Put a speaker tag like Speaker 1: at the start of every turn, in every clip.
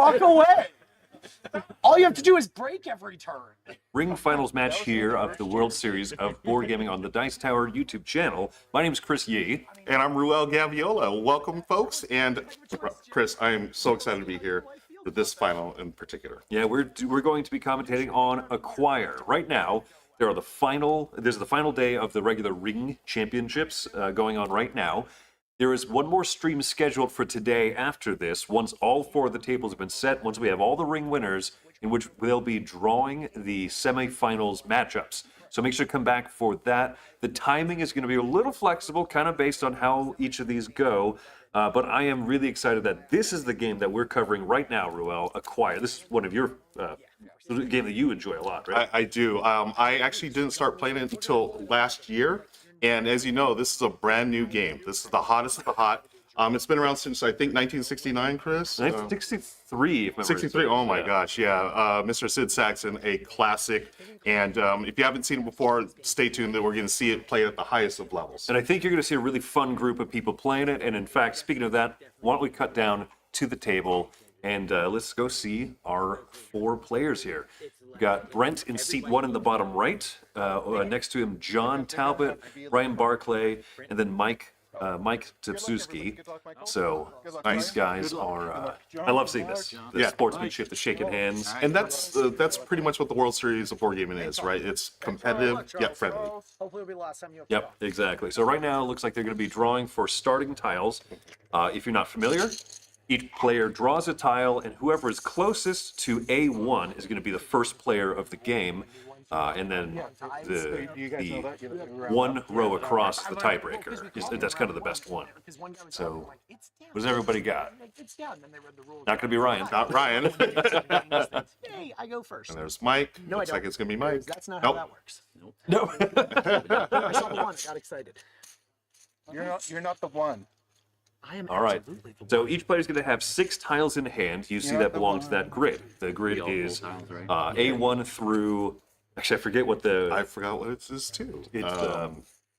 Speaker 1: walk away. All you have to do is break every turn.
Speaker 2: Ring finals match here of the World Series of Board Gaming on the Dice Tower YouTube channel. My name is Chris Yee.
Speaker 3: And I'm Ruel Gaviola. Welcome, folks. And Chris, I am so excited to be here for this final in particular.
Speaker 2: Yeah, we're going to be commentating on Acquire. Right now, there's the final day of the regular Ring Championships going on right now. There is one more stream scheduled for today after this, once all 4 of the tables have been set, once we have all the Ring winners, in which they'll be drawing the semifinals matchups. So make sure to come back for that. The timing is going to be a little flexible, kind of based on how each of these go. But I am really excited that this is the game that we're covering right now, Ruel, Acquire. This is one of your game that you enjoy a lot, right?
Speaker 3: I do. I actually didn't start playing it until last year. And as you know, this is a brand new game. This is the hottest of the hot. It's been around since, I think, 1969, Chris?
Speaker 2: 1963, if I'm
Speaker 3: 63, oh my gosh, yeah. Mr. Sid Saxon, a classic. And if you haven't seen it before, stay tuned that we're going to see it play at the highest of levels.
Speaker 2: And I think you're going to see a really fun group of people playing it. And in fact, speaking of that, why don't we cut down to the table and let's go see our 4 players here. We've got Brent in seat 1 in the bottom right. Next to him, John Talbot, Ryan Barclay, and then Mike Tepsuski. So these guys are, I love seeing this. The sportsmanship, the shaking hands.
Speaker 3: And that's pretty much what the World Series of Board Gaming is, right? It's competitive yet friendly.
Speaker 1: Hopefully it'll be the last time you.
Speaker 2: Yep, exactly. So right now it looks like they're going to be drawing for starting tiles. If you're not familiar, each player draws a tile, and whoever is closest to A1 is going to be the first player of the game. And then the one row across the tiebreaker. That's kind of the best one. So, what does everybody got? Not going to be Ryan.
Speaker 3: Not Ryan.
Speaker 1: Hey, I go first.
Speaker 3: And there's Mike.
Speaker 1: No,
Speaker 3: Looks like it's going to be Mike.
Speaker 1: That's not how that works.
Speaker 2: No.
Speaker 1: I saw the one. I got excited.
Speaker 4: You're not the one.
Speaker 1: I am.
Speaker 2: All right. So each player is going to have 6 tiles in hand. You see that belong to that grid. The grid is A1 through. Actually, I forget what the.
Speaker 3: I forgot what it is too.
Speaker 2: It's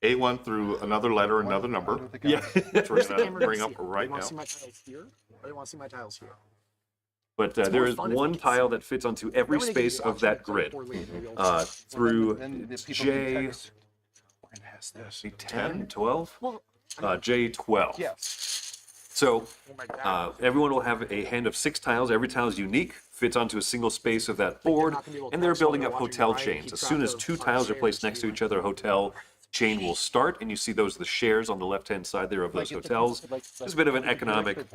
Speaker 3: A1 through another letter, another number.
Speaker 2: Yeah.
Speaker 3: Which we're going to bring up right now.
Speaker 1: Want to see my tiles here? Or they want to see my tiles here?
Speaker 2: But there is one tile that fits onto every space of that grid. Through J. 10, 12? J12.
Speaker 4: Yes.
Speaker 2: So everyone will have a hand of 6 tiles. Every tile is unique, fits onto a single space of that board, and they're building up hotel chains. As soon as 2 tiles are placed next to each other, a hotel chain will start, and you see those are the shares on the left-hand side there of those hotels. It's a bit of an economic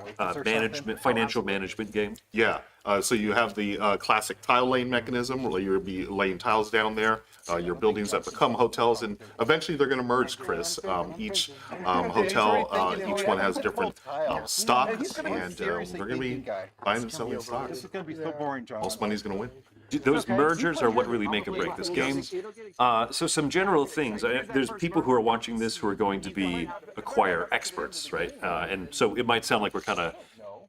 Speaker 2: financial management game.
Speaker 3: Yeah. So you have the classic tile lane mechanism where you'll be laying tiles down there. Your buildings that become hotels, and eventually they're going to merge, Chris. Each hotel, each one has different stocks, and they're going to be buying and selling stocks.
Speaker 4: This is going to be so boring, John.
Speaker 3: Most money's going to win.
Speaker 2: Those mergers are what really make or break this game. So some general things. There's people who are watching this who are going to be Acquire experts, right? And so it might sound like we're kind of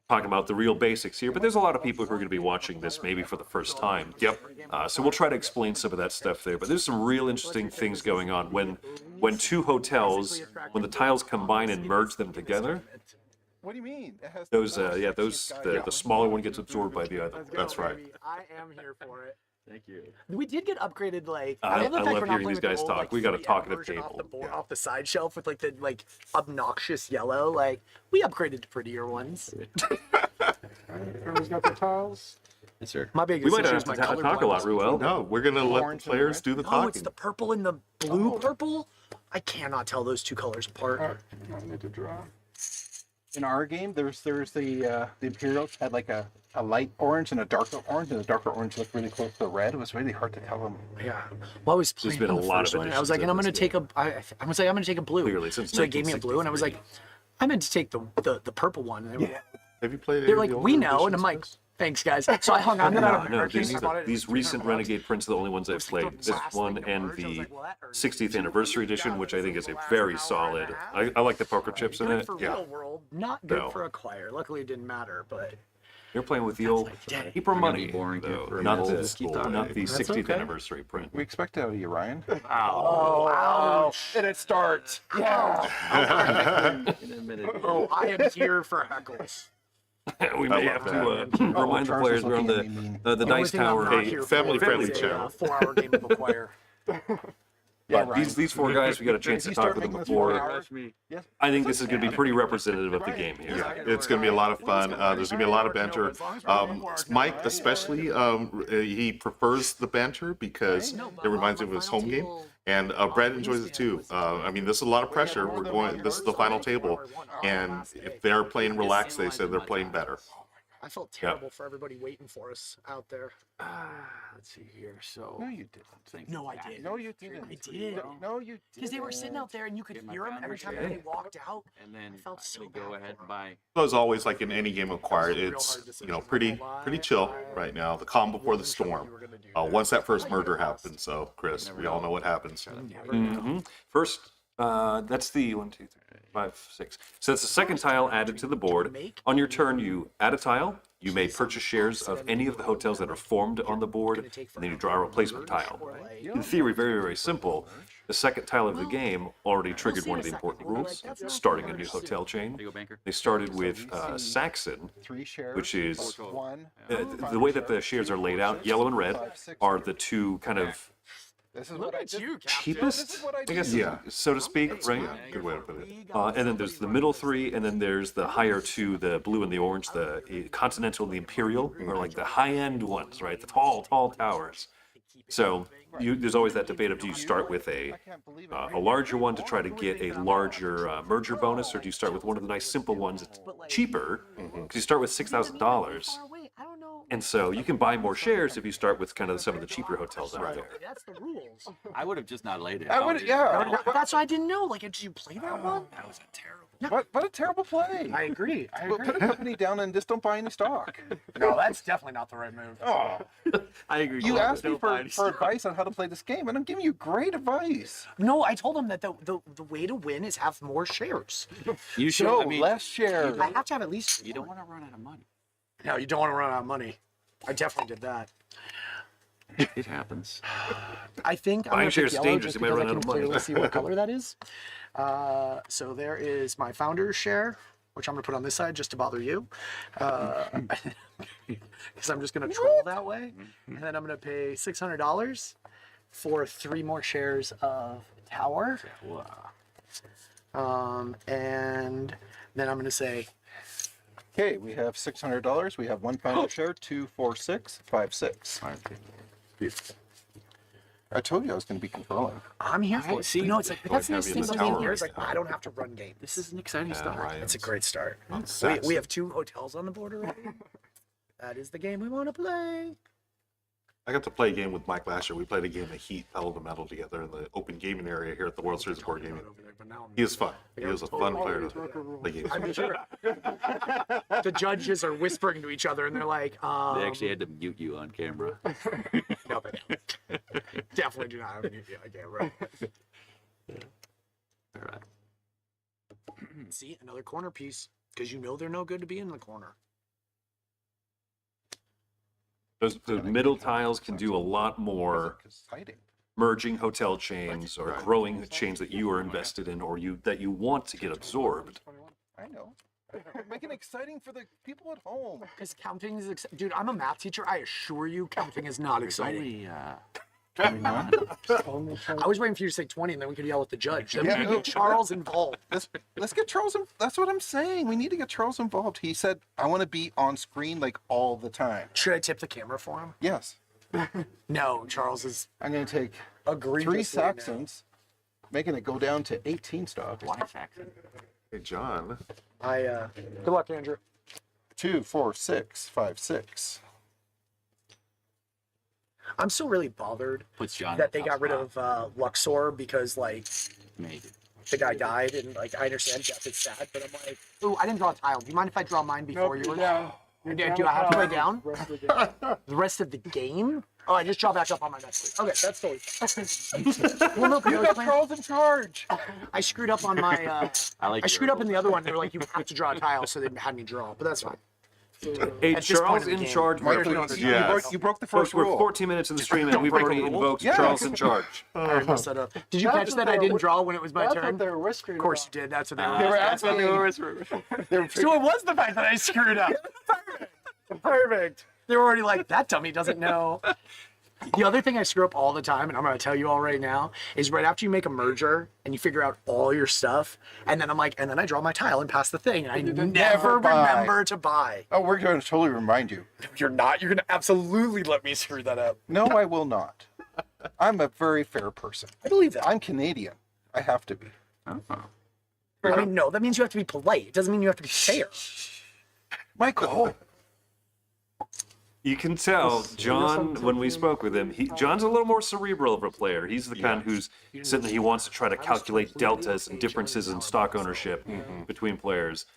Speaker 2: talking about the real basics here, but there's a lot of people who are going to be watching this maybe for the first time.
Speaker 3: Yep.
Speaker 2: So we'll try to explain some of that stuff there. But there's some real interesting things going on when 2 hotels, when the tiles combine and merge them together.
Speaker 4: What do you mean? It has
Speaker 2: The smaller one gets absorbed by the other.
Speaker 3: That's right.
Speaker 1: I am here for it.
Speaker 2: Thank you.
Speaker 1: We did get upgraded, like.
Speaker 2: I
Speaker 1: love the fact
Speaker 2: love
Speaker 1: we're not
Speaker 2: hearing
Speaker 1: playing
Speaker 2: these
Speaker 1: with the
Speaker 2: guys
Speaker 1: old,
Speaker 2: talk.
Speaker 1: like,
Speaker 2: We got a
Speaker 1: 3M
Speaker 2: talkative
Speaker 1: version
Speaker 2: table.
Speaker 1: off the board, off the side shelf with like the obnoxious yellow. Like we upgraded to prettier ones.
Speaker 4: Everyone's got their tiles.
Speaker 5: Yes, sir.
Speaker 1: My biggest
Speaker 2: We might
Speaker 1: issue
Speaker 2: have
Speaker 1: is my
Speaker 2: to
Speaker 1: color
Speaker 2: talk a lot,
Speaker 1: blindness.
Speaker 2: Ruel.
Speaker 3: No, we're going to let the players do the
Speaker 1: Oh, it's
Speaker 3: talking.
Speaker 1: the purple and the blue purple. I cannot tell those 2 colors apart.
Speaker 4: I need to draw. In our game, there's the Imperials had like a light orange and a darker orange, and the darker orange looked really close to the red. It was really hard to tell them.
Speaker 1: Yeah. Well, I was playing
Speaker 2: been
Speaker 1: on
Speaker 2: a
Speaker 1: the
Speaker 2: lot
Speaker 1: first
Speaker 2: of
Speaker 1: one, and I was like,
Speaker 2: editions
Speaker 1: and I'm
Speaker 2: of
Speaker 1: gonna
Speaker 2: this
Speaker 1: take a. I was like, I'm gonna take a blue.
Speaker 2: Clearly, since
Speaker 1: so they gave me a blue, and I was like, I meant to take the purple one. And
Speaker 3: Have you played
Speaker 1: they're
Speaker 3: any
Speaker 1: like,
Speaker 3: of the
Speaker 1: we
Speaker 3: older
Speaker 1: know, and I'm like,
Speaker 3: editions,
Speaker 1: thanks, guys. So I hung on to that.
Speaker 2: No, these recent Renegade prints are the only ones I've played. This one and the 60th anniversary edition, which I think is a very solid. I like the poker chips in
Speaker 1: Good
Speaker 2: it.
Speaker 1: for
Speaker 2: Yeah.
Speaker 1: real world, not good
Speaker 2: No.
Speaker 1: for Acquire. Luckily, it didn't matter, but
Speaker 2: You're playing with the old
Speaker 1: day.
Speaker 2: paper money,
Speaker 5: boring here
Speaker 2: though,
Speaker 5: for
Speaker 2: not
Speaker 5: an
Speaker 2: the
Speaker 5: old school
Speaker 2: not
Speaker 5: day.
Speaker 2: the 60th
Speaker 1: okay.
Speaker 2: anniversary print.
Speaker 4: We expect out of you, Ryan.
Speaker 1: oh, wow.
Speaker 4: And it starts. Yeah.
Speaker 5: In a minute.
Speaker 1: Oh, I am here for heckles.
Speaker 2: we may have to remind the
Speaker 4: Charles
Speaker 2: players
Speaker 4: is
Speaker 2: we're on
Speaker 4: looking at me mean.
Speaker 2: the
Speaker 1: The only
Speaker 2: dice
Speaker 1: thing I'm
Speaker 2: tower.
Speaker 1: not
Speaker 3: Hey,
Speaker 1: here
Speaker 3: family-friendly
Speaker 1: for is
Speaker 3: channel.
Speaker 1: a 4-hour game of Acquire.
Speaker 4: Yeah,
Speaker 2: But these four guys, we got a chance to
Speaker 4: You
Speaker 2: talk
Speaker 4: start
Speaker 2: with them
Speaker 4: making this
Speaker 2: before.
Speaker 4: 4 hours. Yes.
Speaker 2: I think this is going to be pretty representative of the game here.
Speaker 3: Yeah, it's going to be a lot of fun. There's going to be a lot of banter. Mike, especially, he prefers the banter because it reminds him of his home game. And Brad enjoys it too. I mean, this is a lot of pressure. This is the final table, and if they're playing relaxed, they said they're playing better.
Speaker 1: I felt terrible for everybody waiting for us out there.
Speaker 5: Let's see here. So
Speaker 4: No, you didn't.
Speaker 1: No, I did.
Speaker 4: No, you didn't.
Speaker 1: I did.
Speaker 4: No, you didn't.
Speaker 1: Because they were sitting out there and you could
Speaker 5: Get my
Speaker 1: hear them every time
Speaker 5: founders
Speaker 1: they
Speaker 5: ready.
Speaker 1: walked out.
Speaker 5: and then
Speaker 1: I felt
Speaker 5: I'm
Speaker 1: so
Speaker 5: gonna go
Speaker 1: bad
Speaker 5: ahead
Speaker 1: for
Speaker 5: and buy.
Speaker 3: So as always, like in any game of Acquired, it's pretty chill right now. The calm before the storm. Once that first merger happens, so Chris, we all know what happens.
Speaker 2: First, that's the 1, 2, 3, 5, 6. So that's the second tile added to the board. On your turn, you add a tile. You may purchase shares of any of the hotels that are formed on the board, and then you draw a replacement tile. In theory, very, very simple. The second tile of the game already triggered one of the important rules, starting a new hotel chain.
Speaker 5: There you go, banker.
Speaker 2: They started with Saxon,
Speaker 4: 3 shares.
Speaker 2: which is
Speaker 4: one.
Speaker 2: the way that the shares are laid out, yellow and red, are the two kind of
Speaker 4: This is what I did.
Speaker 2: cheapest,
Speaker 4: what I
Speaker 2: I guess,
Speaker 3: Yeah.
Speaker 2: so to speak, right?
Speaker 3: Good way to put it.
Speaker 2: And then there's the middle three, and then there's the higher two, the blue and the orange, the Continental and the Imperial, are like the high-end ones, right? The tall, tall towers. So there's always that debate of do you start with a larger one to try to get a larger merger bonus, or do you start with one of the nice simple ones that's cheaper? Because you start with $6,000. And so you can buy more shares if you start with kind of some of the cheaper hotels out there.
Speaker 1: That's the rules.
Speaker 5: I would have just not laid it.
Speaker 4: I would, yeah.
Speaker 1: That's what I didn't know. Like, did you play that one?
Speaker 5: That was a terrible.
Speaker 4: What a terrible play.
Speaker 1: I agree.
Speaker 4: Put a company down and just don't buy any stock.
Speaker 1: No, that's definitely not the right move.
Speaker 4: Oh,
Speaker 2: I agree.
Speaker 4: you asked me for advice on how to play this game, and I'm giving you great advice.
Speaker 1: No, I told him that the way to win is have more shares.
Speaker 5: You should.
Speaker 4: No,
Speaker 5: I mean,
Speaker 4: less shares.
Speaker 1: I have to have at least.
Speaker 5: you don't want to run out of money.
Speaker 1: No, you don't want to run out of money. I definitely did that.
Speaker 5: It happens.
Speaker 1: I think I'm
Speaker 2: Buying
Speaker 1: gonna
Speaker 2: shares
Speaker 1: pick
Speaker 2: is
Speaker 1: yellow
Speaker 2: dangerous.
Speaker 1: just
Speaker 2: You might
Speaker 1: because I
Speaker 2: run out
Speaker 1: can
Speaker 2: of money.
Speaker 1: clearly see what color that is. So there is my founder's share, which I'm gonna put on this side just to bother you, because I'm just gonna troll that way. And then I'm gonna pay $600 for 3 more shares of tower. And then I'm gonna say
Speaker 4: Okay, we have $600. We have 1 founder share, 2, 4, 6, 5, 6. I told you I was going to be controlling.
Speaker 1: I'm here for it.
Speaker 5: see,
Speaker 1: No, it's like that's the nice
Speaker 3: heavy
Speaker 1: thing
Speaker 3: in the
Speaker 1: about being
Speaker 3: tower
Speaker 1: here. It's
Speaker 3: right
Speaker 1: like I don't have to run game.
Speaker 5: This is an exciting start.
Speaker 3: Ryan.
Speaker 1: It's a great start.
Speaker 3: On
Speaker 1: We
Speaker 3: Saxon.
Speaker 1: have 2 hotels on the board already. That is the game we want to play.
Speaker 3: I got to play a game with Mike last year. We played a game of Heat, Pedal to Metal together in the open gaming area here at the World Series of Board Gaming. He is fun. He is a fun player to play games
Speaker 1: I'm
Speaker 3: with.
Speaker 1: sure. The judges are whispering to each other, and they're like,
Speaker 5: They actually had to mute you on camera.
Speaker 1: no, they don't. Definitely do not have any idea. Okay, right.
Speaker 5: All right.
Speaker 1: See, another corner piece, because you know they're no good to be in the corner.
Speaker 2: Those middle tiles can do a lot more
Speaker 4: Exciting.
Speaker 2: merging hotel chains or growing chains that you are invested in or that you want to get absorbed.
Speaker 4: I know. Make it exciting for the people at home.
Speaker 1: Because counting is, dude. I'm a math teacher. I assure you, counting is not exciting.
Speaker 5: Only,
Speaker 1: I was waiting for you to say 20, and then we could yell at the judge. Then we could get Charles involved.
Speaker 4: Let's get Charles. That's what I'm saying. We need to get Charles involved. He said, "I want to be on screen like all the time."
Speaker 1: Should I tip the camera for him?
Speaker 4: Yes.
Speaker 1: No, Charles is
Speaker 4: I'm going to take
Speaker 1: agreed.
Speaker 4: 3 Saxons, making it go down to 18 stocks.
Speaker 5: why Saxon?
Speaker 3: Hey, John.
Speaker 1: Good luck, Andrew.
Speaker 4: 2, 4, 6, 5, 6.
Speaker 1: I'm still really bothered
Speaker 5: Puts John
Speaker 1: that
Speaker 5: in
Speaker 1: they
Speaker 5: the
Speaker 1: got
Speaker 5: top
Speaker 1: rid
Speaker 5: spot.
Speaker 1: of Luxor because like
Speaker 5: Maybe.
Speaker 1: the guy died, and like I understand death is sad, but I'm like, ooh, I didn't draw a tile. Do you mind if I draw mine before yours? Do I have to play down? The rest of the game? Oh, I just draw back up on my next one. Okay, that's totally fine. Well, no, 'cause I
Speaker 4: You
Speaker 1: was
Speaker 4: got
Speaker 1: playing-
Speaker 4: Charles in charge.
Speaker 1: I screwed up on my.
Speaker 5: I like
Speaker 1: I screwed up in
Speaker 5: your-
Speaker 1: the other one. They were like, you have to draw a tile, so they had me draw, but that's fine.
Speaker 2: Hey,
Speaker 1: At this point
Speaker 2: Charles
Speaker 1: in the
Speaker 2: in
Speaker 1: game,
Speaker 2: charge.
Speaker 1: players
Speaker 2: Please.
Speaker 1: don't understand.
Speaker 3: Yes.
Speaker 4: You broke the
Speaker 2: Folks,
Speaker 4: first
Speaker 2: we're
Speaker 4: rule.
Speaker 2: 14 minutes in the stream and we've
Speaker 1: break
Speaker 2: already
Speaker 1: a rule?
Speaker 2: invoked
Speaker 4: Yeah.
Speaker 2: Charles in charge.
Speaker 1: I already messed that up. Did you catch that I didn't draw when it was my turn?
Speaker 6: They were whispering.
Speaker 1: Of course you did. That's what they were.
Speaker 4: They were
Speaker 1: That's what
Speaker 4: asking.
Speaker 1: they were. So it was the fact that I screwed up. Perfect. They were already like, that dummy doesn't know. The other thing I screw up all the time, and I'm going to tell you all right now, is right after you make a merger and you figure out all your stuff, and then I'm like, and then I draw my tile and pass the thing, and I never
Speaker 4: buy.
Speaker 1: remember to buy.
Speaker 4: Oh, we're going to totally remind you.
Speaker 1: You're not. You're going to absolutely let me screw that up.
Speaker 4: No, I will not. I'm a very fair person.
Speaker 1: I believe that.
Speaker 4: I'm Canadian. I have to be.
Speaker 1: I mean, no, that means you have to be polite. It doesn't mean you have to be fair.
Speaker 4: Michael.
Speaker 2: You can tell John when we spoke with him. John's a little more cerebral of a player. He's the kind who's sitting there. He wants to try to calculate deltas and differences in stock ownership between players.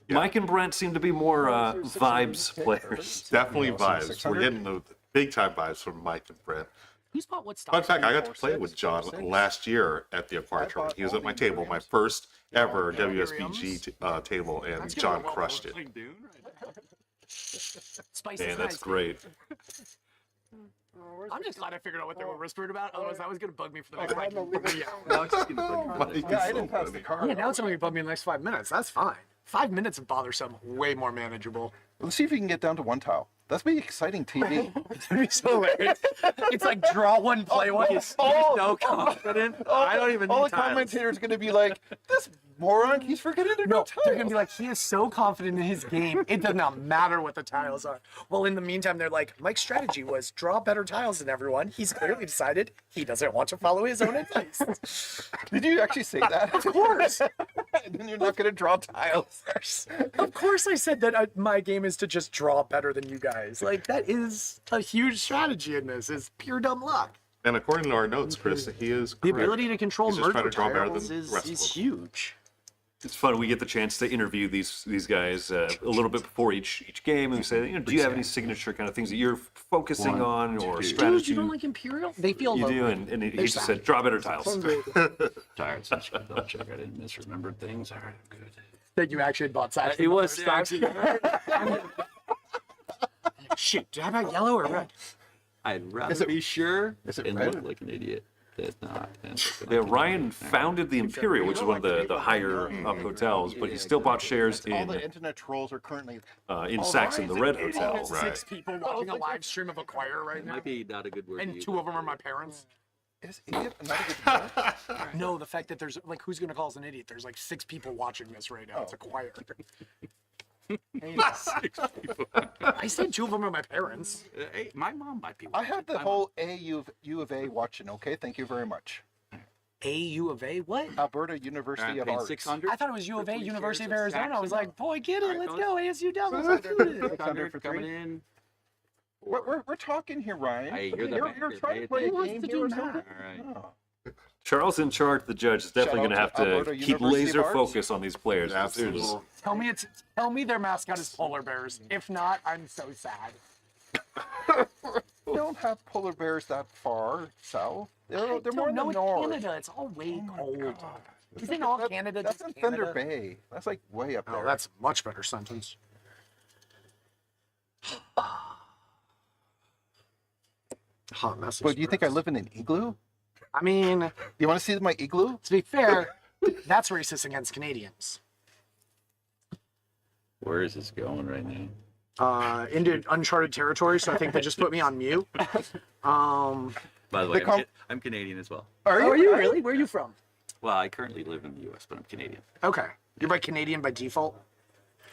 Speaker 2: Mike and Brent seem to be more vibes players.
Speaker 3: Definitely vibes.
Speaker 4: 600?
Speaker 3: We're getting the big time vibes from Mike and Brent.
Speaker 1: Who's bought what stock?
Speaker 3: Fun fact, I got to play with John last year at the Acquire Tournament. He was at my table, my first ever WSBG table, and John crushed it.
Speaker 1: Spicy
Speaker 2: Man, that's
Speaker 1: spicy.
Speaker 2: great.
Speaker 1: I'm just glad I figured out what they were whispering about. Otherwise, that was going to bug me for the next like,
Speaker 3: Mike
Speaker 4: Yeah,
Speaker 3: is
Speaker 4: I
Speaker 3: so
Speaker 4: didn't pass the
Speaker 3: funny.
Speaker 4: card.
Speaker 1: Yeah, now it's only going to bug me in the next 5 minutes. That's fine. 5 minutes of bothersome, way more manageable.
Speaker 4: Let's see if we can get down to one tile. That's be exciting TV.
Speaker 1: It's going to be so hilarious. It's like draw one, play one. You're so confident. I don't even
Speaker 4: All
Speaker 1: need
Speaker 4: the
Speaker 1: tiles.
Speaker 4: commentators going to be like, this moron keeps forgetting to
Speaker 1: No,
Speaker 4: draw
Speaker 1: they're gonna
Speaker 4: tiles.
Speaker 1: be like, he is so confident in his game, it does not matter what the tiles are. Well, in the meantime, they're like, Mike's strategy was draw better tiles than everyone. He's clearly decided he doesn't want to follow his own advice.
Speaker 4: Did you actually say that?
Speaker 1: Of course.
Speaker 4: And then you're not going to draw tiles.
Speaker 1: Of course I said that my game is to just draw better than you guys. Like, that is a huge strategy in this, is pure dumb luck.
Speaker 3: And according to our notes, Chris, he is
Speaker 1: The
Speaker 3: correct.
Speaker 1: ability to control
Speaker 3: He's just trying
Speaker 1: merger
Speaker 3: to draw better
Speaker 1: tiles
Speaker 3: than the rest of
Speaker 1: is
Speaker 3: them.
Speaker 1: huge.
Speaker 2: It's fun. We get the chance to interview these guys a little bit before each game, and we say, do you have any signature kind of things that you're focusing on or
Speaker 1: Dude,
Speaker 2: strategy?
Speaker 1: you don't like Imperial? They feel
Speaker 2: You
Speaker 1: low.
Speaker 2: do, and he
Speaker 1: They're
Speaker 2: just
Speaker 1: sad.
Speaker 2: said, draw better tiles.
Speaker 5: Tired, so I should double check. I didn't misremember things. All right, I'm good.
Speaker 1: That you actually had bought sides.
Speaker 5: It was actually.
Speaker 1: Shit, how about yellow or red?
Speaker 5: I'd rather be sure
Speaker 4: is it
Speaker 5: and
Speaker 4: red?
Speaker 5: look like an idiot. That's not.
Speaker 2: Yeah, Ryan founded the Imperial, which is one of the higher up hotels, but he still bought shares
Speaker 4: All the
Speaker 2: in
Speaker 4: internet trolls are currently.
Speaker 2: Saxon, the Red Hotel.
Speaker 1: Six people watching a live stream of Acquire right now,
Speaker 5: Might be not a good word. to
Speaker 1: and
Speaker 5: use,
Speaker 1: two of them
Speaker 5: but-
Speaker 1: are my parents.
Speaker 4: Is idiot not a good word?
Speaker 1: No, the fact that there's like, who's gonna call us an idiot? There's like 6 people watching this right now. It's Acquire. I said 2 of them are my parents.
Speaker 5: Hey, my mom might be.
Speaker 4: I had the
Speaker 5: My
Speaker 4: whole U of A watching. Okay, thank you very much.
Speaker 1: A U of A? What?
Speaker 4: Alberta University of Arts.
Speaker 5: 600.
Speaker 1: I thought it was U of A,
Speaker 5: For 3
Speaker 1: University of
Speaker 5: shares of
Speaker 1: Arizona. I was
Speaker 5: Saxon.
Speaker 1: like, boy, get it,
Speaker 5: Alright,
Speaker 1: let's
Speaker 5: fellas.
Speaker 1: go, ASU Devils. Let's do it.
Speaker 5: 600
Speaker 4: for
Speaker 5: coming
Speaker 4: three.
Speaker 5: in.
Speaker 4: We're talking here, Ryan.
Speaker 5: Hey, you're the
Speaker 4: you're
Speaker 5: banker.
Speaker 4: trying
Speaker 5: Pay
Speaker 4: to play a
Speaker 5: attention.
Speaker 4: game here or something.
Speaker 5: All right.
Speaker 4: Oh.
Speaker 2: Charles in charge, the judge, is definitely
Speaker 4: Shout
Speaker 2: going to
Speaker 4: out
Speaker 2: have
Speaker 4: to
Speaker 2: to
Speaker 4: Alberta
Speaker 2: keep
Speaker 4: University of
Speaker 2: laser
Speaker 4: Arts.
Speaker 2: focus on these players.
Speaker 3: Absolutely.
Speaker 1: Tell me their mascot is polar bears. If not, I'm so sad.
Speaker 4: We don't have polar bears that far south. They're more in the
Speaker 1: No, it's
Speaker 4: north.
Speaker 1: Canada. It's all way cold.
Speaker 4: God.
Speaker 1: Isn't all Canada
Speaker 4: That's
Speaker 1: just
Speaker 4: in Thunder
Speaker 1: Canada?
Speaker 4: Bay. That's like way up there.
Speaker 1: Oh, that's a much better sentence. Hot message.
Speaker 4: But do you think I live in an igloo?
Speaker 1: I mean,
Speaker 4: You want to see my igloo?
Speaker 1: to be fair, that's racist against Canadians.
Speaker 5: Where is this going right now?
Speaker 1: Into uncharted territory, so I think they just put me on mute.
Speaker 5: By the way,
Speaker 4: com-
Speaker 5: I'm Canadian as well.
Speaker 4: Are
Speaker 1: Oh, are you really? Where are you from?
Speaker 5: Well, I currently live in the U.S., but I'm Canadian.
Speaker 1: Okay. You're by Canadian by default?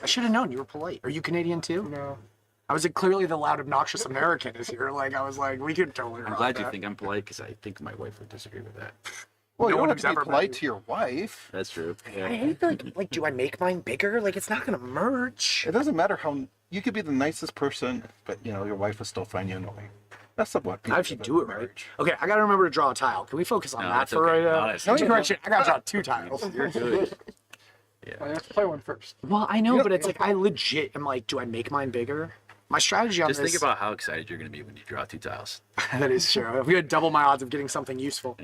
Speaker 1: I should have known you were polite. Are you Canadian too? No. I was clearly the loud, obnoxious American is here. Like, I was like, we could totally
Speaker 5: I'm
Speaker 1: rock
Speaker 5: glad you
Speaker 1: that.
Speaker 5: think I'm polite because I think my wife would disagree with that.
Speaker 4: Well,
Speaker 1: No
Speaker 4: you
Speaker 1: one
Speaker 4: don't
Speaker 1: who's
Speaker 4: have to
Speaker 1: ever
Speaker 4: be
Speaker 1: met
Speaker 4: polite
Speaker 1: you.
Speaker 4: to your wife.
Speaker 5: That's true.
Speaker 1: I
Speaker 5: Yeah.
Speaker 1: hate like, do I make mine bigger? Like, it's not gonna merge.
Speaker 4: It doesn't matter how you could be the nicest person, but your wife will still find you annoying. That's what people
Speaker 1: Not if you do it right. Okay, I gotta remember to draw a tile. Can we focus on
Speaker 5: No,
Speaker 1: that
Speaker 5: that's
Speaker 1: for
Speaker 5: okay.
Speaker 1: right now?
Speaker 5: Honest.
Speaker 1: No, correction. I gotta draw 2 tiles.
Speaker 5: You're good.
Speaker 6: I have to play one first.
Speaker 1: Well, I know, but it's like I legit am like, do I make mine bigger? My strategy on
Speaker 5: Just
Speaker 1: this.
Speaker 5: think about how excited you're going to be when you draw 2 tiles.
Speaker 1: That is true. We had double my odds of getting something useful.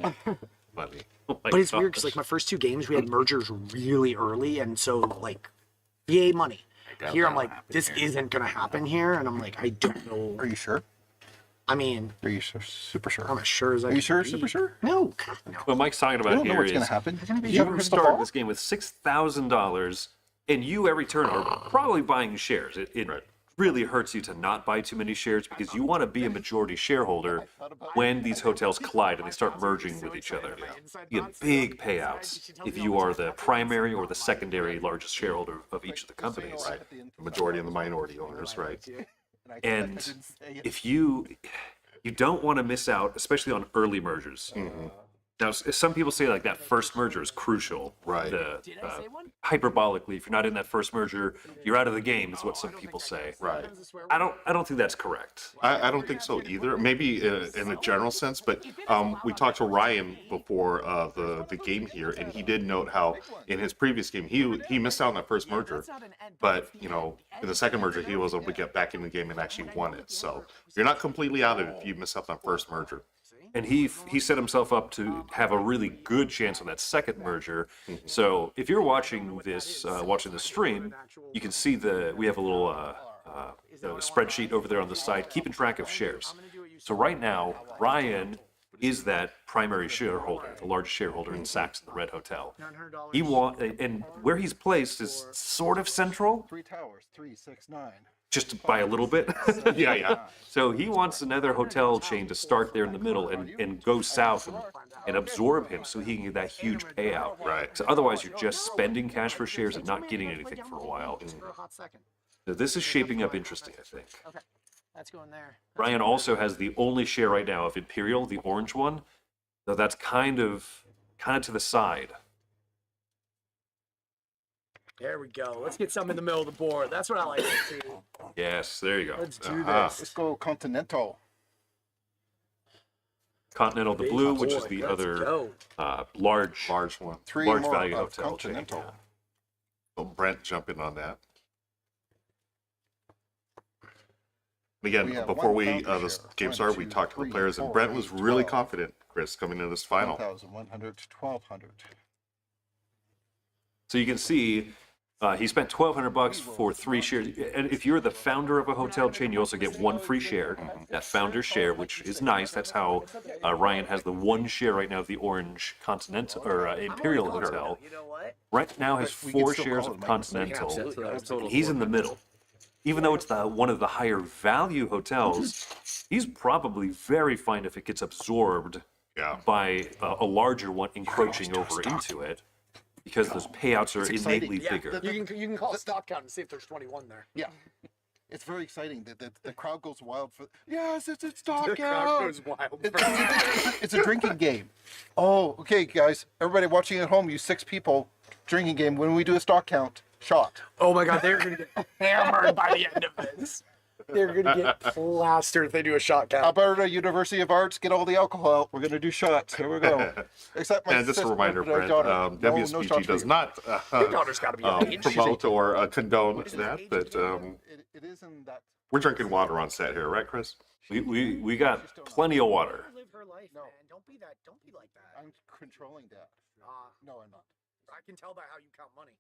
Speaker 3: Funny.
Speaker 2: Oh my
Speaker 1: But it's weird
Speaker 2: gosh.
Speaker 1: because like my first 2 games we had mergers really early, and so like, yay money.
Speaker 5: doubt
Speaker 1: here I'm
Speaker 5: that'll
Speaker 1: like,
Speaker 5: happen
Speaker 1: this
Speaker 5: here.
Speaker 1: isn't gonna happen here, and I'm like, I don't know.
Speaker 4: Are you sure?
Speaker 1: I mean,
Speaker 4: Are you super sure?
Speaker 1: I'm as sure as I
Speaker 4: Are you
Speaker 1: can
Speaker 4: sure?
Speaker 1: be.
Speaker 4: Super sure?
Speaker 1: No, God, no.
Speaker 2: What Mike's talking
Speaker 4: You
Speaker 2: about
Speaker 4: don't know
Speaker 2: here
Speaker 4: what's
Speaker 2: is
Speaker 4: gonna happen.
Speaker 2: you start this game with $6,000, and you every turn are probably buying shares. It really hurts you to not buy too many shares because you want to be a majority shareholder when these hotels collide and they start merging with each other. You get big payouts if you are the primary or the secondary largest shareholder of each of the companies.
Speaker 3: Right. The majority and the minority owners, right?
Speaker 2: And if you don't want to miss out, especially on early mergers. Now, some people say like that first merger is crucial.
Speaker 3: Right.
Speaker 2: Hyperbolically, if you're not in that first merger, you're out of the game, is what some people say.
Speaker 3: Right.
Speaker 2: I don't think that's correct.
Speaker 3: I don't think so either. Maybe in a general sense, but we talked to Ryan before the game here, and he did note how in his previous game he missed out on that first merger, but you know in the second merger he was able to get back in the game and actually won it. So you're not completely out of it if you miss out on that first merger.
Speaker 2: And he set himself up to have a really good chance on that second merger. So if you're watching this stream, you can see we have a little spreadsheet over there on the side, keeping track of shares. So right now, Ryan is that primary shareholder, the largest shareholder in Saks and the Red Hotel. And where he's placed is sort of central,
Speaker 4: 3 towers, 3, 6, 9.
Speaker 2: just by a little bit.
Speaker 3: Yeah.
Speaker 2: So he wants another hotel chain to start there in the middle and go south and absorb him so he can get that huge payout.
Speaker 3: Right.
Speaker 2: So otherwise, you're just spending cash for shares and not getting anything for a while. So this is shaping up interesting, I think.
Speaker 1: Okay, that's going there.
Speaker 2: Ryan also has the only share right now of Imperial, the orange one. So that's kind of to the side.
Speaker 1: There we go. Let's get some in the middle of the board. That's what I like to see.
Speaker 2: Yes, there you go.
Speaker 1: Let's do
Speaker 4: Let's
Speaker 1: this.
Speaker 4: go Continental.
Speaker 2: Continental, the blue, which is the
Speaker 1: Let's
Speaker 2: other
Speaker 1: go.
Speaker 2: large
Speaker 3: One.
Speaker 4: 3
Speaker 2: large
Speaker 4: more
Speaker 2: value
Speaker 4: of
Speaker 2: hotel chain.
Speaker 4: Continental.
Speaker 2: Yeah.
Speaker 3: So Brent jump in on that. Again,
Speaker 4: We have
Speaker 3: before
Speaker 4: 1,000
Speaker 3: this
Speaker 4: share.
Speaker 3: game
Speaker 4: 1,
Speaker 3: started, we
Speaker 4: 2,
Speaker 3: talked to the
Speaker 4: 3,
Speaker 3: players, and
Speaker 4: 4,
Speaker 3: Brent was
Speaker 4: 8,
Speaker 3: really
Speaker 4: 12.
Speaker 3: confident, Chris, coming into this final.
Speaker 4: 1,100 to 1,200.
Speaker 2: So you can see he spent $1,200 for 3 shares. And if you're the founder of a hotel chain, you also get 1 free share, that founder share, which is nice. That's how Ryan has the 1 share right now of the orange Continental or Imperial Hotel.
Speaker 1: You know what?
Speaker 2: Right now has
Speaker 4: We can
Speaker 2: 4
Speaker 4: still
Speaker 2: shares
Speaker 4: call
Speaker 2: of
Speaker 4: it Mike.
Speaker 2: Continental. And he's in the middle. Even though it's one of the higher value hotels, he's probably very fine if it gets absorbed
Speaker 3: Yeah.
Speaker 2: by a larger one encroaching over into it, because those payouts are innately
Speaker 1: Yeah,
Speaker 2: bigger.
Speaker 1: you can call a stock count and see if there's 21 there.
Speaker 4: Yeah. It's very exciting. The crowd goes wild for. Yes, it's stock
Speaker 1: The crowd
Speaker 4: out.
Speaker 1: goes wild.
Speaker 4: It's a drinking game. Oh, okay, guys. Everybody watching at home, you 6 people, drinking game. When we do a stock count, shot.
Speaker 1: Oh my God, they're gonna get hammered by the end of this. They're gonna get plastered if they do a shot count.
Speaker 4: Alberta University of Arts, get all the alcohol out. We're gonna do shots. Here we go. Except my
Speaker 3: And just a
Speaker 4: sister,
Speaker 3: reminder,
Speaker 4: my
Speaker 3: Brent,
Speaker 4: daughter. No
Speaker 3: WSBG
Speaker 4: shots for
Speaker 3: does
Speaker 4: you.
Speaker 3: not
Speaker 1: Your daughter's gotta be of age.
Speaker 3: promote or condone that, but
Speaker 4: It is in that.
Speaker 3: we're drinking water on set here, right, Chris?
Speaker 2: We got plenty of water.
Speaker 1: Live her life, man. Don't be like that.
Speaker 4: I'm controlling that. No, I'm not.
Speaker 1: I can tell by how you count money.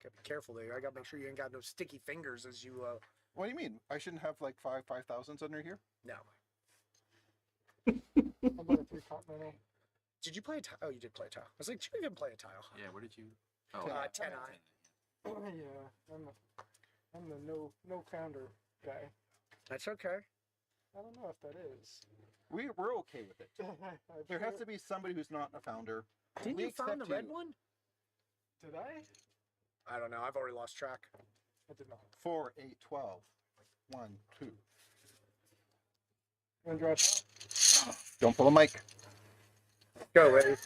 Speaker 1: Gotta be careful there. I gotta make sure you ain't got no sticky fingers as you.
Speaker 4: What do you mean? I shouldn't have like 5,000s under here?
Speaker 1: No.
Speaker 6: How about a 3 continental?
Speaker 1: Did you play a tile? Oh, you did play a tile. I was like, did you even play a tile?
Speaker 5: Yeah, where did you? Oh,
Speaker 1: 10-eye.
Speaker 6: Yeah, I'm the no founder guy.
Speaker 1: That's okay.
Speaker 6: I don't know if that is.
Speaker 4: We're okay with it. There has to be somebody who's not a founder.
Speaker 1: Didn't
Speaker 4: We
Speaker 1: you found the
Speaker 4: accept
Speaker 1: red
Speaker 4: you.
Speaker 1: one?
Speaker 6: Did I?
Speaker 1: I don't know. I've already lost track.
Speaker 6: I did not.
Speaker 4: 4, 8, 12. 1, 2.
Speaker 6: You want to draw a tile?
Speaker 4: Don't pull a mic.
Speaker 1: Go, ready.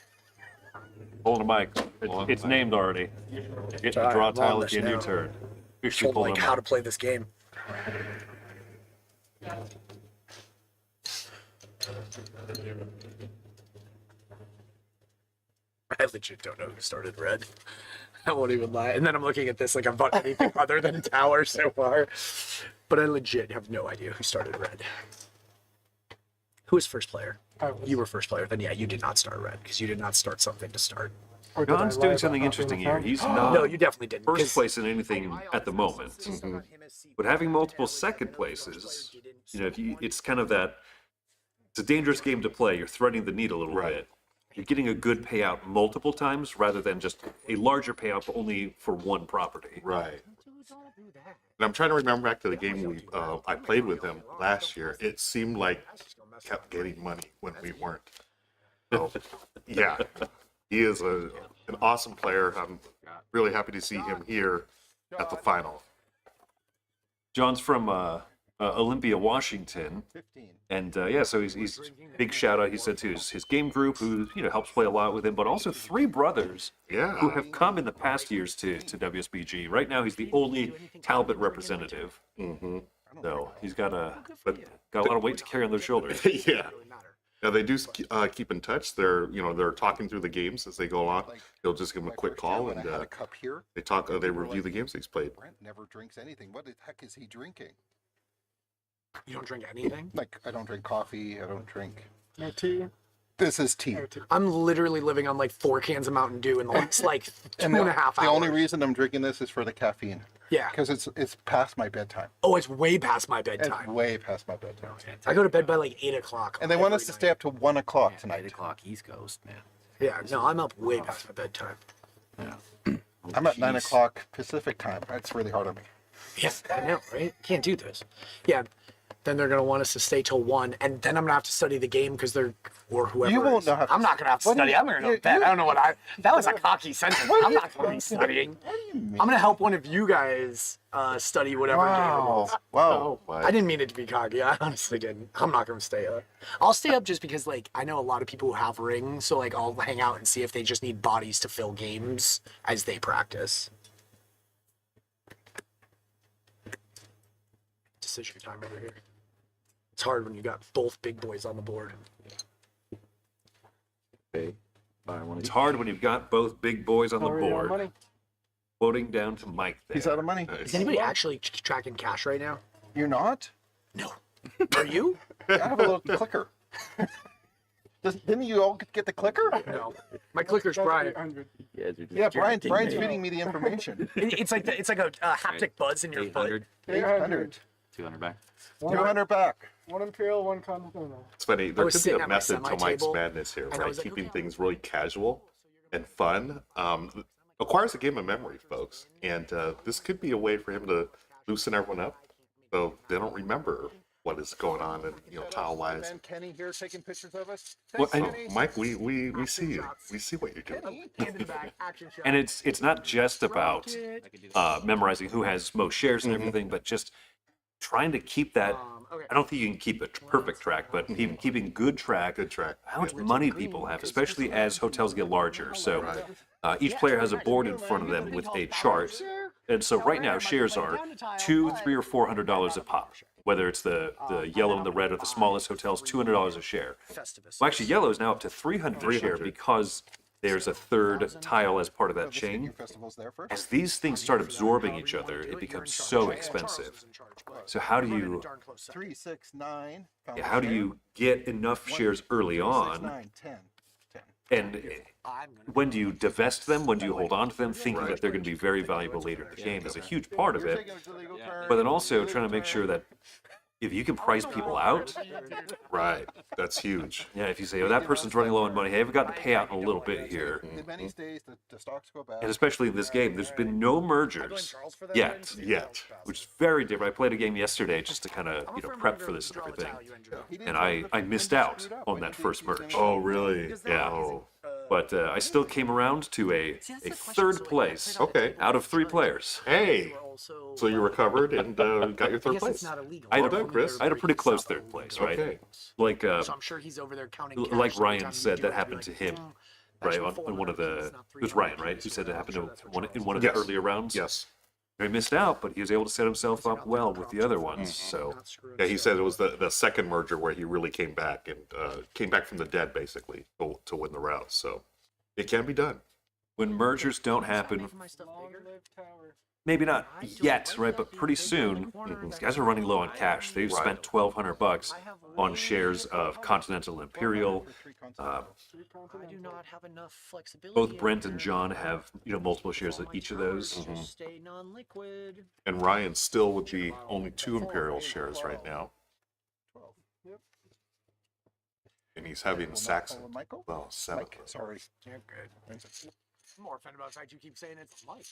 Speaker 2: Hold the mic. It's named already. Get to draw a tile at the end of your turn. Officially
Speaker 1: Told
Speaker 2: pull
Speaker 1: Mike
Speaker 2: the
Speaker 1: how
Speaker 2: mic.
Speaker 1: to play this game. I legit don't know who started red. I won't even lie. And then I'm looking at this like I've bought anything other than Tower so far. But I legit have no idea who started red. Who was first player?
Speaker 6: I was.
Speaker 1: You were first player. Then yeah, you did not start red because you did not start something to start.
Speaker 6: Or did I
Speaker 2: John's
Speaker 6: lie
Speaker 2: doing
Speaker 6: about
Speaker 2: something
Speaker 6: not
Speaker 2: interesting
Speaker 6: being
Speaker 2: here.
Speaker 6: found?
Speaker 2: He's not
Speaker 1: No, you definitely didn't.
Speaker 2: first
Speaker 1: 'cause
Speaker 2: place in anything at the moment.
Speaker 1: Mm-hmm.
Speaker 2: But having multiple second places, if it's kind of that. It's a dangerous game to play. You're threading the needle a little
Speaker 3: Right.
Speaker 2: bit. You're getting a good payout multiple times rather than just a larger payout but only for one property.
Speaker 3: Right. And I'm trying to remember back to the game I played with him last year. It seemed like kept getting money when we weren't. So, yeah, he is an awesome player. I'm really happy to see him here at the final.
Speaker 2: John's from Olympia, Washington,
Speaker 4: 15.
Speaker 2: and so he's big shout out. He said to his game group, who helps play a lot with him, but also three brothers
Speaker 3: Yeah.
Speaker 2: who have come in the past years to WSBG. Right now, he's the only Talbot representative, so he's got a lot of weight to carry on their shoulders.
Speaker 3: Yeah. Yeah, they do keep in touch. They're talking through the games as they go along. He'll just give them a quick call
Speaker 4: And
Speaker 3: and
Speaker 4: I had a cup here.
Speaker 3: they review the games he's played.
Speaker 4: Brent never drinks anything. What the heck is he drinking?
Speaker 1: You don't drink anything?
Speaker 4: Like, I don't drink coffee. I don't drink.
Speaker 6: No tea.
Speaker 4: This is tea.
Speaker 6: No tea.
Speaker 1: I'm literally living on like 4 cans of Mountain Dew in the last like two
Speaker 4: And
Speaker 1: and a half
Speaker 4: the
Speaker 1: hours.
Speaker 4: only reason I'm drinking this is for the caffeine.
Speaker 1: Yeah.
Speaker 4: Because it's past my bedtime.
Speaker 1: Oh, it's way past my
Speaker 4: It's
Speaker 1: bedtime.
Speaker 4: way past my bedtime.
Speaker 1: I go to bed by like 8 o'clock.
Speaker 4: And they want us
Speaker 1: every
Speaker 4: to
Speaker 1: night.
Speaker 4: stay up to 1 o'clock
Speaker 5: 8
Speaker 4: tonight.
Speaker 5: o'clock East Coast, man.
Speaker 1: Yeah, no, I'm up way past my bedtime.
Speaker 5: Yeah.
Speaker 4: I'm at 9
Speaker 2: Jeez.
Speaker 4: o'clock Pacific time. That's really hard on me.
Speaker 1: Yes, I know, right? Can't do this. Yeah. Then they're gonna want us to stay till 1, and then I'm gonna have to study the game because they're or whoever.
Speaker 4: You
Speaker 1: it
Speaker 4: won't
Speaker 1: is.
Speaker 4: know how to
Speaker 1: I'm not gonna have to
Speaker 4: What do
Speaker 1: study.
Speaker 4: you-
Speaker 1: I'm gonna go to bed. I don't know what That was a cocky sentence. I'm not gonna be studying.
Speaker 4: What do you mean?
Speaker 1: I'm gonna help one of you guys study whatever game it is.
Speaker 4: Wow.
Speaker 1: I didn't mean it to be cocky. I honestly didn't. I'm not gonna stay up. I'll stay up just because, like, I know a lot of people who have rings, so like I'll hang out and see if they just need bodies to fill games as they practice. Decision time over here. It's hard when you got both big boys on the board.
Speaker 5: Okay. Buy one
Speaker 2: It's
Speaker 5: each.
Speaker 2: hard when you've got both big boys on the
Speaker 6: Already on
Speaker 2: board.
Speaker 6: money.
Speaker 2: Floating down to Mike there.
Speaker 4: He's out of money.
Speaker 1: Is anybody actually tracking cash right now?
Speaker 4: You're not?
Speaker 1: No. Are you?
Speaker 4: I have a little clicker. Didn't you all get the clicker?
Speaker 1: No. My clicker's Brian.
Speaker 6: 800.
Speaker 5: You guys are just
Speaker 4: Yeah, Brian's
Speaker 5: guaranteed
Speaker 4: feeding me the information.
Speaker 1: It's like a haptic buzz in your foot.
Speaker 5: 800,
Speaker 4: 800.
Speaker 5: 200 back.
Speaker 4: 200 back.
Speaker 6: One Imperial, one Continental.
Speaker 3: It's funny. There
Speaker 1: was
Speaker 3: could be
Speaker 1: sitting
Speaker 3: a
Speaker 1: at my
Speaker 3: method to Mike's
Speaker 1: semi-table,
Speaker 3: madness here,
Speaker 1: and I
Speaker 3: right?
Speaker 1: was like,
Speaker 3: Keeping
Speaker 1: okay.
Speaker 3: things really casual and fun. Acquires a game of memory, folks, and this could be a way for him to loosen everyone up, so they don't remember what is going on, and tile-wise.
Speaker 4: And Kenny here taking pictures of us.
Speaker 2: Well,
Speaker 4: Thanks,
Speaker 2: and-
Speaker 4: Kenny.
Speaker 3: Mike, we see you. We see what you're doing.
Speaker 1: Hand in the back, action shot.
Speaker 2: And it's not just about memorizing who has most shares and everything, but just trying to keep that.
Speaker 1: Okay.
Speaker 2: I don't think you can keep a perfect track, but keeping good track.
Speaker 3: Good track.
Speaker 2: How much money people have, especially as hotels get larger. So each player has a board in front of them with a chart, and so right now shares are $200, $300, or $400 a pop. Whether it's the yellow and the red or the smallest hotels, $200 a share.
Speaker 1: Festivus.
Speaker 2: Well, actually, yellow is now up to $300 a share
Speaker 3: 300.
Speaker 2: because there's a third tile as part of that
Speaker 4: The speaking
Speaker 2: chain.
Speaker 4: festival's there first.
Speaker 2: As these things start absorbing each other, it becomes so expensive. So how do you
Speaker 4: 3, 6, 9. Found
Speaker 2: how do you get enough shares early
Speaker 4: 6,
Speaker 2: on?
Speaker 4: 9, 10.
Speaker 2: And when do you divest them? When do you hold on to them, thinking that they're going to be very valuable later in the game is a huge part of it. But then also trying to make sure that if you can price people out,
Speaker 3: Right. That's huge.
Speaker 2: yeah, if you say, oh, that person's running low on money, hey, I've got to pay out in a little bit here.
Speaker 4: In many states, the stocks go bad.
Speaker 2: And especially in this game, there's been no mergers yet,
Speaker 3: Yet.
Speaker 2: which is very different. I played a game yesterday just to kind of prep for this and everything, and I missed out on that first merge.
Speaker 3: Oh, really?
Speaker 2: Yeah.
Speaker 3: Oh.
Speaker 2: But I still came around to a third place
Speaker 3: Okay.
Speaker 2: out of 3 players.
Speaker 3: Hey. So you recovered and got your
Speaker 1: I
Speaker 3: third
Speaker 1: guess it's
Speaker 3: place.
Speaker 1: not illegal.
Speaker 2: I had,
Speaker 3: Well done, Chris.
Speaker 2: I had a pretty close third place, right?
Speaker 3: Okay.
Speaker 2: Like
Speaker 1: So I'm sure he's over there counting. cash
Speaker 2: like
Speaker 1: every
Speaker 2: Ryan
Speaker 1: time
Speaker 2: said,
Speaker 1: you do
Speaker 2: that
Speaker 1: it,
Speaker 2: happened to
Speaker 1: like,
Speaker 2: him,
Speaker 1: "Mm,
Speaker 2: right?
Speaker 1: that's
Speaker 2: On one of the,
Speaker 1: it's not
Speaker 2: it was Ryan, right? Who said it happened to in one of
Speaker 3: Yes.
Speaker 2: the earlier rounds.
Speaker 3: Yes.
Speaker 2: He missed out, but he was able to set himself up well with the other ones. So
Speaker 3: Yeah, he said it was the second merger where he really came back and came back from the dead, basically, to win the route. So it can be done.
Speaker 2: when mergers don't happen,
Speaker 6: Long live tower.
Speaker 2: maybe not yet, right? But pretty soon, these guys are running low on cash. They've spent $1,200 on shares of Continental and Imperial.
Speaker 1: I do not have enough flexibility.
Speaker 2: Both Brent and John have multiple shares of each of those.
Speaker 1: Just stay non-liquid.
Speaker 3: And Ryan still with the only 2 Imperial shares right now. And he's having Saxon.
Speaker 4: Michael?
Speaker 3: Well, 7.
Speaker 4: Sorry.
Speaker 1: You're good. I'm more offended about the fact you keep saying it's Mike.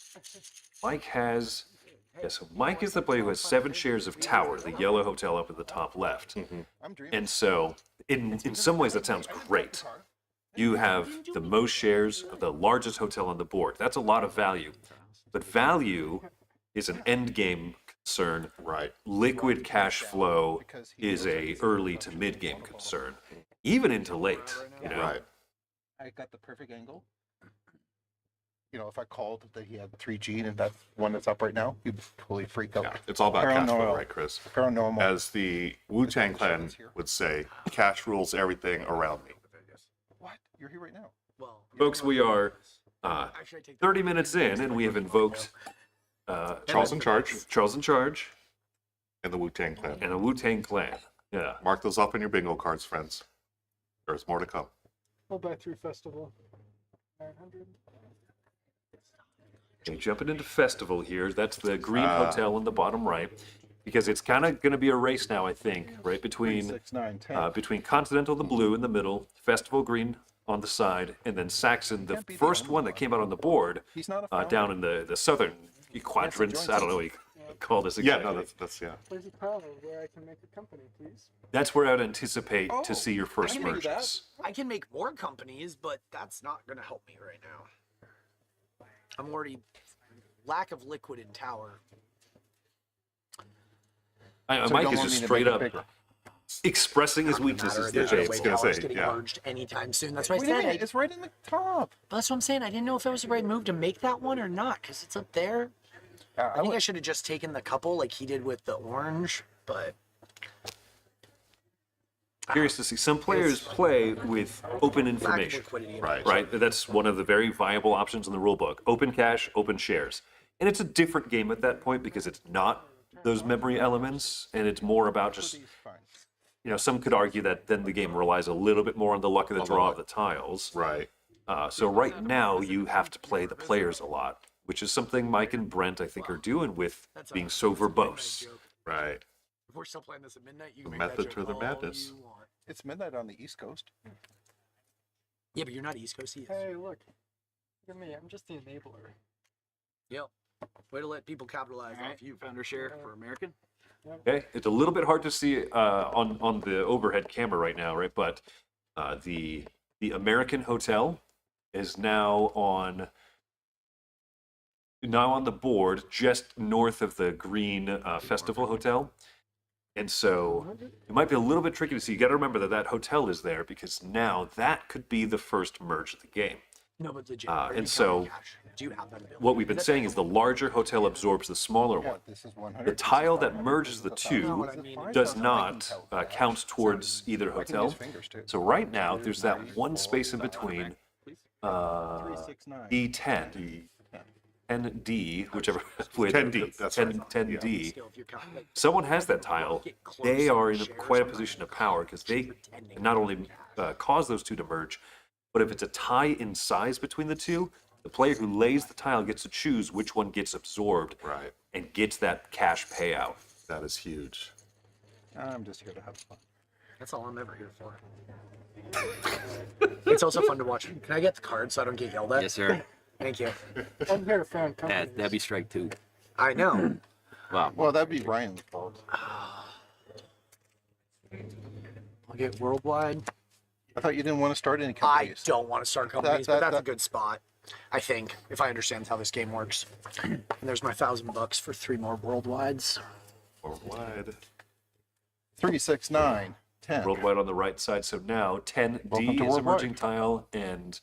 Speaker 2: Mike has, so Mike is the player who has 7 shares of Tower, the yellow hotel up at the top left.
Speaker 4: I'm dreaming.
Speaker 2: And so, in some ways, that sounds great. You have the most shares of the largest hotel on the board. That's a lot of value. But value is an end game concern.
Speaker 3: Right.
Speaker 2: Liquid cash flow is a early to mid game concern, even into late.
Speaker 3: Right.
Speaker 4: I got the perfect angle. If I called that he had 3G and that one that's up right now, you'd totally freak out.
Speaker 3: Yeah. It's all about cash flow,
Speaker 4: Paranormal.
Speaker 3: right, Chris?
Speaker 4: Paranormal.
Speaker 3: As the Wu-Tang Clan would say, cash rules everything around me.
Speaker 4: What? You're here right now.
Speaker 1: Well,
Speaker 2: Folks, we are
Speaker 1: actually, I take
Speaker 2: 30 minutes in, and we have invoked
Speaker 3: Charles in Charge
Speaker 2: Charles in Charge
Speaker 3: and the Wu-Tang Clan.
Speaker 2: and the Wu-Tang Clan. Yeah.
Speaker 3: Mark those up in your bingo cards, friends. There's more to come.
Speaker 6: We'll buy through festival. 900.
Speaker 2: Okay, jumping into Festival here. That's the green hotel in the bottom right, because it's kind of going to be a race now, I think, right between
Speaker 4: 6, 9, 10.
Speaker 2: between Continental, the blue in the middle, Festival green on the side, and then Saxon, the
Speaker 4: Can't be the
Speaker 2: first
Speaker 4: only
Speaker 2: one that came out on the board,
Speaker 4: He's not a founder.
Speaker 2: down in the southern quadrants. I don't know what you call this
Speaker 3: Yeah,
Speaker 2: exactly.
Speaker 3: no, that's yeah.
Speaker 6: There's a panel where I can make a company, please.
Speaker 2: That's where I'd anticipate
Speaker 4: Oh,
Speaker 2: to see your first
Speaker 4: I can do that.
Speaker 2: merges.
Speaker 1: I can make more companies, but that's not going to help me right now. I'm already lack of liquid in Tower.
Speaker 4: So
Speaker 2: Mike
Speaker 4: don't
Speaker 2: is
Speaker 4: want
Speaker 2: just
Speaker 4: me to
Speaker 2: straight
Speaker 4: make it
Speaker 2: up
Speaker 4: bigger.
Speaker 2: expressing his
Speaker 1: Doesn't
Speaker 2: weaknesses
Speaker 1: matter.
Speaker 2: to
Speaker 1: There's no
Speaker 2: James.
Speaker 1: way
Speaker 3: gonna
Speaker 1: Tower's
Speaker 3: say,
Speaker 1: getting
Speaker 3: yeah.
Speaker 1: merged anytime soon. That's what I
Speaker 4: Wait a
Speaker 1: said.
Speaker 4: minute, it's right in the top.
Speaker 1: That's what I'm saying. I didn't know if it was the right move to make that one or not, because it's up there. I think I should have just taken the couple like he did with the orange, but
Speaker 2: Curious to see. Some players play with open
Speaker 1: lack of
Speaker 2: information.
Speaker 1: liquidity. in
Speaker 3: Right.
Speaker 1: it.
Speaker 2: Right? That's one of the very viable options in the rule book. Open cash, open shares. And it's a different game at that point because it's not those memory elements and it's more about just,
Speaker 4: He's fine.
Speaker 2: some could argue that then the game relies a little bit more on the luck of the draw of the tiles.
Speaker 3: Right.
Speaker 2: So right now you have to play the players a lot, which is something Mike and Brent, I think, are doing with being so verbose.
Speaker 3: Right.
Speaker 1: If we're still playing this at midnight, you
Speaker 3: The
Speaker 1: can make that
Speaker 3: method
Speaker 1: joke
Speaker 3: to the
Speaker 1: all
Speaker 3: madness.
Speaker 1: you want.
Speaker 4: It's midnight on the East Coast.
Speaker 1: Yeah, but you're not East Coast. He is.
Speaker 6: Hey, look. Look at me. I'm just the enabler.
Speaker 1: Yep. Way to let people capitalize
Speaker 5: All right,
Speaker 1: off you.
Speaker 5: founder share for American.
Speaker 2: Okay, it's a little bit hard to see on the overhead camera right now, right? But the American Hotel is now on the board just north of the green Festival Hotel, and so it might be a little bit tricky to see. You got to remember that hotel is there because now that could be the first merge of the game.
Speaker 1: No, but legit.
Speaker 2: And so
Speaker 1: do you have that ability?
Speaker 2: what we've been saying is the larger hotel absorbs the smaller
Speaker 4: Yeah,
Speaker 2: one.
Speaker 4: this is 100.
Speaker 2: The
Speaker 4: this is
Speaker 2: tile that
Speaker 4: 500,
Speaker 2: merges
Speaker 4: this
Speaker 2: the
Speaker 4: is 1,000,
Speaker 2: two
Speaker 4: this is 5,000.
Speaker 2: does
Speaker 4: I can
Speaker 2: not
Speaker 4: tell.
Speaker 2: count towards either
Speaker 4: I can
Speaker 2: hotel.
Speaker 4: use fingers, too.
Speaker 2: So right now, there's that one space in between
Speaker 4: 369.
Speaker 2: D10, 10D, whichever. with
Speaker 3: 10D, that's right.
Speaker 2: 10D.
Speaker 1: Still, if you're counting-
Speaker 2: Someone has that tile. They are in quite a position of power because they
Speaker 1: pretending
Speaker 2: not only cause those two to merge, but if it's a tie in size between the two, the player who lays the tile gets to choose which one gets absorbed
Speaker 3: Right.
Speaker 2: and gets that cash payout.
Speaker 3: That is huge.
Speaker 4: I'm just here to have fun.
Speaker 1: That's all I'm ever here for. It's also fun to watch. Can I get the card so I don't get yelled at?
Speaker 5: Yes, sir.
Speaker 1: Thank you.
Speaker 6: I'm here to found companies.
Speaker 5: That'd be strike 2.
Speaker 1: I know.
Speaker 5: Wow.
Speaker 4: Well, that'd be Ryan's fault.
Speaker 1: I'll get worldwide.
Speaker 4: I thought you didn't want to start any
Speaker 1: I
Speaker 4: companies.
Speaker 1: don't want to start companies, but that's a
Speaker 4: that-
Speaker 1: good spot. I think, if I understand how this game works. And there's my $1,000 for 3 more worldwides.
Speaker 2: Worldwide.
Speaker 4: 369, 10.
Speaker 2: Worldwide on the right side. So now 10D
Speaker 4: Welcome to
Speaker 2: is
Speaker 4: worldwide.
Speaker 2: emerging tile, and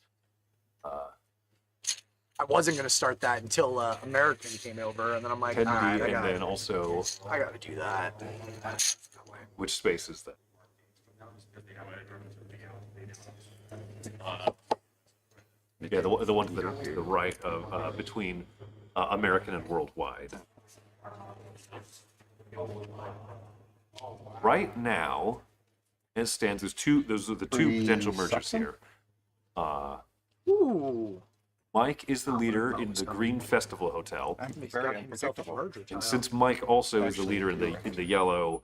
Speaker 1: I wasn't gonna start that until American came over, and then I'm like,
Speaker 2: 10D,
Speaker 1: all right,
Speaker 2: and then also,
Speaker 1: I gotta do that.
Speaker 2: which space is that? Yeah, the one to the right of between American and worldwide. Right now, as stands, those are the two potential mergers here.
Speaker 1: Ooh.
Speaker 2: Mike is the leader in the Green Festival Hotel,
Speaker 4: I'm
Speaker 1: He's got
Speaker 4: very
Speaker 1: himself a
Speaker 4: unpredictable.
Speaker 1: merger
Speaker 2: and
Speaker 1: tile.
Speaker 2: since Mike also is the leader in the yellow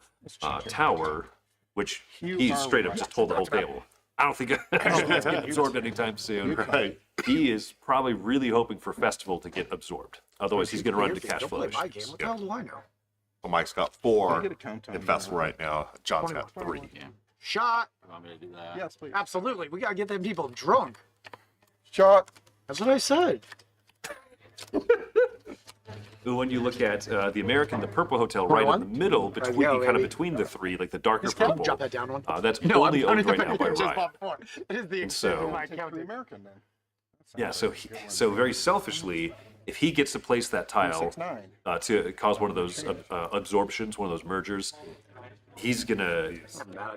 Speaker 2: tower, which he
Speaker 4: are
Speaker 2: straight up
Speaker 4: right.
Speaker 2: just told the whole table. I don't think it's getting absorbed anytime soon.
Speaker 3: Right.
Speaker 2: He is probably really hoping for Festival to get absorbed. Otherwise, he's going to run into cash
Speaker 1: Don't
Speaker 2: flow
Speaker 1: play my
Speaker 2: issues.
Speaker 1: game. What the hell do I know?
Speaker 3: Well, Mike's got
Speaker 4: Can I
Speaker 3: 4
Speaker 4: get a countdown?
Speaker 3: in Festival right now. John's got 3.
Speaker 1: Shot.
Speaker 5: You want me to do that?
Speaker 4: Yes, please.
Speaker 1: Absolutely. We gotta get them people drunk.
Speaker 4: Shot.
Speaker 1: That's what I said.
Speaker 2: When you look at the American, the purple hotel right in
Speaker 1: 21?
Speaker 2: the middle, between
Speaker 1: go,
Speaker 2: kind of
Speaker 1: baby.
Speaker 2: between the three, like the darker
Speaker 1: Just
Speaker 2: purple.
Speaker 1: drop that down one.
Speaker 2: That's
Speaker 1: No,
Speaker 2: only
Speaker 1: I'm
Speaker 2: owned right
Speaker 1: counting
Speaker 2: now by
Speaker 1: the
Speaker 2: Ryan.
Speaker 1: It is the
Speaker 2: And so-
Speaker 1: my
Speaker 4: Take the
Speaker 1: counting.
Speaker 4: American then.
Speaker 2: Yeah, so very selfishly, if he gets to place that tile
Speaker 4: 6-9.
Speaker 2: to cause one of those absorptions, one of those mergers, he's gonna.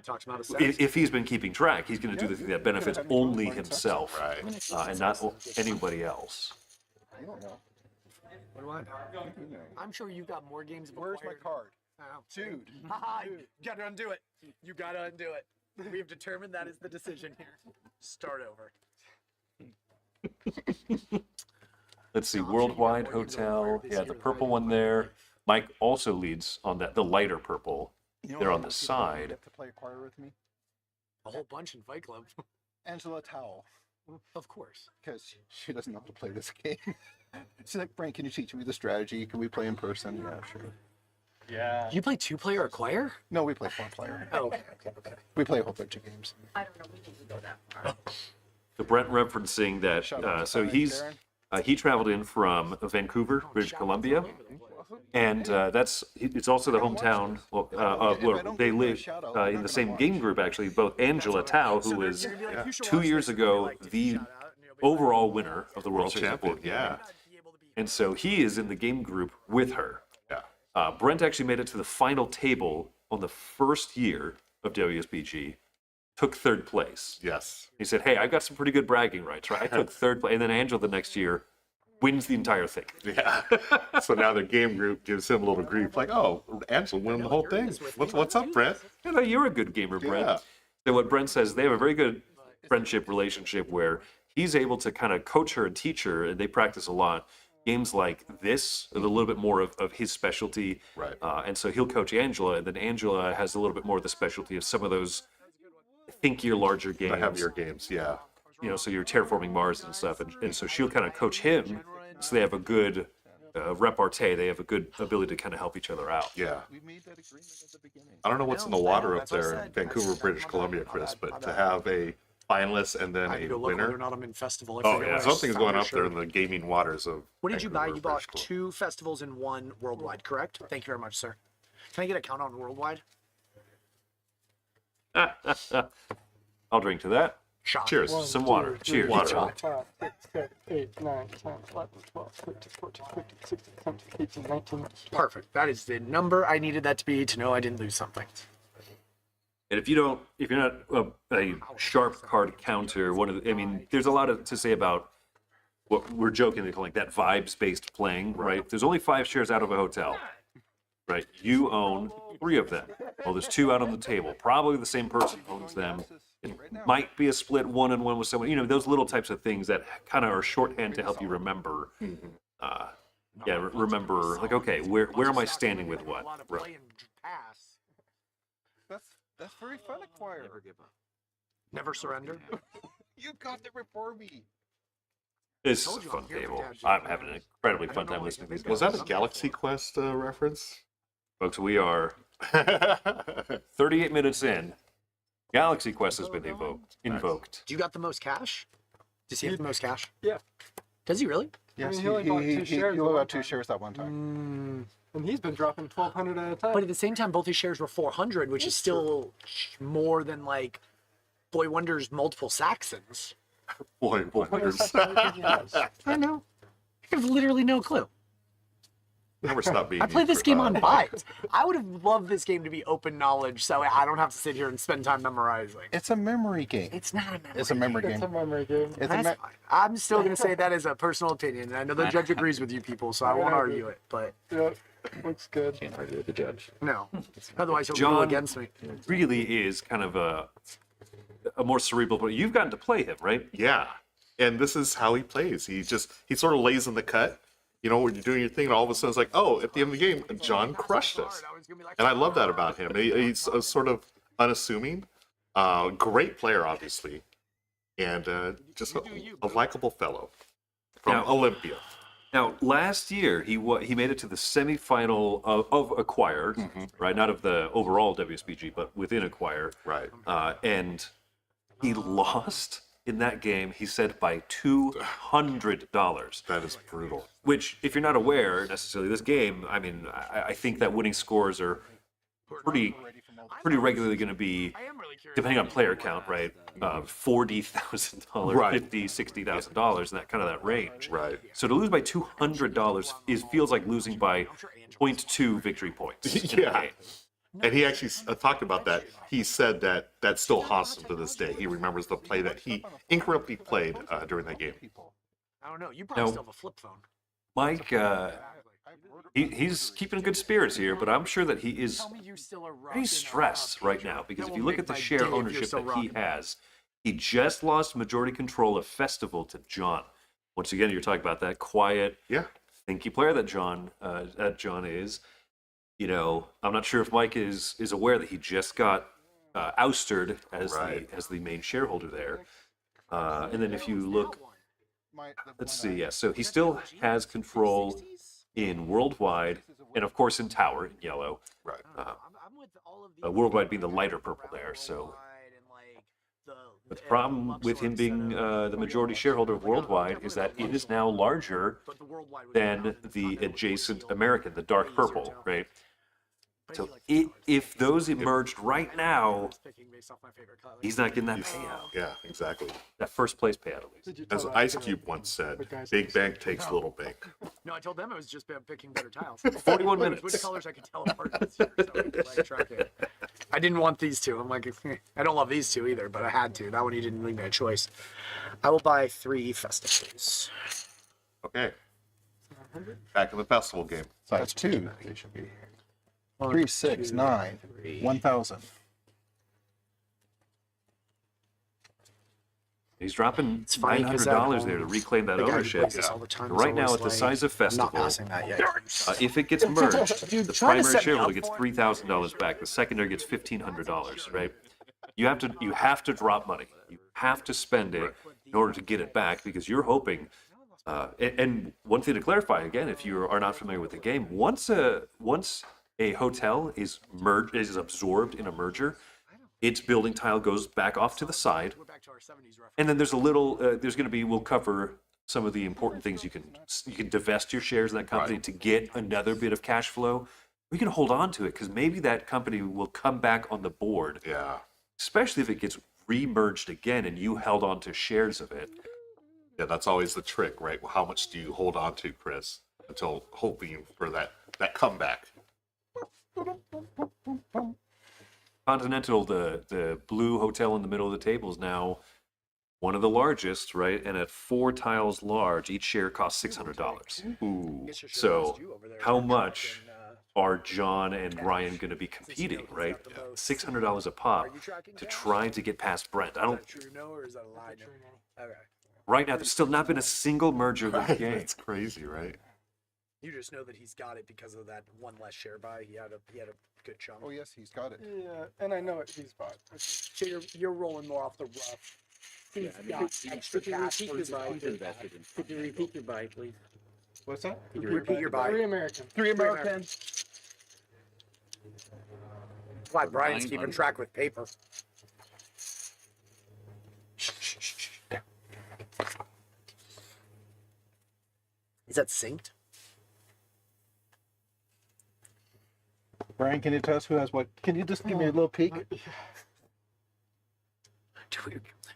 Speaker 1: Talks about a sex.
Speaker 2: If he's been keeping track, he's gonna do the thing that benefits only himself
Speaker 3: Right.
Speaker 2: and not anybody else.
Speaker 4: I don't know.
Speaker 1: What do I know? I'm sure you've got more games.
Speaker 4: Where's my card?
Speaker 1: Oh.
Speaker 4: Dude.
Speaker 1: Haha, you gotta undo it. You gotta undo it. We have determined that is the decision here. Start over.
Speaker 2: Let's see, Worldwide Hotel. Yeah, the purple one there. Mike also leads on that, the lighter purple.
Speaker 4: You know
Speaker 2: They're
Speaker 4: how
Speaker 2: on the
Speaker 4: many people
Speaker 2: side.
Speaker 4: get to play Acquire with me?
Speaker 1: A whole bunch in Fight Club.
Speaker 4: Angela Towell,
Speaker 1: Of course.
Speaker 4: because she doesn't know how to play this game. She's like, Frank, can you teach me the strategy? Can we play in person? Yeah, sure.
Speaker 6: Yeah.
Speaker 1: You play 2-player Acquire?
Speaker 4: No, we play 4-player.
Speaker 1: Oh, okay.
Speaker 4: We play a whole bunch of games.
Speaker 7: I don't know, we didn't go that far.
Speaker 2: The Brent referencing that,
Speaker 4: Shout out to
Speaker 2: so
Speaker 4: Darren.
Speaker 2: he traveled in from Vancouver, British Columbia, and it's also the hometown. They live in the same game group actually. Both Angela Tao, who was 2 years ago the overall winner of the World Series of
Speaker 3: champion,
Speaker 2: Board Game.
Speaker 3: yeah.
Speaker 2: And so he is in the game group with her.
Speaker 3: Yeah.
Speaker 2: Brent actually made it to the final table on the first year of WSBG, took third place.
Speaker 3: Yes.
Speaker 2: He said, "Hey, I've got some pretty good bragging rights, right? I took third place." And then Angela the next year wins the entire thing.
Speaker 3: Yeah. So now the game group gives him a little grief, like, "Oh, Angela won the whole thing. What's up, Brent?"
Speaker 2: You know, you're a good gamer, Brent.
Speaker 3: Yeah.
Speaker 2: So what Brent says, they have a very good friendship relationship where he's able to kind of coach her and teach her, and they practice a lot. Games like this are a little bit more of his specialty.
Speaker 3: Right.
Speaker 2: And so he'll coach Angela, and then Angela has a little bit more of the specialty of some of those thinkier, larger games.
Speaker 3: The heavier games, yeah.
Speaker 2: You know, so you're terraforming Mars and stuff, and so she'll kind of coach him, so they have a good repartee. They have a good ability to kind of help each other out.
Speaker 3: Yeah.
Speaker 4: We made that agreement at the beginning.
Speaker 3: I don't know what's in the water up there in Vancouver, British Columbia, Chris, but to have a finalist and then
Speaker 1: I need
Speaker 3: a
Speaker 1: to look whether or
Speaker 3: winner.
Speaker 1: not I'm in festival. I
Speaker 3: Oh,
Speaker 1: forget
Speaker 3: yeah.
Speaker 1: what I
Speaker 3: Something's
Speaker 1: found
Speaker 3: going
Speaker 1: your
Speaker 3: up there
Speaker 1: shirt.
Speaker 3: in the gaming waters of.
Speaker 1: What did you buy?
Speaker 3: Vancouver,
Speaker 1: You bought
Speaker 3: British Columbia.
Speaker 1: 2 festivals and 1 worldwide, correct? Thank you very much, sir. Can I get a count on worldwide?
Speaker 2: I'll drink to that.
Speaker 1: Shot.
Speaker 3: Cheers.
Speaker 2: Some water. Cheers.
Speaker 3: Water.
Speaker 6: 5, 6, 7, 8, 9, 10, 11, 12, 13, 14, 15, 16, 17, 18, 19.
Speaker 1: Perfect. That is the number I needed that to be to know I didn't lose something.
Speaker 2: And if you're not a sharp card counter, I mean, there's a lot to say about what we're jokingly calling that vibes-based playing, right? There's only 5 shares out of a hotel, right? You own 3 of them. Well, there's 2 out on the table. Probably the same person owns them. It might be a split 1-on-1 with someone. You know, those little types of things that kind of are shorthand to help you remember. Remember, like, okay, where am I standing with what? Right.
Speaker 4: That's very fun, Acquire.
Speaker 1: Never surrender.
Speaker 4: You got there before me.
Speaker 2: This is a fun table. I'm having an incredibly fun time listening to these guys.
Speaker 3: Was that a Galaxy Quest reference?
Speaker 2: Folks, we are 38 minutes in. Galaxy Quest has been invoked.
Speaker 1: Do you got the most cash? Does he have the most cash?
Speaker 6: Yeah.
Speaker 1: Does he really?
Speaker 4: Yes,
Speaker 6: he only bought 2 shares
Speaker 4: he
Speaker 6: at
Speaker 4: only
Speaker 6: one
Speaker 4: bought 2
Speaker 6: time.
Speaker 4: shares at one time.
Speaker 6: And he's been dropping 1,200 at a time.
Speaker 1: But at the same time, both his shares were 400, which is still more than like Boy Wonder's multiple Saxons.
Speaker 3: Boy, wonders.
Speaker 1: I know. I have literally no clue.
Speaker 3: Never stop being.
Speaker 1: I played this
Speaker 3: used
Speaker 1: game
Speaker 3: for-
Speaker 1: on Byte. I would have loved this game to be open knowledge, so I don't have to sit here and spend time memorizing.
Speaker 4: It's a memory game.
Speaker 1: It's not a memory.
Speaker 4: It's a memory
Speaker 6: It's a
Speaker 4: game.
Speaker 6: memory game.
Speaker 4: It's a
Speaker 1: That's
Speaker 4: me-
Speaker 1: fine. I'm still gonna say that as a personal opinion. And I know the judge agrees with you people, so I won't argue it. But
Speaker 6: Yeah, looks good.
Speaker 5: Can't argue with the judge.
Speaker 1: no, otherwise he'll
Speaker 2: John-
Speaker 1: rule against me.
Speaker 2: Really is kind of a more cerebral, but you've gotten to play him, right?
Speaker 3: Yeah, and this is how he plays. He sort of lays in the cut. You know, when you're doing your thing, and all of a sudden it's like, oh, at the end of the game, John crushed us. And I love that about him. He's sort of unassuming, great player, obviously, and just a likable fellow from
Speaker 2: Now-
Speaker 3: Olympia.
Speaker 2: Now, last year he made it to the semifinal of Acquire, right? Not of the overall WSBG, but within Acquire.
Speaker 3: Right.
Speaker 2: And he lost in that game. He said by $200.
Speaker 3: That is brutal.
Speaker 2: Which, if you're not aware necessarily, this game, I mean, I think that winning scores are pretty regularly going to be, depending on player count, right? $40,000,
Speaker 3: Right.
Speaker 2: $50,000, $60,000, and that range.
Speaker 3: Right.
Speaker 2: So to lose by $200 feels like losing by 0.2 victory points.
Speaker 3: Yeah. And he actually talked about that. He said that still haunts him to this day. He remembers the play that he incorrectly played during that game.
Speaker 1: I don't know. You probably
Speaker 2: No.
Speaker 1: still have a flip phone.
Speaker 2: Mike, he's keeping good spirits here, but I'm sure that he is
Speaker 1: Tell me you still are
Speaker 2: pretty stressed right now because
Speaker 1: That
Speaker 2: if you
Speaker 1: will
Speaker 2: look at
Speaker 1: make
Speaker 2: the
Speaker 1: my
Speaker 2: share
Speaker 1: day if you're
Speaker 2: ownership
Speaker 1: still
Speaker 2: that he
Speaker 1: rocking that.
Speaker 2: has, he just lost majority control of Festival to John. Once again, you're talking about that quiet,
Speaker 3: Yeah.
Speaker 2: thinky player that John is. You know, I'm not sure if Mike is aware that he just got ousted as
Speaker 3: Right.
Speaker 2: the main shareholder there. And then if you look, let's see, yeah, so he still has control in Worldwide and of course in Tower in yellow.
Speaker 3: Right.
Speaker 2: Worldwide being the lighter purple there. So but the problem with him being the majority shareholder of Worldwide is that it is now larger than the adjacent American, the dark purple, right? So if those emerged right now, he's not getting that payout,
Speaker 3: Yeah, exactly.
Speaker 2: that first place payout at least.
Speaker 3: As Ice Cube once said, big bank takes little bank.
Speaker 1: No, I told them it was just picking better tiles.
Speaker 2: 41
Speaker 1: Which
Speaker 2: minutes.
Speaker 1: colors I could tell apart this year, so I could, like, track it. I didn't want these two. I'm like, I don't love these two either, but I had to. That one you didn't leave me a choice. I will buy 3 festivals.
Speaker 3: Okay. Back in the festival game.
Speaker 4: Size 2. 3, 6, 9, 1,000.
Speaker 2: He's dropping
Speaker 1: funny 'cause at
Speaker 2: $900
Speaker 1: home,
Speaker 2: there to reclaim that
Speaker 1: the guy who
Speaker 2: ownership.
Speaker 1: plays this all the time is
Speaker 2: Right now,
Speaker 1: always
Speaker 2: at the
Speaker 1: like,
Speaker 2: size of
Speaker 1: I'm
Speaker 2: Festival,
Speaker 1: not passing that yet.
Speaker 2: if it gets merged,
Speaker 1: Dude,
Speaker 2: the
Speaker 1: trying to
Speaker 2: primary
Speaker 1: set me
Speaker 2: shareholder
Speaker 1: up
Speaker 2: gets
Speaker 1: for it.
Speaker 2: $3,000 back. The secondary gets $1,500, right? You have to drop money. You have to spend it in order to get it back because you're hoping. And one thing to clarify again, if you are not familiar with the game, once a hotel is absorbed in a merger, its building tile goes back off to the side, and then there's a little. We'll cover some of the important things you can divest your shares in that company to get another bit of cash flow. We can hold on to it because maybe that company will come back on the board,
Speaker 3: Yeah.
Speaker 2: especially if it gets re-merged again and you held on to shares of it.
Speaker 3: Yeah, that's always the trick, right? How much do you hold on to, Chris, until hoping for that comeback?
Speaker 2: Continental, the blue hotel in the middle of the table, is now one of the largest, right? And at 4 tiles large, each share costs $600.
Speaker 3: Ooh.
Speaker 2: So how much are John and Ryan going to be competing, right? $600 a pop to try to get past Brent. I don't.
Speaker 1: True no, or is that a lie? No? Okay.
Speaker 2: Right now, there's still not been a single merger of the game.
Speaker 3: That's crazy, right?
Speaker 1: You just know that he's got it because of that one less share buy. He had a good chunk.
Speaker 4: Oh, yes, he's got it.
Speaker 6: Yeah, and I know it. He's bought.
Speaker 1: So you're rolling more off the rough. He's got extra
Speaker 5: Could you
Speaker 1: cash
Speaker 5: repeat
Speaker 1: for
Speaker 5: your
Speaker 1: his
Speaker 5: buy,
Speaker 1: own
Speaker 5: please?
Speaker 1: invested in
Speaker 5: Could you repeat your buy, please?
Speaker 4: What's that?
Speaker 1: Repeat your buy.
Speaker 6: 3 American.
Speaker 4: 3 American.
Speaker 1: Glad Brian's keeping
Speaker 5: 900.
Speaker 1: track with paper. Is that synced?
Speaker 4: Brian, can you tell us who has what? Can you just give me a little peek?
Speaker 1: Do we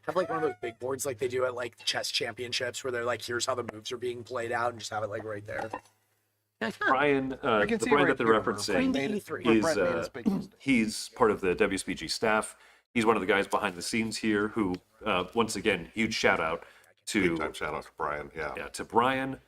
Speaker 1: have like one of those big boards like they do at like chess championships where they're like, here's how the moves are being played out and just have it like right there?
Speaker 2: Brian,
Speaker 4: I can
Speaker 2: the
Speaker 4: see
Speaker 2: Brian
Speaker 4: right
Speaker 2: that they're
Speaker 4: here
Speaker 2: referencing
Speaker 1: Brent made
Speaker 2: is
Speaker 4: Brent made his big mistake.
Speaker 2: he's part of the WSBG staff. He's one of the guys behind the scenes here who, once again, huge shout out
Speaker 3: Big
Speaker 2: to
Speaker 3: time shout out to Brian. Yeah.
Speaker 2: to Brian,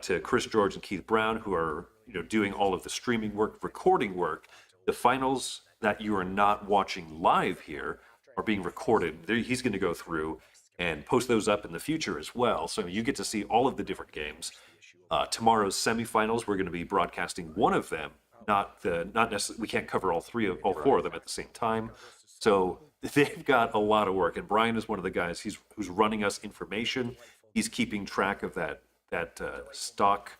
Speaker 2: to Chris George and Keith Brown, who are doing all of the streaming work, recording work. The finals that you are not watching live here are being recorded. He's going to go through and post those up in the future as well, so you get to see all of the different games. Tomorrow's semifinals, we're going to be broadcasting one of them. Not necessarily. We can't cover all four of them at the same time. So they've got a lot of work, and Brian is one of the guys who's running us information. He's keeping track of that stock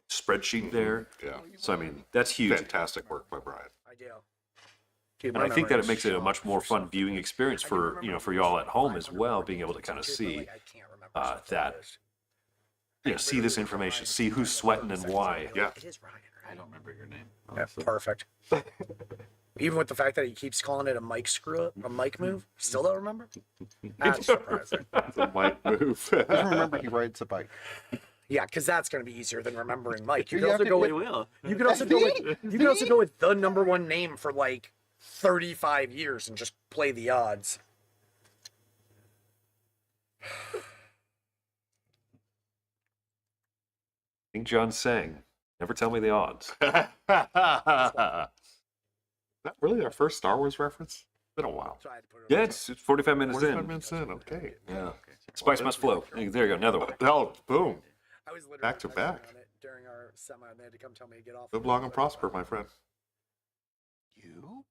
Speaker 2: spreadsheet there.
Speaker 3: Yeah.
Speaker 2: So I mean, that's huge.
Speaker 3: Fantastic work by Brian.
Speaker 1: I do.
Speaker 2: And I think that it makes it a much more fun viewing experience for for y'all at home as well, being able to kind of see that, see this information, see who's sweating and why.
Speaker 3: Yeah.
Speaker 1: It is Ryan,
Speaker 5: I don't remember your name.
Speaker 1: Yeah, perfect. Even with the fact that he keeps calling it a mic screw up, a mic move, still don't remember? That's surprising.
Speaker 3: It's a mic move.
Speaker 4: Doesn't remember he rides a bike.
Speaker 1: Yeah, because that's going to be easier than remembering Mike. You
Speaker 4: You
Speaker 1: can also
Speaker 4: have
Speaker 1: go
Speaker 4: to-
Speaker 1: with you can also go with you can also go with the number one name for like 35 years and just play the odds.
Speaker 2: King John sang, "Never tell me the odds."
Speaker 3: Is that really our first Star Wars reference? Been a while.
Speaker 1: So I had to put it
Speaker 2: Yeah, it's 45 minutes
Speaker 3: 45
Speaker 2: in.
Speaker 3: minutes in. Okay.
Speaker 2: Yeah, spice must flow. There you go, another one.
Speaker 3: Oh, boom.
Speaker 1: I was literally
Speaker 3: Back to
Speaker 1: texting
Speaker 3: back.
Speaker 1: on it during our semi, and they had to come tell me to get off.
Speaker 3: Live long and prosper, my friend.
Speaker 4: You?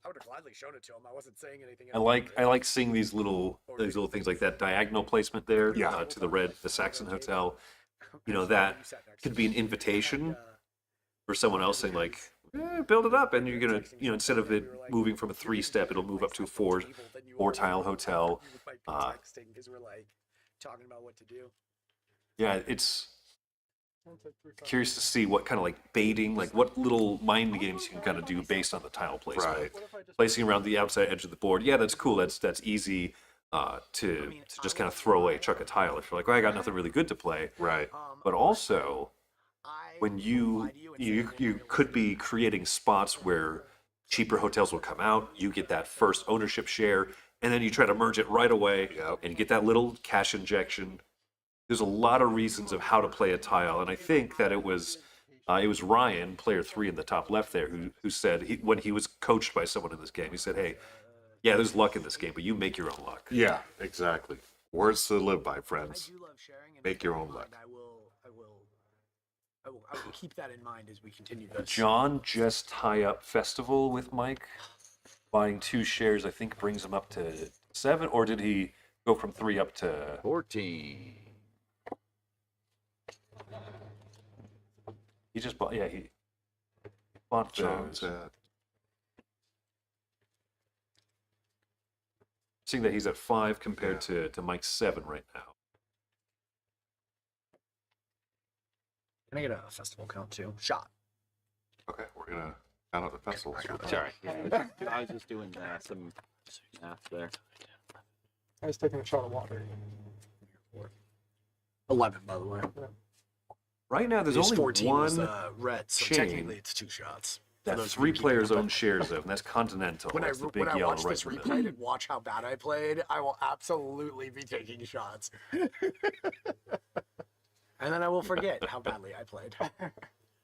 Speaker 1: I would have gladly shown it to him. I wasn't saying anything.
Speaker 2: I like seeing these little things like that diagonal placement there
Speaker 3: Yeah.
Speaker 2: to the Saxon Hotel. That could be an invitation for someone else saying like, build it up, and you're gonna instead of it moving from a 3-step, it'll move up to a 4-tile hotel.
Speaker 1: Texting because we're like talking about what to do.
Speaker 2: Yeah, it's curious to see what kind of like baiting, like what little mind games you can kind of do based on the tile placement.
Speaker 3: Right.
Speaker 2: Placing around the outside edge of the board, yeah, that's cool. That's easy to just kind of throw away, chuck a tile if you're like, I got nothing really good to play.
Speaker 3: Right.
Speaker 2: But also, when you could be creating spots where cheaper hotels will come out, you get that first ownership share, and then you try to merge it right away, and you get that little cash injection. There's a lot of reasons of how to play a tile, and I think that it was Ryan, player 3 in the top left there, who said when he was coached by someone in this game, he said, "Hey, yeah, there's luck in this game, but you make your own luck."
Speaker 3: Yeah, exactly. Words to live by, friends.
Speaker 1: I do love sharing. And
Speaker 3: Make your own luck.
Speaker 1: I will keep that in mind as we continue this.
Speaker 2: John just tie up festival with Mike, buying 2 shares. I think brings him up to 7, or did he go from 3 up to
Speaker 5: 14.
Speaker 2: He just bought. Yeah, he bought
Speaker 3: John's
Speaker 2: those.
Speaker 3: at
Speaker 2: Seeing that he's at 5 compared to Mike's 7 right now.
Speaker 1: Can I get a festival count too? Shot.
Speaker 3: okay. We're gonna count out the festivals.
Speaker 5: Sorry. I was just doing some math there.
Speaker 6: I was taking a shot of water.
Speaker 1: 11, by the way.
Speaker 2: Right now, there's
Speaker 1: His
Speaker 2: only
Speaker 1: 14 was,
Speaker 2: one
Speaker 1: red, so
Speaker 2: chain
Speaker 1: technically it's 2 shots. For
Speaker 2: that
Speaker 1: those of
Speaker 2: 3
Speaker 1: you keeping
Speaker 2: players
Speaker 1: up.
Speaker 2: own shares of, and that's Continental.
Speaker 1: When I
Speaker 2: That's the big yellow
Speaker 1: watch
Speaker 2: right
Speaker 1: this
Speaker 2: in the
Speaker 1: replay
Speaker 2: middle.
Speaker 1: and watch how bad I played, I will absolutely be taking shots. And then I will forget how badly I played.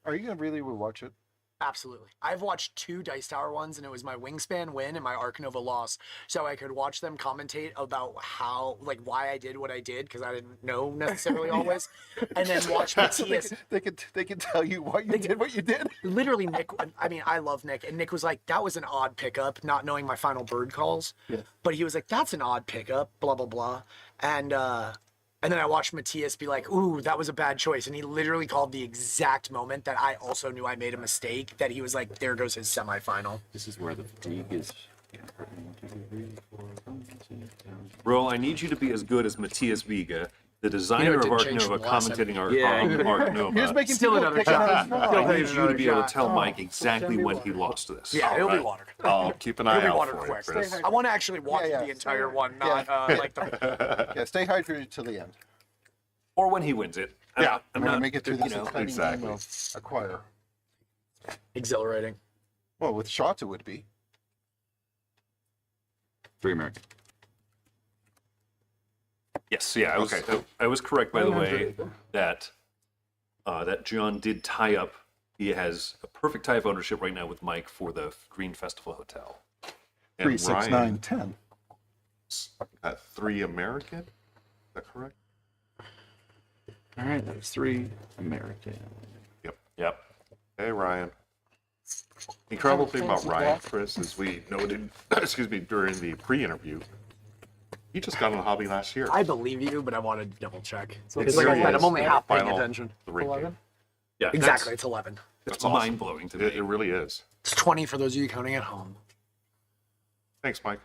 Speaker 4: Are you gonna really rewatch it?
Speaker 1: Absolutely. I've watched 2 Dice Tower ones, and it was my Wingspan win and my Arc Nova loss. So I could watch them commentate about how, like, why I did what I did, because I didn't know necessarily always. And then watch Matthias.
Speaker 4: They can tell you why you did what you did.
Speaker 1: Literally, Nick, I mean, I love Nick. And Nick was like, that was an odd pickup, not knowing my final bird calls.
Speaker 4: Yeah.
Speaker 1: But he was like, that's an odd pickup, blah, blah, blah. And then I watched Matthias be like, ooh, that was a bad choice. And he literally called the exact moment that I also knew I made a mistake, that he was like, there goes his semifinal.
Speaker 5: This is where the fatigue is.
Speaker 2: Roll, I need you to be as good as Matthias Viga, the designer
Speaker 1: it
Speaker 2: of
Speaker 1: didn't
Speaker 2: Arc
Speaker 1: change
Speaker 2: Nova,
Speaker 1: from the last
Speaker 2: commentating
Speaker 1: time.
Speaker 2: Arc
Speaker 4: He was
Speaker 2: Nova.
Speaker 4: making
Speaker 1: Still
Speaker 4: people
Speaker 1: another
Speaker 4: pick
Speaker 1: shot.
Speaker 4: on his
Speaker 1: Still
Speaker 4: phone.
Speaker 2: I need you to be able to
Speaker 1: shot.
Speaker 2: tell Mike exactly when he lost this.
Speaker 1: Yeah, it'll be
Speaker 3: right.
Speaker 1: water.
Speaker 3: I'll keep an
Speaker 1: It'll
Speaker 3: eye
Speaker 1: be
Speaker 3: out
Speaker 1: water
Speaker 3: for you,
Speaker 1: quick.
Speaker 3: Chris.
Speaker 1: I want to actually watch
Speaker 4: Yeah,
Speaker 1: the entire one, not like the.
Speaker 4: Yeah, stay hydrated till the end.
Speaker 2: Or when he wins it.
Speaker 4: Yeah,
Speaker 2: I'm
Speaker 4: we're gonna
Speaker 2: not,
Speaker 4: make it through this
Speaker 2: you know,
Speaker 4: exciting
Speaker 3: exactly.
Speaker 4: game of acquire.
Speaker 1: Exhilarating.
Speaker 4: Well, with shots it would be.
Speaker 5: 3 American.
Speaker 2: Yes, yeah,
Speaker 3: Okay.
Speaker 2: I was correct, by the way,
Speaker 6: 100.
Speaker 2: that that John did tie up. He has a perfect tie of ownership right now with Mike for the Green Festival Hotel.
Speaker 3: And
Speaker 4: 3, 6, 9, 10.
Speaker 3: at 3 American. Is that correct?
Speaker 5: All right, that's 3 American.
Speaker 2: Yep.
Speaker 3: Hey, Ryan. Incredible thing about Ryan, Chris, is we noted, excuse me, during the pre-interview, he just got in the hobby last year.
Speaker 1: I believe you, but I wanted to double check.
Speaker 6: So
Speaker 1: Because
Speaker 6: it's
Speaker 1: like I said,
Speaker 3: serious.
Speaker 1: I'm only half paying
Speaker 3: Final
Speaker 1: attention.
Speaker 3: 3
Speaker 6: 11.
Speaker 3: game.
Speaker 2: Yeah,
Speaker 1: Exactly, it's 11.
Speaker 2: It's
Speaker 3: That's awesome.
Speaker 2: mind blowing to me.
Speaker 3: It really is.
Speaker 1: It's 20 for those of you counting at home.
Speaker 3: Thanks, Mike.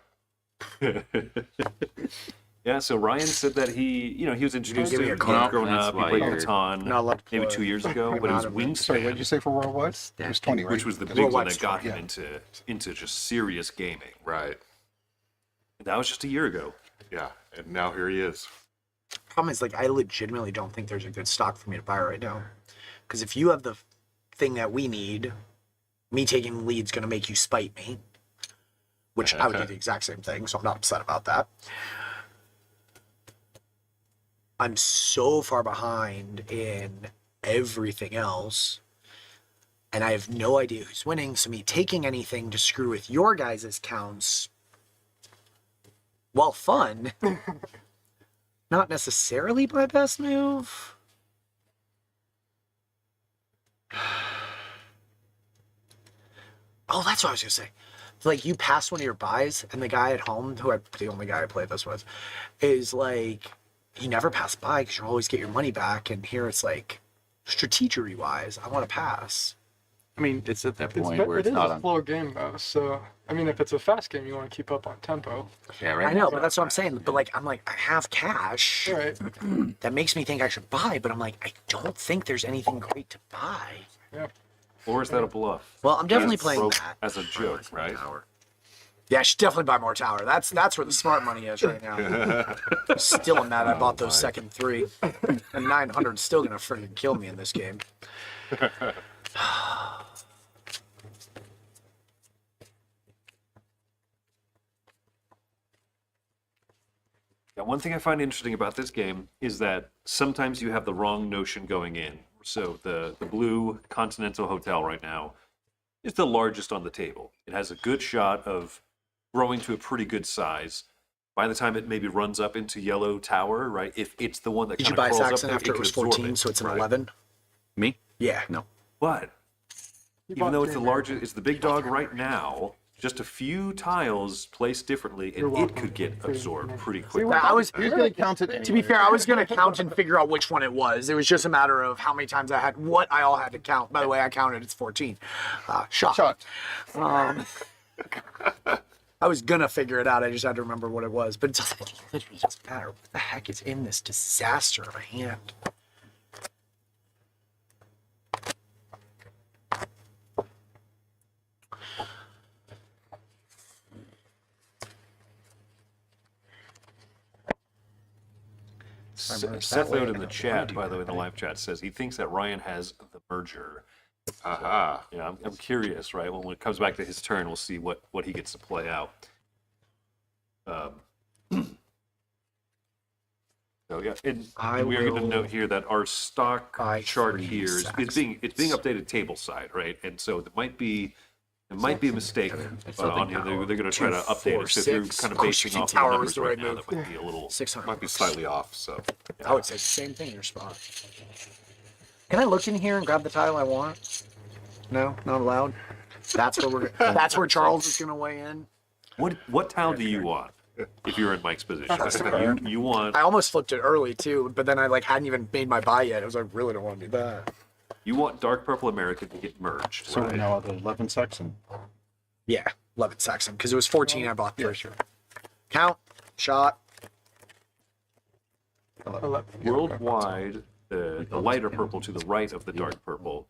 Speaker 2: Yeah, so Ryan said that he was introduced
Speaker 1: Give
Speaker 2: to
Speaker 1: me a
Speaker 2: it
Speaker 1: call.
Speaker 2: growing
Speaker 5: That's
Speaker 2: up. He
Speaker 5: why
Speaker 2: played
Speaker 5: you're
Speaker 2: Catan
Speaker 1: not allowed to
Speaker 2: maybe
Speaker 1: play.
Speaker 2: 2 years ago, but it was
Speaker 1: Not a-
Speaker 4: Sorry, what did
Speaker 2: Wingspan,
Speaker 4: you say for worldwide? It was 20, right?
Speaker 2: which was the big
Speaker 1: Worldwide
Speaker 2: one that got him
Speaker 4: yeah.
Speaker 2: into just serious gaming.
Speaker 3: Right.
Speaker 2: And that was just a year ago.
Speaker 3: Yeah. And now here he is.
Speaker 1: Problem is, like, I legitimately don't think there's a good stock for me to buy right now. Because if you have the thing that we need, me taking the lead's going to make you spite me. Which I would do the exact same thing, so I'm not upset about that. I'm so far behind in everything else, and I have no idea who's winning, so me taking anything to screw with your guys' counts, while fun, not necessarily my best move. Oh, that's what I was gonna say. Like, you pass one of your buys, and the guy at home, the only guy I play this with, is like, you never pass by because you always get your money back. And here it's like, strategery wise, I want to pass.
Speaker 5: I mean, it's at that
Speaker 6: It's,
Speaker 5: point where
Speaker 6: it
Speaker 5: it's
Speaker 6: is
Speaker 5: not
Speaker 6: a
Speaker 5: on.
Speaker 6: slow game though, so I mean, if it's a fast game, you want to keep up on tempo.
Speaker 5: Yeah, right.
Speaker 1: I know, but that's what I'm saying. But like, I'm like, I have cash.
Speaker 6: Right.
Speaker 1: That makes me think I should buy, but I'm like, I don't think there's anything great to buy.
Speaker 6: Yeah.
Speaker 2: Or is that a bluff?
Speaker 1: Well, I'm definitely
Speaker 2: As-
Speaker 1: playing that.
Speaker 2: as a joke, right?
Speaker 1: Yeah, I should definitely buy more tower. That's where the smart money is right now. Still am mad I bought those second 3. And 900 still gonna freaking kill me in this game.
Speaker 2: Yeah, one thing I find interesting about this game is that sometimes you have the wrong notion going in. So the blue Continental Hotel right now is the largest on the table. It has a good shot of growing to a pretty good size. By the time it maybe runs up into Yellow Tower, right? If it's the one that
Speaker 1: Did you
Speaker 2: kind of
Speaker 1: buy
Speaker 2: crawls up
Speaker 1: Saxon
Speaker 2: there,
Speaker 1: after it
Speaker 2: could
Speaker 1: was
Speaker 2: absorb
Speaker 1: 14, so it's an
Speaker 2: right?
Speaker 1: 11?
Speaker 5: Me?
Speaker 1: Yeah.
Speaker 5: No.
Speaker 2: But
Speaker 6: You
Speaker 2: even
Speaker 6: bought
Speaker 2: though it's the
Speaker 6: 3
Speaker 2: largest, it's the big dog right now. Just a few tiles placed differently, and it could get absorbed pretty quickly.
Speaker 1: I was,
Speaker 4: He's going to count it anyway.
Speaker 1: to be fair, I was gonna count and figure out which one it was. It was just a matter of how many times I had what I all had to count. By the way, I counted. It's 14. Shot.
Speaker 4: Shot.
Speaker 1: I was gonna figure it out. I just had to remember what it was. But it literally doesn't matter. What the heck is in this disaster of a hand?
Speaker 2: Seth out in the chat, by the way, in the live chat, says he thinks that Ryan has the merger.
Speaker 3: Aha.
Speaker 2: Yeah, I'm curious, right? When it comes back to his turn, we'll see what he gets to play out. So yeah, and
Speaker 1: I
Speaker 2: we are going to
Speaker 1: will
Speaker 2: note here that our stock
Speaker 1: buy
Speaker 2: chart
Speaker 1: 3
Speaker 2: here is
Speaker 1: Saxons.
Speaker 2: being updated table side, right? And so it might be a mistake on here. They're going to try to update it. So if you're
Speaker 1: 6.
Speaker 2: kind of
Speaker 1: Oh,
Speaker 2: basing
Speaker 1: shit,
Speaker 2: off the
Speaker 1: tower
Speaker 2: numbers
Speaker 1: was the
Speaker 2: right
Speaker 1: right
Speaker 2: now,
Speaker 1: move.
Speaker 2: that might be a little.
Speaker 1: 600.
Speaker 3: Might be slightly off, so.
Speaker 1: I would say the same thing in your spot. Can I look in here and grab the tile I want? No, not allowed. That's where That's where Charles is gonna weigh in.
Speaker 2: What tile do you want? If you're in Mike's position, you want
Speaker 1: I almost flipped it early too, but then I like hadn't even made my buy yet. I was like, really don't want to do that.
Speaker 2: dark purple American to get merged.
Speaker 4: So
Speaker 2: right?
Speaker 4: now the 11 section.
Speaker 1: Yeah, love it, Saxon, because it was 14. I bought 3. Count, shot.
Speaker 6: 11.
Speaker 2: Worldwide, the lighter purple to the right of the dark purple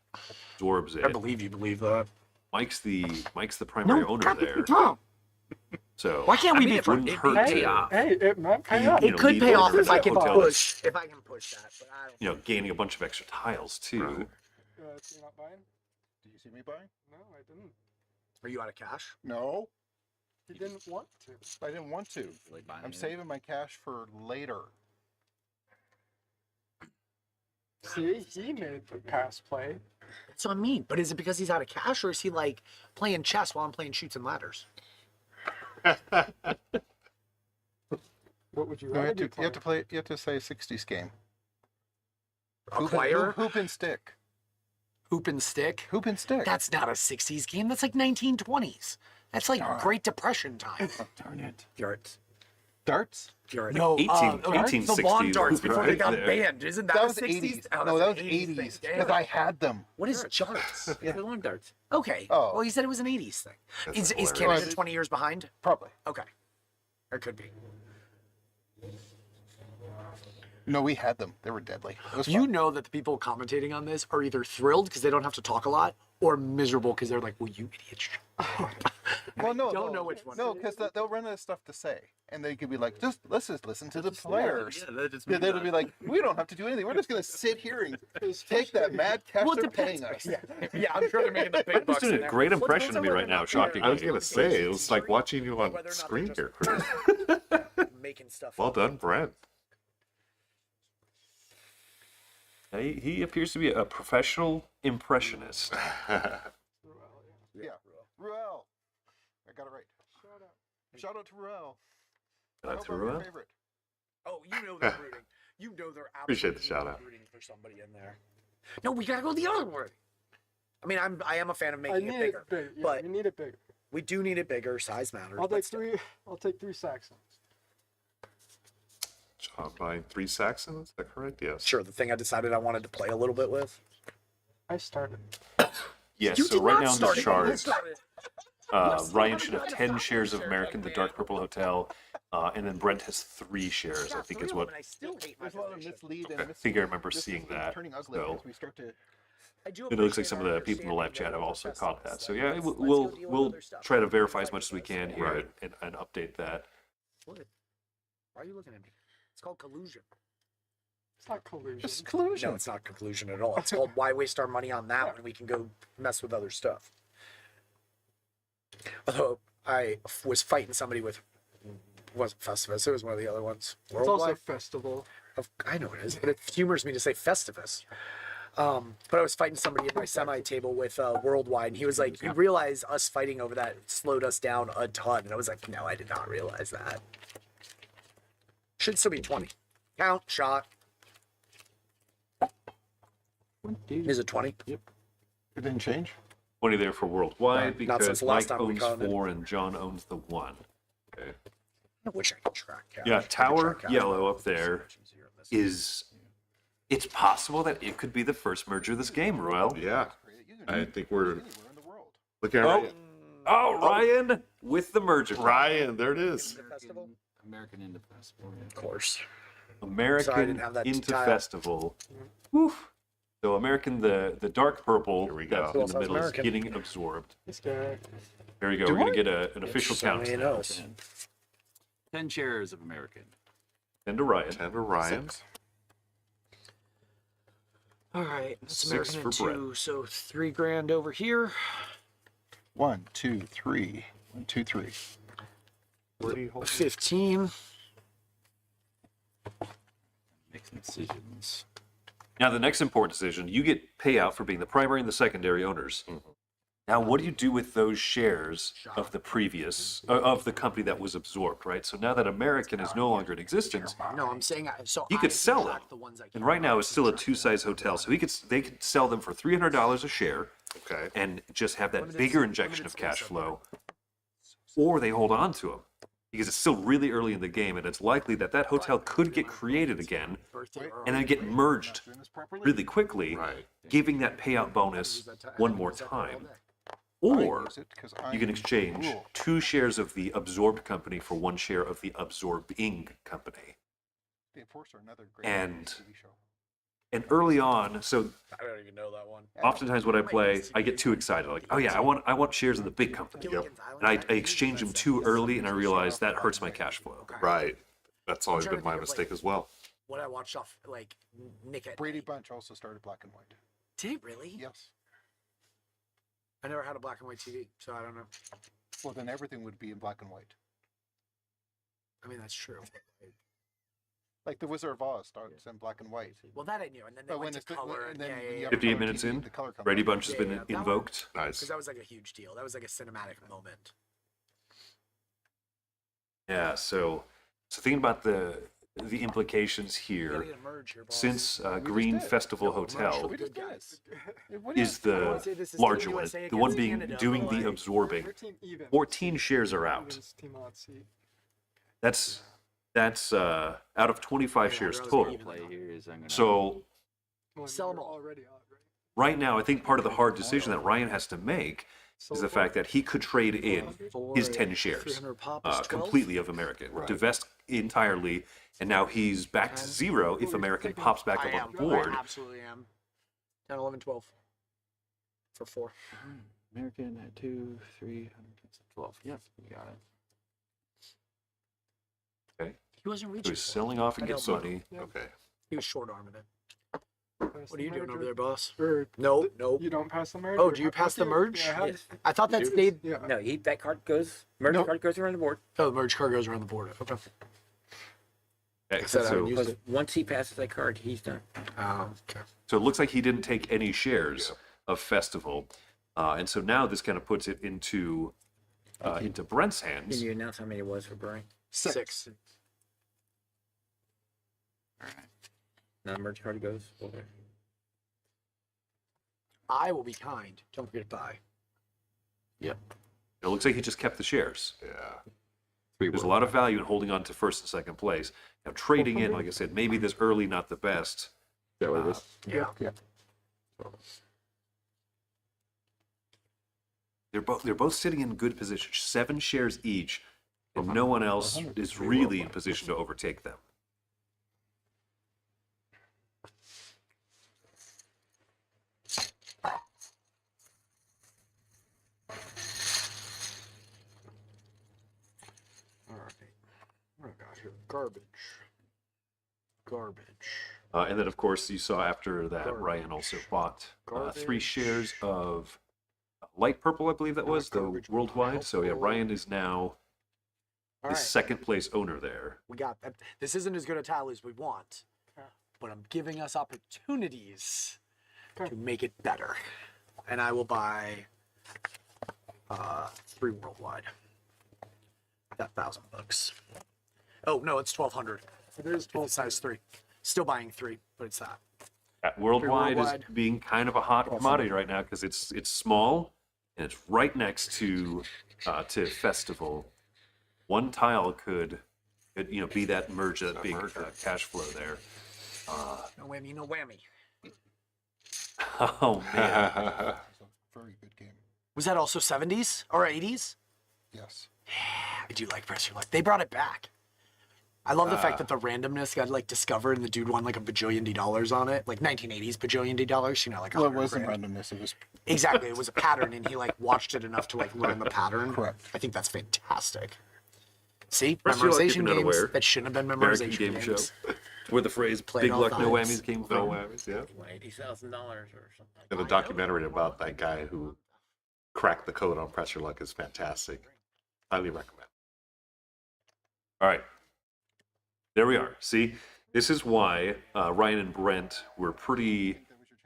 Speaker 2: absorbs
Speaker 1: I
Speaker 2: it.
Speaker 1: believe you believe that.
Speaker 2: Mike's the primary owner there. So
Speaker 1: Why can't we be
Speaker 2: it
Speaker 1: friends?
Speaker 2: wouldn't hurt
Speaker 5: pay
Speaker 2: to,
Speaker 5: off.
Speaker 6: Hey, it might pay off.
Speaker 2: you
Speaker 1: It
Speaker 2: know,
Speaker 1: could
Speaker 2: leave
Speaker 1: pay
Speaker 2: over
Speaker 1: off if I
Speaker 2: that
Speaker 1: can
Speaker 2: hotel
Speaker 1: push. If I can push that, but I don't.
Speaker 2: you know, gaining a bunch of extra tiles too.
Speaker 6: So you're not buying?
Speaker 4: Do you see me buying?
Speaker 6: No, I didn't.
Speaker 1: Are you out of cash?
Speaker 4: No,
Speaker 6: He didn't want to.
Speaker 4: I didn't want to.
Speaker 5: Really buying
Speaker 4: I'm
Speaker 5: it.
Speaker 4: saving my cash for later.
Speaker 6: See, he made the pass play.
Speaker 1: That's what I mean. But is it because he's out of cash, or is he like playing chess while I'm playing shoots and ladders?
Speaker 6: What would you
Speaker 4: No,
Speaker 6: rather be
Speaker 4: you have to play. You have to say 60s game.
Speaker 1: Acquire,
Speaker 4: Hoop and stick.
Speaker 1: hoop and stick.
Speaker 4: Hoop and stick.
Speaker 1: That's not a 60s game. That's like 1920s. That's like Great Depression time.
Speaker 5: Darn it.
Speaker 1: Yards.
Speaker 4: Darts.
Speaker 1: Yards. No,
Speaker 2: 1860s,
Speaker 1: the lawn darts before they
Speaker 2: right
Speaker 1: got
Speaker 2: there.
Speaker 1: banned. Isn't that,
Speaker 4: That
Speaker 1: the
Speaker 4: was
Speaker 1: 60s?
Speaker 4: 80s.
Speaker 1: Oh,
Speaker 4: No,
Speaker 1: that's
Speaker 4: that was
Speaker 1: an 80s
Speaker 4: 80s
Speaker 1: thing.
Speaker 4: because I had them.
Speaker 1: What is jarts?
Speaker 5: Yeah. The lawn darts.
Speaker 1: Okay.
Speaker 4: Oh.
Speaker 1: Well, you said it was an 80s thing. Is
Speaker 2: hilarious.
Speaker 1: Canada 20 years behind?
Speaker 4: Probably.
Speaker 1: Okay. Or could be.
Speaker 4: No, we had them. They were deadly. It was
Speaker 1: You
Speaker 4: fun.
Speaker 1: know that the people commentating on this are either thrilled because they don't have to talk a lot, or miserable because they're like, "Well, you idiots."
Speaker 4: Well, no,
Speaker 1: don't know which one.
Speaker 4: No, because they'll run out of stuff to say, and they could be like, let's just listen to the
Speaker 5: Yeah,
Speaker 4: players.
Speaker 5: that just
Speaker 4: Yeah,
Speaker 5: means
Speaker 4: they'll be like, we don't have to do anything. We're just gonna sit here and take that mad cash
Speaker 1: Well, it
Speaker 4: they're
Speaker 1: depends.
Speaker 4: paying us.
Speaker 1: Yeah, I'm sure they're making the big
Speaker 2: Brent was
Speaker 1: bucks.
Speaker 2: doing
Speaker 1: in
Speaker 2: a
Speaker 1: there.
Speaker 2: great
Speaker 1: Well, it
Speaker 2: impression
Speaker 1: depends
Speaker 2: of me
Speaker 1: on
Speaker 2: right
Speaker 1: whether
Speaker 2: now,
Speaker 1: or not
Speaker 2: shockingly.
Speaker 3: I was gonna say it was like watching you on
Speaker 1: whether or not
Speaker 3: screen
Speaker 1: they're
Speaker 3: here,
Speaker 1: just-
Speaker 3: Chris.
Speaker 1: making stuff.
Speaker 3: Well
Speaker 1: up.
Speaker 3: done, Brent.
Speaker 2: He appears to be a professional impressionist.
Speaker 4: Yeah, Ruel. I got it right. Shout out to Ruel. I
Speaker 2: That's
Speaker 4: hope I'm your
Speaker 2: Ruel.
Speaker 4: favorite.
Speaker 1: Oh, you know they're rooting. You know they're
Speaker 3: Appreciate the
Speaker 1: absolutely
Speaker 3: shout out.
Speaker 1: rooting for somebody in there. No, we gotta go the other way. I mean, I am a fan of
Speaker 6: I
Speaker 1: making
Speaker 6: need
Speaker 1: it bigger,
Speaker 6: it big. Yeah,
Speaker 1: but
Speaker 6: you need it bigger.
Speaker 1: we do need it bigger. Size matters.
Speaker 6: I'll
Speaker 1: but
Speaker 6: take
Speaker 1: still.
Speaker 6: three. I'll take 3 Saxons.
Speaker 3: John buying 3 Saxons, is that correct? Yes.
Speaker 1: Sure, the thing I decided I wanted to play a little bit with.
Speaker 6: I started.
Speaker 2: Yes,
Speaker 1: You
Speaker 2: so
Speaker 1: did
Speaker 2: right
Speaker 1: not
Speaker 2: now in
Speaker 1: start
Speaker 2: the
Speaker 1: it. You
Speaker 2: chart,
Speaker 1: started it.
Speaker 2: Ryan should have 10 shares of American, the Dark Purple Hotel, and then Brent has 3 shares, I think is what,
Speaker 1: I still hate my
Speaker 4: There's a lot of
Speaker 1: position.
Speaker 4: mislead
Speaker 2: I
Speaker 4: and
Speaker 2: think I remember
Speaker 4: this
Speaker 2: seeing
Speaker 4: is
Speaker 2: that.
Speaker 4: turning ugly
Speaker 2: So
Speaker 4: as we start to.
Speaker 1: I do
Speaker 2: it looks like
Speaker 1: appreciate
Speaker 2: some of
Speaker 1: our
Speaker 2: the people in the live
Speaker 1: understanding
Speaker 2: chat have
Speaker 1: of
Speaker 2: also
Speaker 1: the
Speaker 2: caught that.
Speaker 1: festivals.
Speaker 2: So yeah,
Speaker 1: Let's
Speaker 2: we'll
Speaker 1: go deal with
Speaker 2: we'll
Speaker 1: other stuff.
Speaker 2: try to verify as much as we can here
Speaker 3: Right.
Speaker 2: and update that.
Speaker 1: What? Why are you looking at me? It's called collusion.
Speaker 6: It's not collusion.
Speaker 4: It's collusion.
Speaker 1: No, it's not collusion at all. It's called why waste our money on that when we can go mess with other stuff. Although I was fighting somebody with, wasn't Festivus, it was one of the other ones.
Speaker 6: It's also
Speaker 1: Worldwide.
Speaker 6: a festival.
Speaker 1: I know it is, but it humors me to say Festivus. But I was fighting somebody in my semi table with Worldwide, and he was like, "You realize us fighting over that slowed us down a ton?" And I was like, "No, I did not realize that." Should still be 20. Count, shot. Is it 20?
Speaker 4: It didn't change.
Speaker 2: 20 there for worldwide
Speaker 1: Not since
Speaker 2: because
Speaker 1: the last
Speaker 2: Mike
Speaker 1: time we
Speaker 2: owns
Speaker 1: counted.
Speaker 2: 4 and John owns the 1. Okay.
Speaker 1: I wish I could track cash.
Speaker 2: Yeah,
Speaker 1: I could
Speaker 2: Tower
Speaker 1: track cash.
Speaker 2: Yellow up there is. It's possible that it could be the first merger of this game, Royal.
Speaker 3: Yeah. I think we're
Speaker 4: Anywhere in the world.
Speaker 3: looking at
Speaker 2: Oh,
Speaker 3: right.
Speaker 2: oh, Ryan with the merger.
Speaker 3: Ryan, there it is.
Speaker 1: Festival?
Speaker 5: American Indie Festival.
Speaker 1: Of course.
Speaker 2: American
Speaker 1: Sorry, I didn't have that
Speaker 2: into
Speaker 1: tile.
Speaker 2: festival. Woof. So American, the dark purple
Speaker 3: Here we go.
Speaker 2: that's
Speaker 1: Who
Speaker 2: in
Speaker 1: else
Speaker 2: the
Speaker 1: has
Speaker 2: middle is
Speaker 1: American?
Speaker 2: getting absorbed.
Speaker 6: This guy.
Speaker 2: There you go. We're gonna get an official
Speaker 1: So
Speaker 2: count.
Speaker 1: many knows.
Speaker 5: 10 shares of American.
Speaker 2: And to Ryan.
Speaker 3: 10 to Ryan.
Speaker 1: All right, that's
Speaker 2: 6
Speaker 1: American
Speaker 2: for
Speaker 1: at
Speaker 2: Brett.
Speaker 1: 2, so $3,000 over here.
Speaker 4: 1, 2, 3. 1, 2, 3.
Speaker 3: Where do you hold it?
Speaker 1: 15.
Speaker 5: Making decisions.
Speaker 2: Now, the next important decision, you get payout for being the primary and the secondary owners. Now, what do you do with those shares of the previous, of the company that was absorbed, right? So now that American is no longer in existence,
Speaker 1: No, I'm saying so.
Speaker 2: he
Speaker 1: I
Speaker 2: could sell
Speaker 1: track
Speaker 2: them.
Speaker 1: the ones I
Speaker 2: And
Speaker 1: can.
Speaker 2: right now, it's still a 2-size hotel, so they could sell them for $300 a share
Speaker 3: Okay.
Speaker 2: and just have that
Speaker 1: Limited-
Speaker 2: bigger injection of
Speaker 1: limited
Speaker 2: cash
Speaker 1: space up
Speaker 2: flow, or they hold on to them because it's still really early in the game, and it's likely that that hotel could get created again
Speaker 1: Birthday
Speaker 2: and then get merged
Speaker 4: Doing this properly?
Speaker 2: really quickly,
Speaker 3: Right.
Speaker 2: giving that payout bonus one more time.
Speaker 4: I
Speaker 2: Or
Speaker 4: use it 'cause I
Speaker 2: you can
Speaker 4: am
Speaker 2: exchange
Speaker 4: cruel.
Speaker 2: 2 shares of the absorbed company for 1 share of the absorbing company.
Speaker 4: The Enforcer, another great
Speaker 2: And-
Speaker 4: TV show.
Speaker 2: And early on, so
Speaker 1: I don't even know that one.
Speaker 2: oftentimes when I play, I get too excited. Like, oh yeah, I want shares in the big company.
Speaker 1: Gilligan's Island,
Speaker 2: And I
Speaker 1: right?
Speaker 2: exchange them too early, and I realize that hurts my cash flow.
Speaker 3: Right. That's always
Speaker 1: trying
Speaker 3: been
Speaker 1: to
Speaker 3: my
Speaker 1: think of,
Speaker 3: mistake
Speaker 1: like-
Speaker 3: as well.
Speaker 1: What I watched off like Nick at
Speaker 4: Brady
Speaker 1: Night.
Speaker 4: Bunch also started black and white.
Speaker 1: Did it really?
Speaker 4: Yes.
Speaker 1: I never had a black and white TV, so I don't know.
Speaker 4: Well, then everything would be in black and white.
Speaker 1: I mean, that's true.
Speaker 4: Like the Wizard of Oz starts in black and white.
Speaker 1: Well, that I knew, and then they
Speaker 4: But
Speaker 1: went
Speaker 4: when
Speaker 1: to
Speaker 4: it's
Speaker 1: color.
Speaker 4: and then
Speaker 1: Yeah,
Speaker 4: when
Speaker 1: yeah,
Speaker 4: you
Speaker 1: yeah.
Speaker 4: have
Speaker 2: 58
Speaker 4: color
Speaker 2: minutes
Speaker 4: TV,
Speaker 2: in,
Speaker 4: the color comes
Speaker 2: Brady
Speaker 4: out.
Speaker 2: Bunch has
Speaker 1: Yeah,
Speaker 2: been
Speaker 1: yeah, that one-
Speaker 2: invoked.
Speaker 3: Nice.
Speaker 1: Because that was like a huge deal. That was like a cinematic moment.
Speaker 2: Yeah. So thinking about the implications
Speaker 1: We
Speaker 2: here,
Speaker 1: gotta get a merge here, boss.
Speaker 2: since
Speaker 4: just
Speaker 2: Green
Speaker 4: did.
Speaker 2: Festival
Speaker 1: No, merge
Speaker 2: Hotel
Speaker 1: with
Speaker 4: We just
Speaker 1: good
Speaker 4: did.
Speaker 1: guys.
Speaker 4: What do you-
Speaker 2: is
Speaker 1: I wanna
Speaker 2: the
Speaker 1: say this is
Speaker 2: larger
Speaker 1: Team
Speaker 2: one,
Speaker 1: USA
Speaker 2: the one
Speaker 1: against
Speaker 2: being
Speaker 1: Canada,
Speaker 2: doing
Speaker 1: but,
Speaker 2: the
Speaker 1: like,
Speaker 2: absorbing.
Speaker 6: Your team even.
Speaker 2: 14 shares are out.
Speaker 6: Against Team Odyssey.
Speaker 2: That's out of 25
Speaker 1: Yeah,
Speaker 2: shares
Speaker 1: that was
Speaker 2: total.
Speaker 1: even.
Speaker 5: Play here is I'm gonna.
Speaker 2: So
Speaker 6: Well,
Speaker 1: Sell 'em
Speaker 6: you're
Speaker 1: all.
Speaker 6: already out, right?
Speaker 2: right now, I think part of the hard decision that Ryan has to make is the fact that he could trade in his 10 shares
Speaker 1: 300 pop is 12?
Speaker 2: completely of American, divest entirely, and now he's back to zero if American pops back
Speaker 1: I
Speaker 2: up
Speaker 1: am.
Speaker 2: on board.
Speaker 1: I absolutely am. 10, 11, 12. For 4.
Speaker 5: American at 2, 3, 12. Yep, you got it.
Speaker 2: Okay,
Speaker 1: He wasn't
Speaker 2: so
Speaker 1: reaching.
Speaker 2: he's
Speaker 1: for it.
Speaker 2: selling off and
Speaker 1: I
Speaker 2: gets
Speaker 1: know,
Speaker 2: money.
Speaker 3: Okay.
Speaker 1: He was short arming it.
Speaker 6: Pass
Speaker 1: What are you
Speaker 6: the
Speaker 1: doing
Speaker 6: merge
Speaker 1: over
Speaker 6: or-
Speaker 1: there, boss?
Speaker 6: Or
Speaker 1: Nope, nope.
Speaker 6: you don't pass the merge?
Speaker 1: Oh,
Speaker 6: or
Speaker 1: do you
Speaker 6: how-
Speaker 1: pass
Speaker 6: how
Speaker 1: the
Speaker 6: do you-
Speaker 1: merge?
Speaker 6: Yeah, how-
Speaker 7: Yes.
Speaker 1: I thought that
Speaker 7: Do-
Speaker 1: stayed.
Speaker 6: yeah.
Speaker 7: No, that card goes. Merge
Speaker 6: Nope.
Speaker 7: card goes around the board.
Speaker 1: Oh, the merge card goes around the board. Okay.
Speaker 2: Okay,
Speaker 1: I said I would
Speaker 2: so,
Speaker 1: use
Speaker 7: Because
Speaker 1: it.
Speaker 7: once he passes that card, he's done.
Speaker 1: Okay.
Speaker 2: so it looks like he didn't take any shares of Festival, and so now this kind of puts it into Brent's
Speaker 7: Can
Speaker 2: hands.
Speaker 7: you announce how many it was for Brian?
Speaker 1: 6.
Speaker 7: All right. Now the merge card goes over.
Speaker 1: I will be kind. Don't forget to buy.
Speaker 2: It looks like he just kept the shares.
Speaker 3: Yeah.
Speaker 2: There's a lot of value in holding on to first and second place. Now trading in, like I said, maybe this early not the best.
Speaker 1: Yeah.
Speaker 4: Yeah.
Speaker 2: They're both sitting in good position, 7 shares each, and no one else is really in position to overtake them.
Speaker 1: All right. What I got here? Garbage. Garbage.
Speaker 2: And then, of course, you saw after that, Ryan also bought 3
Speaker 1: Garbage.
Speaker 2: shares of light purple, I believe that was, the
Speaker 1: Garbage.
Speaker 2: worldwide. So, yeah,
Speaker 1: Helpful.
Speaker 2: Ryan is now
Speaker 1: All
Speaker 2: the
Speaker 1: right.
Speaker 2: second place owner there.
Speaker 1: We got that. This isn't as good a tally as we want,
Speaker 6: Yeah.
Speaker 1: but I'm giving us opportunities
Speaker 6: Okay.
Speaker 1: to make it better. And I will buy 3 worldwide. That $1,000. Oh no, it's 1,200.
Speaker 6: It is
Speaker 1: If it's size 3. Still buying 3, but it's that.
Speaker 2: Worldwide is
Speaker 1: worldwide.
Speaker 2: being kind of a hot commodity right now because it's small and it's right next to Festival. One tile could be that merge, that big cash flow there.
Speaker 1: No whammy, no whammy.
Speaker 2: Oh man,
Speaker 4: It's a very good game.
Speaker 1: Was that also 70s or 80s?
Speaker 4: Yes.
Speaker 1: I do like Press Your Luck. They brought it back. I love the fact that the randomness got like discovered and the dude won like $1 bajillion on it, like 1980s $1 bajillion, you know, like
Speaker 4: Well, it
Speaker 1: 100
Speaker 4: wasn't
Speaker 1: grand.
Speaker 4: randomness. It was
Speaker 1: Exactly, it was a pattern, and he like watched it enough to like learn the pattern.
Speaker 4: Correct.
Speaker 1: I think that's fantastic. See,
Speaker 2: Press Your Luck, if
Speaker 1: memorization
Speaker 2: you're not
Speaker 1: games
Speaker 2: aware,
Speaker 1: that shouldn't have been
Speaker 2: American
Speaker 1: memorization
Speaker 2: game
Speaker 1: games.
Speaker 2: show, where the phrase
Speaker 1: Played
Speaker 2: "big
Speaker 1: all
Speaker 2: luck, no
Speaker 1: times.
Speaker 2: whammies" came
Speaker 3: No
Speaker 2: from.
Speaker 3: whammies, yeah.
Speaker 7: $80,000 or something.
Speaker 3: And the documentary about that guy who cracked the code on Press Your Luck is fantastic. Highly recommend.
Speaker 2: All right, there we are. See, this is why Ryan and Brent were pretty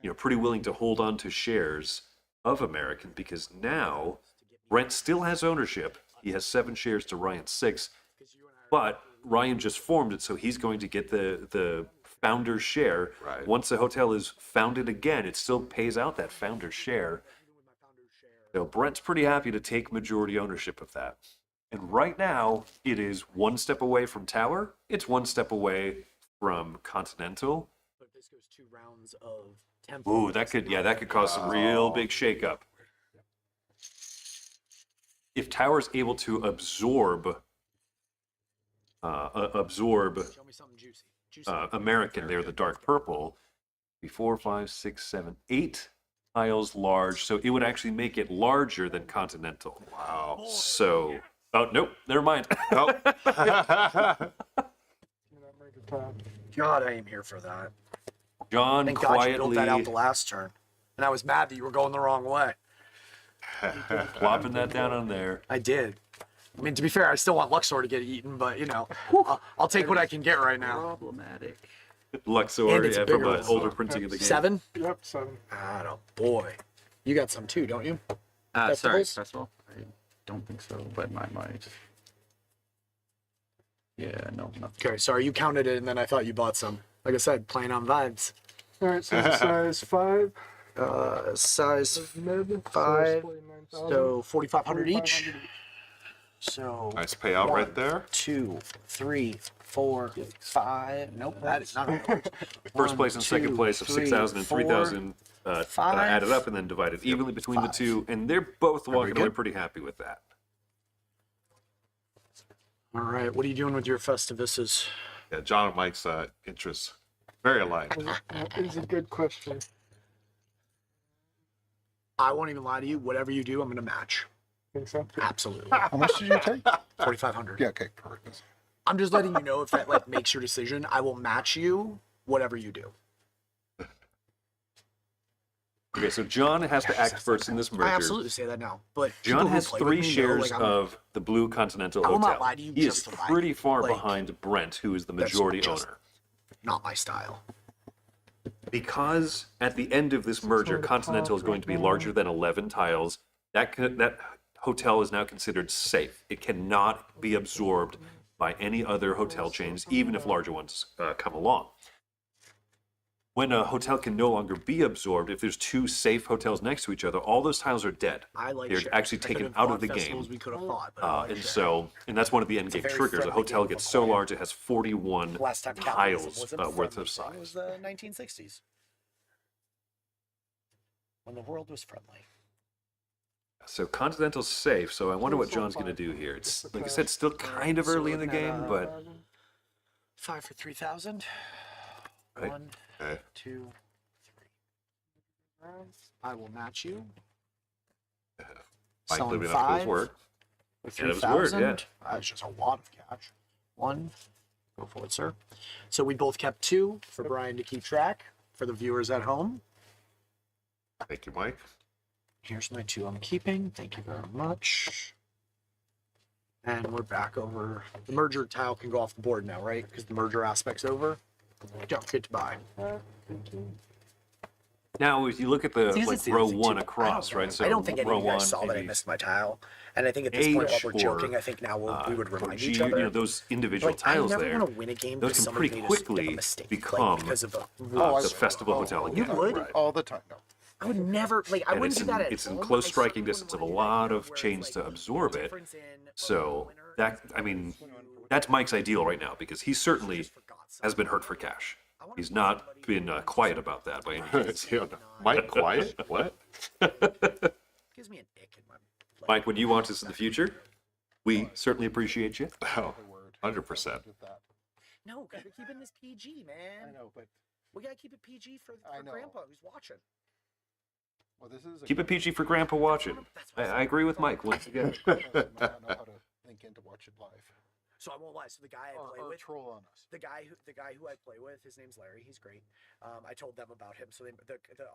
Speaker 2: willing to hold on to shares of American, because now Brent still has ownership. He has 7 shares to Ryan's 6, but Ryan just formed it, so he's going to get the founder's share.
Speaker 3: Right.
Speaker 2: Once the hotel is founded again, it still pays out that founder's share. So Brent's pretty happy to take majority ownership of that. And right now, it is 1 step away from Tower. It's 1 step away from Continental.
Speaker 1: But if this goes 2 rounds of tempo.
Speaker 2: Ooh, that could cause some real big shakeup. If Tower's able to absorb
Speaker 1: Show me something juicy. Juicy.
Speaker 2: American there, the dark purple, 4, 5, 6, 7, 8 tiles large. So it would actually make it larger than Continental.
Speaker 3: Wow.
Speaker 2: So, oh, nope, never mind.
Speaker 3: Nope.
Speaker 1: God, I am here for that.
Speaker 2: John
Speaker 1: Thank God you built that out
Speaker 2: quietly
Speaker 1: the last turn. And I was mad that you were going the wrong way.
Speaker 2: plopping that down on there.
Speaker 1: I did. I mean, to be fair, I still want Luxor to get eaten, but, you know, I'll take what I can get right now.
Speaker 5: Problematic.
Speaker 2: Luxor,
Speaker 1: And it's a
Speaker 2: yeah, from
Speaker 1: bigger
Speaker 2: an
Speaker 1: one.
Speaker 2: older printing of the game.
Speaker 1: 7?
Speaker 6: Yep, 7.
Speaker 1: Ah, boy. You got some too, don't you?
Speaker 5: Sorry,
Speaker 1: Festivals?
Speaker 5: festival. I don't think so, but I might. Yeah, no, nothing.
Speaker 1: Okay, sorry, you counted it and then I thought you bought some. Like I said, playing on vibes.
Speaker 6: All right, so it's a size 5.
Speaker 1: Size
Speaker 6: Mid.
Speaker 1: 5.
Speaker 6: 49,000.
Speaker 1: So 4,500 each.
Speaker 6: 4,500
Speaker 1: So
Speaker 3: Nice payout
Speaker 1: One.
Speaker 3: right there.
Speaker 1: 2, 3, 4, 5. Nope, that is not how it
Speaker 2: First place and second place of 6,000 and 3,000
Speaker 1: 5.
Speaker 2: added up and then divided evenly between the
Speaker 1: 5.
Speaker 2: two, and they're both walking away
Speaker 1: good.
Speaker 2: pretty happy with that.
Speaker 1: All right, what are you doing with your Festivises?
Speaker 3: Yeah, John and Mike's interests very aligned.
Speaker 6: That is a good question.
Speaker 1: I won't even lie to you. Whatever you do, I'm going to match.
Speaker 6: Think so?
Speaker 1: Absolutely.
Speaker 4: How much did you take?
Speaker 1: 4,500.
Speaker 4: Yeah, okay, perfect.
Speaker 1: I'm just letting you know if that like makes your decision. I will match you whatever you do.
Speaker 2: Okay, so John has to act first in this merger.
Speaker 1: I absolutely say that now. But
Speaker 2: John
Speaker 1: people who
Speaker 2: has
Speaker 1: play with
Speaker 2: 3
Speaker 1: me know,
Speaker 2: shares
Speaker 1: like, I'm-
Speaker 2: of the Blue Continental
Speaker 1: I will
Speaker 2: Hotel.
Speaker 1: not lie to you
Speaker 2: He is
Speaker 1: just to lie.
Speaker 2: pretty far
Speaker 1: Like,
Speaker 2: behind Brent, who is the
Speaker 1: that's
Speaker 2: majority
Speaker 1: just-
Speaker 2: owner.
Speaker 1: not my style.
Speaker 2: Because at the end of this merger, Continental is going to be larger than 11 tiles, that hotel is now considered safe. It cannot be absorbed by any other hotel chains, even if larger ones come along. When a hotel can no longer be absorbed, if there's 2 safe hotels next to each other, all those tiles are dead.
Speaker 1: I like
Speaker 2: They're
Speaker 1: sharing.
Speaker 2: actually
Speaker 1: I could
Speaker 2: taken
Speaker 1: have
Speaker 2: out
Speaker 1: bought
Speaker 2: of the
Speaker 1: festivals
Speaker 2: game.
Speaker 1: We could have fought, but I like
Speaker 2: And
Speaker 1: sharing.
Speaker 2: so, and that's one of the end
Speaker 1: It's a
Speaker 2: game
Speaker 1: very
Speaker 2: triggers. A
Speaker 1: friendly
Speaker 2: hotel
Speaker 1: game
Speaker 2: gets
Speaker 1: of
Speaker 2: so
Speaker 1: acquiring.
Speaker 2: large it has 41
Speaker 1: last time capitalism
Speaker 2: tiles
Speaker 1: wasn't a
Speaker 2: worth
Speaker 1: friendly
Speaker 2: of
Speaker 1: thing, It was
Speaker 2: size.
Speaker 1: the 1960s. When the world was friendly.
Speaker 2: So Continental's safe, so I wonder what John's going to do here. It's, like I said, still kind of early in the game, but
Speaker 1: 5 for 3,000.
Speaker 2: Right.
Speaker 1: 1,
Speaker 3: Okay.
Speaker 1: 2, 3. I will match you.
Speaker 3: Mike
Speaker 1: Selling
Speaker 3: living up to
Speaker 1: 5
Speaker 3: his word.
Speaker 1: for
Speaker 2: And it was word,
Speaker 1: 3,000.
Speaker 2: yeah.
Speaker 1: That's just a lot of cash. 1. Go for it, sir. So we both kept 2 for Brian to keep track for the viewers at home.
Speaker 3: Thank you, Mike.
Speaker 1: Here's my 2 I'm keeping. Thank you very much. And we're back over. The merger tile can go off the board now, right? Because the merger aspect's over. Don't get to buy.
Speaker 2: now if you look at the
Speaker 1: See, this
Speaker 2: like
Speaker 1: is the
Speaker 2: row
Speaker 1: other thing,
Speaker 2: 1
Speaker 1: too.
Speaker 2: across, right? So
Speaker 1: I don't think any
Speaker 2: row
Speaker 1: of you guys
Speaker 2: 1,
Speaker 1: saw that I
Speaker 2: maybe
Speaker 1: missed my tile. And I think at this point, while
Speaker 2: H
Speaker 1: we're
Speaker 2: or,
Speaker 1: joking, I think now we would
Speaker 2: for
Speaker 1: remind
Speaker 2: G,
Speaker 1: each other.
Speaker 2: you know, those individual
Speaker 1: Like, I
Speaker 2: tiles
Speaker 1: never
Speaker 2: there,
Speaker 1: want to win a game
Speaker 2: those
Speaker 1: because
Speaker 2: can
Speaker 1: somebody
Speaker 2: pretty
Speaker 1: made a
Speaker 2: quickly
Speaker 1: mistake,
Speaker 2: become
Speaker 1: like, because of a
Speaker 2: the festival hotel
Speaker 1: You
Speaker 2: again.
Speaker 1: would?
Speaker 4: Right. All the time, no.
Speaker 1: I would never like. I
Speaker 2: And
Speaker 1: wouldn't
Speaker 2: it's
Speaker 1: do
Speaker 2: in,
Speaker 1: that at
Speaker 2: it's in
Speaker 1: home.
Speaker 2: close
Speaker 1: I
Speaker 2: striking
Speaker 1: certainly
Speaker 2: distance of a
Speaker 1: wouldn't wanna do
Speaker 2: lot
Speaker 1: that
Speaker 2: of
Speaker 1: where it's
Speaker 2: chains
Speaker 1: like
Speaker 2: to absorb it.
Speaker 1: difference in
Speaker 2: So
Speaker 1: winner
Speaker 2: that, I mean, that's Mike's ideal right now because he certainly has been hurt for cash. He's not been quiet about that by any means.
Speaker 3: Yeah, Mike, quiet? What?
Speaker 1: gives me an ick in my.
Speaker 2: Mike, when you want us in the future, we certainly appreciate you.
Speaker 3: Oh, 100%.
Speaker 1: No, because we're keeping this PG, man.
Speaker 4: I know, but
Speaker 1: We gotta keep it PG for
Speaker 4: I know.
Speaker 1: Grandpa who's watching.
Speaker 4: well, this is a
Speaker 2: Keep it PG for Grandpa watching. I agree with Mike once again.
Speaker 4: doesn't know how to link in to watch it live
Speaker 1: So I won't lie. So the guy I play
Speaker 4: or
Speaker 1: with,
Speaker 4: troll on us.
Speaker 1: the guy who I play with, his name's Larry. He's great. I told them about him, so the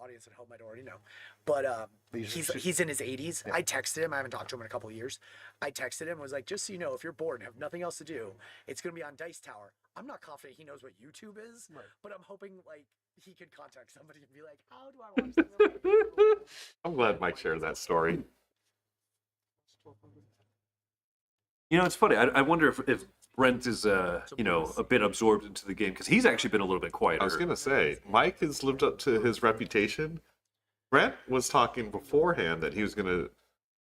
Speaker 1: audience at home might already know. But he's in his 80s.
Speaker 4: Yeah.
Speaker 1: I texted him. I haven't talked to him in a couple of years. I texted him and was like, just so you know, if you're bored and have nothing else to do, it's gonna be on Dice Tower. I'm not confident he knows what YouTube is,
Speaker 4: Right.
Speaker 1: but I'm hoping like he could contact somebody and be like, how do I watch this?
Speaker 3: I'm glad Mike shared that story.
Speaker 2: You know, it's funny. I wonder if Brent is, you know, a bit absorbed into the game because he's actually been a little bit quieter.
Speaker 3: I was going to say, Mike has lived up to his reputation. Brent was talking beforehand that he was going to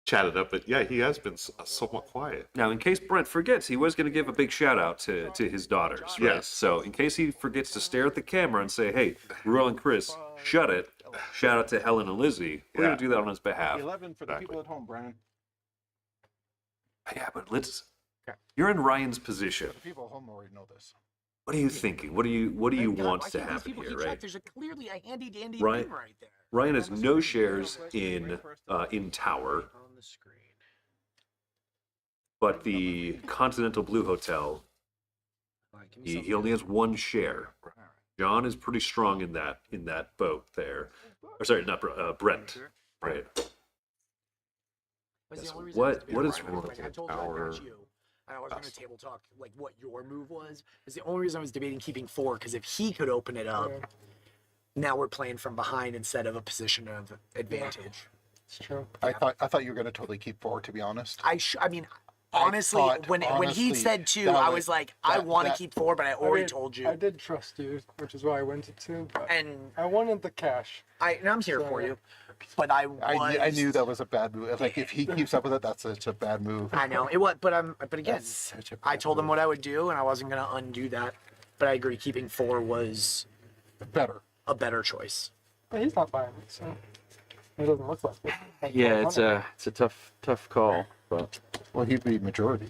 Speaker 3: chat it up, but yeah, he has been somewhat quiet.
Speaker 2: Now, in case Brent forgets, he was going to give a big shout out to his daughters. Right?
Speaker 3: Yes.
Speaker 2: So, in case he forgets to stare at the camera and say, "Hey, Ruel and Chris, shut it," shout out to Helen and Lizzie. We're
Speaker 3: Yeah.
Speaker 2: going to do that on his behalf.
Speaker 4: 11 for the
Speaker 3: Exactly.
Speaker 4: people at home, Brandon.
Speaker 2: Yeah, but let's. You're in Ryan's position.
Speaker 4: The people at home already know this.
Speaker 2: What are you thinking? What do you
Speaker 1: God,
Speaker 2: want
Speaker 1: why
Speaker 2: to
Speaker 1: can't these
Speaker 2: happen
Speaker 1: people
Speaker 2: here,
Speaker 1: keep track?
Speaker 2: right?
Speaker 1: There's clearly a handy dandy
Speaker 2: Ryan-
Speaker 1: thing right there.
Speaker 2: Ryan has no shares in Tower,
Speaker 1: On the screen.
Speaker 2: but the Continental Blue Hotel,
Speaker 1: Alright, give me
Speaker 2: he
Speaker 1: something.
Speaker 2: only has one share. John is pretty strong in that boat there. Or sorry, not Brent. Right.
Speaker 1: That's the
Speaker 2: Yes,
Speaker 1: only reason
Speaker 2: what-
Speaker 1: I was debating
Speaker 2: what is
Speaker 1: Ryan.
Speaker 2: wrong
Speaker 1: Like,
Speaker 2: with
Speaker 1: I
Speaker 2: the
Speaker 1: told you I'd
Speaker 3: tower?
Speaker 1: match you. I was going to table talk like what your move was. It's the only reason I was debating keeping 4 because if he could open it up,
Speaker 6: Yeah,
Speaker 1: now we're playing from behind instead of a position of advantage.
Speaker 6: it's true.
Speaker 4: I thought you were gonna totally keep 4, to be honest.
Speaker 1: I mean, honestly,
Speaker 4: thought,
Speaker 1: when he
Speaker 4: honestly,
Speaker 1: said 2,
Speaker 4: that
Speaker 1: I
Speaker 4: was-
Speaker 1: was like, I
Speaker 4: that-
Speaker 1: want to
Speaker 4: that-
Speaker 1: keep 4, but I already
Speaker 6: did-
Speaker 1: told
Speaker 6: I
Speaker 1: you.
Speaker 6: did trust you, which is why I went to 2. But
Speaker 1: And
Speaker 6: I wanted the cash.
Speaker 1: and I'm here for you, but I
Speaker 4: I knew that was a bad move. Like if he keeps up with it, that's such a bad move.
Speaker 1: I know it was, but again,
Speaker 4: That's such a
Speaker 1: I
Speaker 4: bad
Speaker 1: told him
Speaker 4: move.
Speaker 1: what I would do, and I wasn't gonna undo that. But I agree, keeping 4 was
Speaker 4: Better.
Speaker 1: a better choice.
Speaker 6: But he's not buying it, so it doesn't look like it.
Speaker 5: Yeah, it's a tough call, but
Speaker 4: Well, he'd be majority.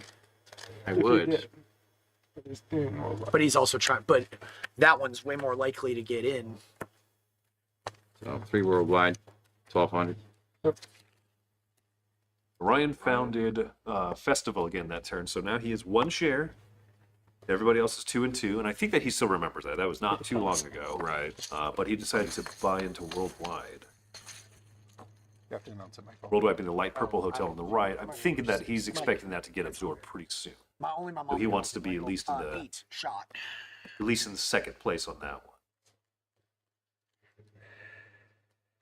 Speaker 5: I
Speaker 6: If he
Speaker 5: would.
Speaker 6: did. But he's doing more.
Speaker 1: But he's also trying. But that one's way more likely to get in.
Speaker 5: So 3 worldwide, 1,200.
Speaker 2: Ryan founded Festival again that turn, so now he has 1 share. Everybody else is 2 and 2, and I think that he still remembers that. That was not too long ago.
Speaker 3: Right.
Speaker 2: But he decided to buy into Worldwide.
Speaker 4: You have to announce it, Michael.
Speaker 2: Worldwide being the light purple hotel on the right. I'm thinking that he's expecting that to get absorbed pretty soon.
Speaker 1: My mom
Speaker 2: he wants to be at least in the
Speaker 1: 8 shot.
Speaker 2: at least in the second place on that one.